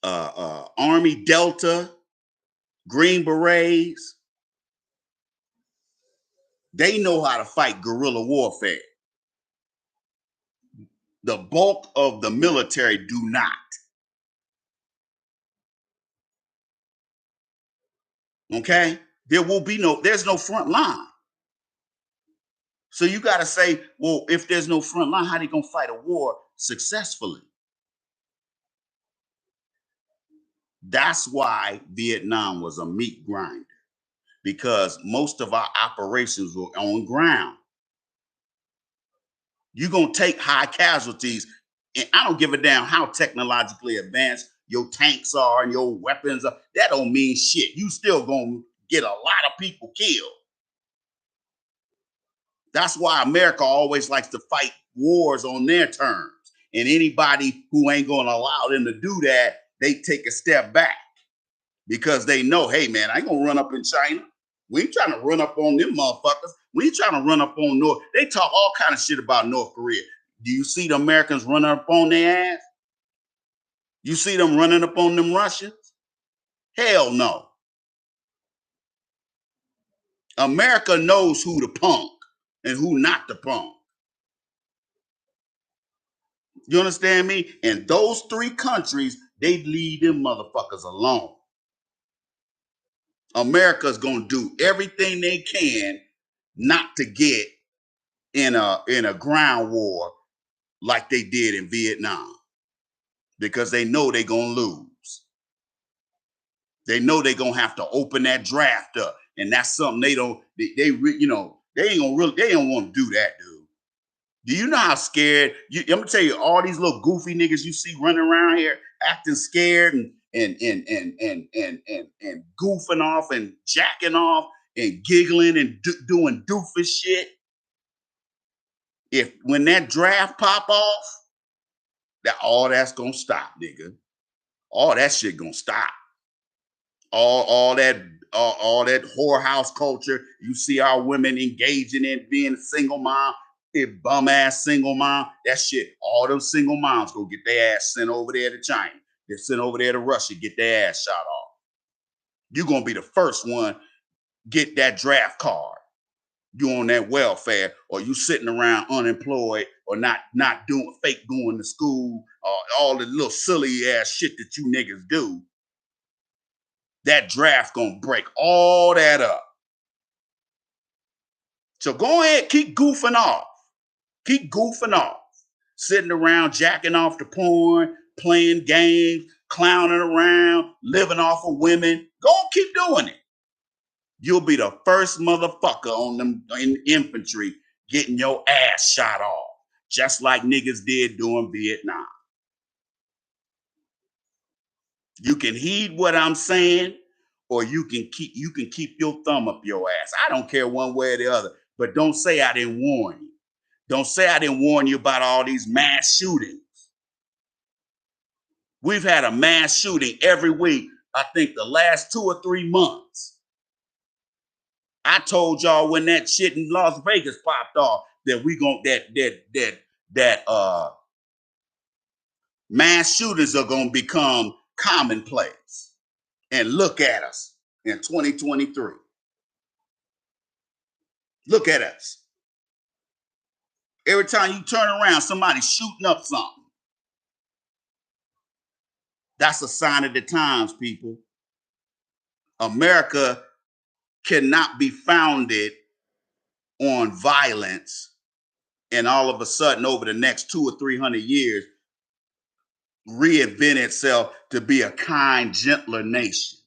Army Delta, Green Berets. They know how to fight guerrilla warfare. The bulk of the military do not. Okay? There's no front line. So you got to say, well, if there's no front line, how they going to fight a war successfully? That's why Vietnam was a meat grinder, because most of our operations were on ground. You're going to take high casualties, and I don't give a damn how technologically advanced your tanks are and your weapons are. That don't mean shit. You still going to get a lot of people killed. That's why America always likes to fight wars on their terms. And anybody who ain't going to allow them to do that, they take a step back, because they know, hey, man, I ain't going to run up in China. We ain't trying to run up on them motherfuckers. We ain't trying to run up on North. They talk all kind of shit about North Korea. Do you see the Americans running up on their ass? You see them running up on them Russians? Hell no. America knows who to punk and who not to punk. You understand me? And those three countries, they leave them motherfuckers alone. America's gonna do everything they can not to get in a ground war like they did in Vietnam, because they know they're gonna lose. They know they're gonna have to open that draft up, and that's something they don't want to do that, dude. Do you know how scared? I'm gonna tell you, all these little goofy niggas you see running around here acting scared and goofing off and jacking off and giggling and doing doofus shit. If when that draft pop off, that's gonna stop, nigga. All that shit gonna stop. All that whorehouse culture. You see our women engaging in being single mom. It bum ass single mom. That shit. All them single moms go get their ass sent over there to China. They're sent over there to Russia, get their ass shot off. You're gonna be the first one get that draft card. You on that welfare, or you sitting around unemployed, or not doing fake going to school, or all the little silly ass shit that you niggas do. That draft gonna break all that up. So go ahead, keep goofing off. Keep goofing off. Sitting around jacking off the porn, playing games, clowning around, living off of women. Go keep doing it. You'll be the first motherfucker on them in infantry getting your ass shot off, just like niggas did during Vietnam. You can heed what I'm saying, or you can keep your thumb up your ass. I don't care one way or the other, but don't say I didn't warn you. Don't say I didn't warn you about all these mass shootings. We've had a mass shooting every week, I think the last 2 or 3 months. I told y'all when that shit in Las Vegas popped off that we gon' that mass shooters are gonna become commonplace. And look at us in 2023. Look at us. Every time you turn around, somebody's shooting up something. That's a sign of the times, people. America cannot be founded on violence and all of a sudden over the next 200 or 300 years reinvent itself to be a kind, gentler nation.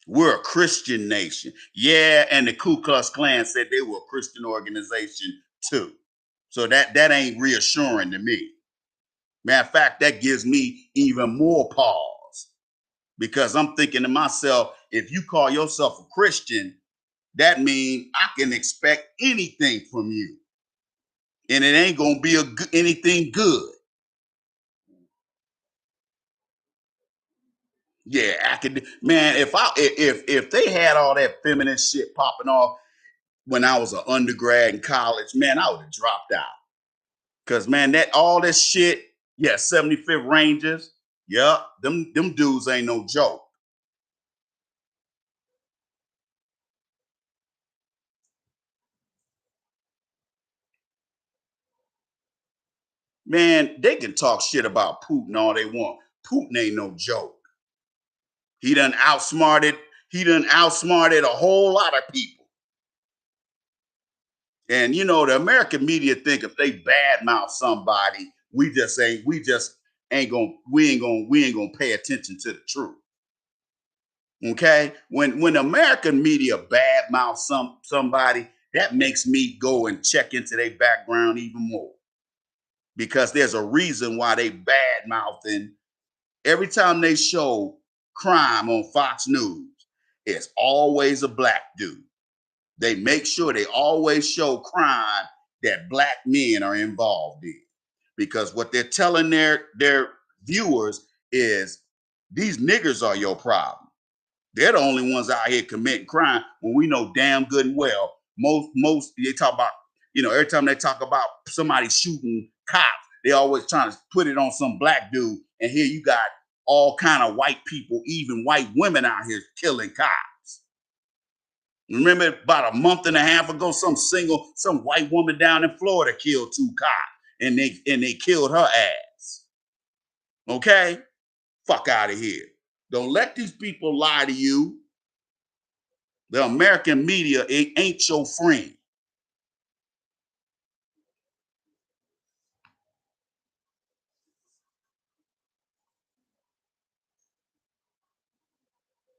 We're a Christian nation. Yeah, and the Ku Klux Klan said they were a Christian organization too. So that ain't reassuring to me. Matter of fact, that gives me even more pause because I'm thinking to myself, if you call yourself a Christian, that means I can expect anything from you. And it ain't gonna be anything good. Yeah, man. If they had all that feminine shit popping off when I was an undergrad in college, man, I would have dropped out. Cause man, that all this shit, yeah, 75th Rangers, yeah, them dudes ain't no joke. Man, they can talk shit about Putin all they want. Putin ain't no joke. He done outsmarted. He done outsmarted a whole lot of people. And you know, the American media think if they badmouth somebody, we ain't gonna pay attention to the truth. Okay? When American media badmouth somebody, that makes me go and check into their background even more. Because there's a reason why they bad mouthing every time they show crime on Fox News. It's always a black dude. They make sure they always show crime that black men are involved in. Because what they're telling their viewers is these niggers are your problem. They're the only ones out here committing crime when we know damn good and well most they talk about, every time they talk about somebody shooting cops, they always trying to put it on some black dude. And here you got all kind of white people, even white women out here killing cops. Remember about a month and a half ago, some white woman down in Florida killed 2 cops and they killed her ass. Okay? Fuck out of here. Don't let these people lie to you. The American media ain't your friend.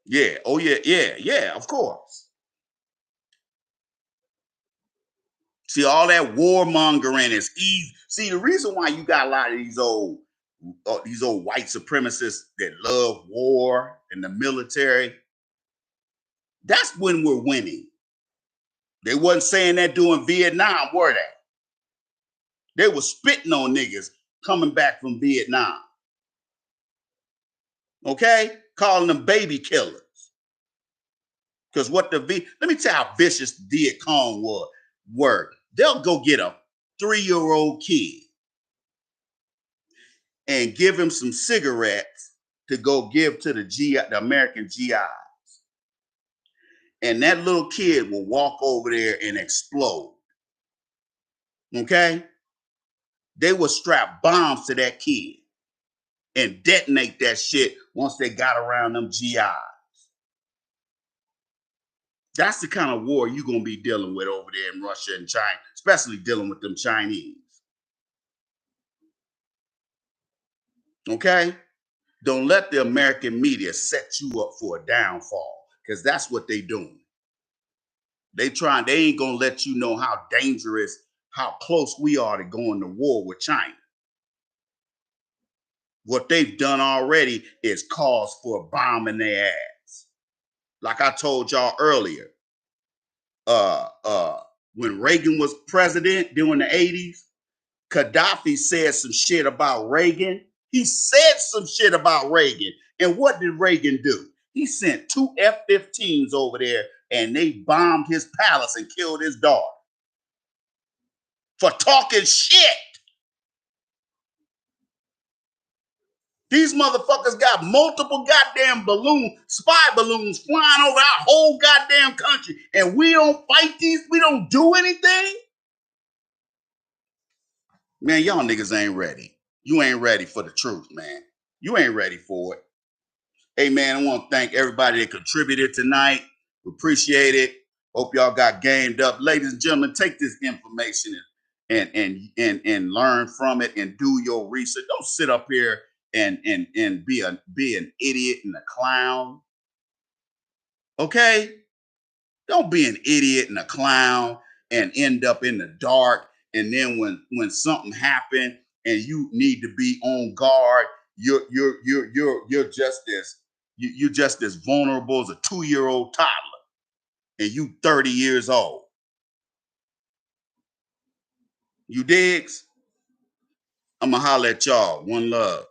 Yeah. Oh yeah. Yeah. Yeah. Of course. See, all that warmongering is easy. See, the reason why you got a lot of these old white supremacists that love war and the military, that's when we're winning. They wasn't saying that during Vietnam, were they? They were spitting on niggas coming back from Vietnam. Okay? Calling them baby killers. Because let me tell you how vicious Viet Cong were. They'll go get a 3-year-old kid and give him some cigarettes to go give to the American GI. and that little kid will walk over there and explode. Okay? They will strap bombs to that kid and detonate that shit once they got around them GIs. That's the kind of war you're going to be dealing with over there in Russia and China, especially dealing with them Chinese. Okay? Don't let the American media set you up for a downfall, because that's what they doing. They ain't gonna let you know how dangerous, how close we are to going to war with China. What they've done already is cause for a bomb in their ass. Like I told y'all earlier, when Reagan was president during the 80s, Gaddafi said some shit about Reagan. He said some shit about Reagan. And what did Reagan do? He sent 2 F-15s over there and they bombed his palace and killed his daughter for talking shit. These motherfuckers got multiple goddamn spy balloons flying over our whole goddamn country, and we don't fight these, we don't do anything? Man, y'all niggas ain't ready. You ain't ready for the truth, man. You ain't ready for it. Hey, man, I want to thank everybody that contributed tonight. We appreciate it. Hope y'all got gamed up. Ladies and gentlemen, take this information and learn from it and do your research. Don't sit up here and be an idiot and a clown. Okay? Don't be an idiot and a clown and end up in the dark. And then when something happened and you need to be on guard, you're just as vulnerable as a 2-year-old toddler, and you 30 years old. You digs? I'ma holler at y'all. One love.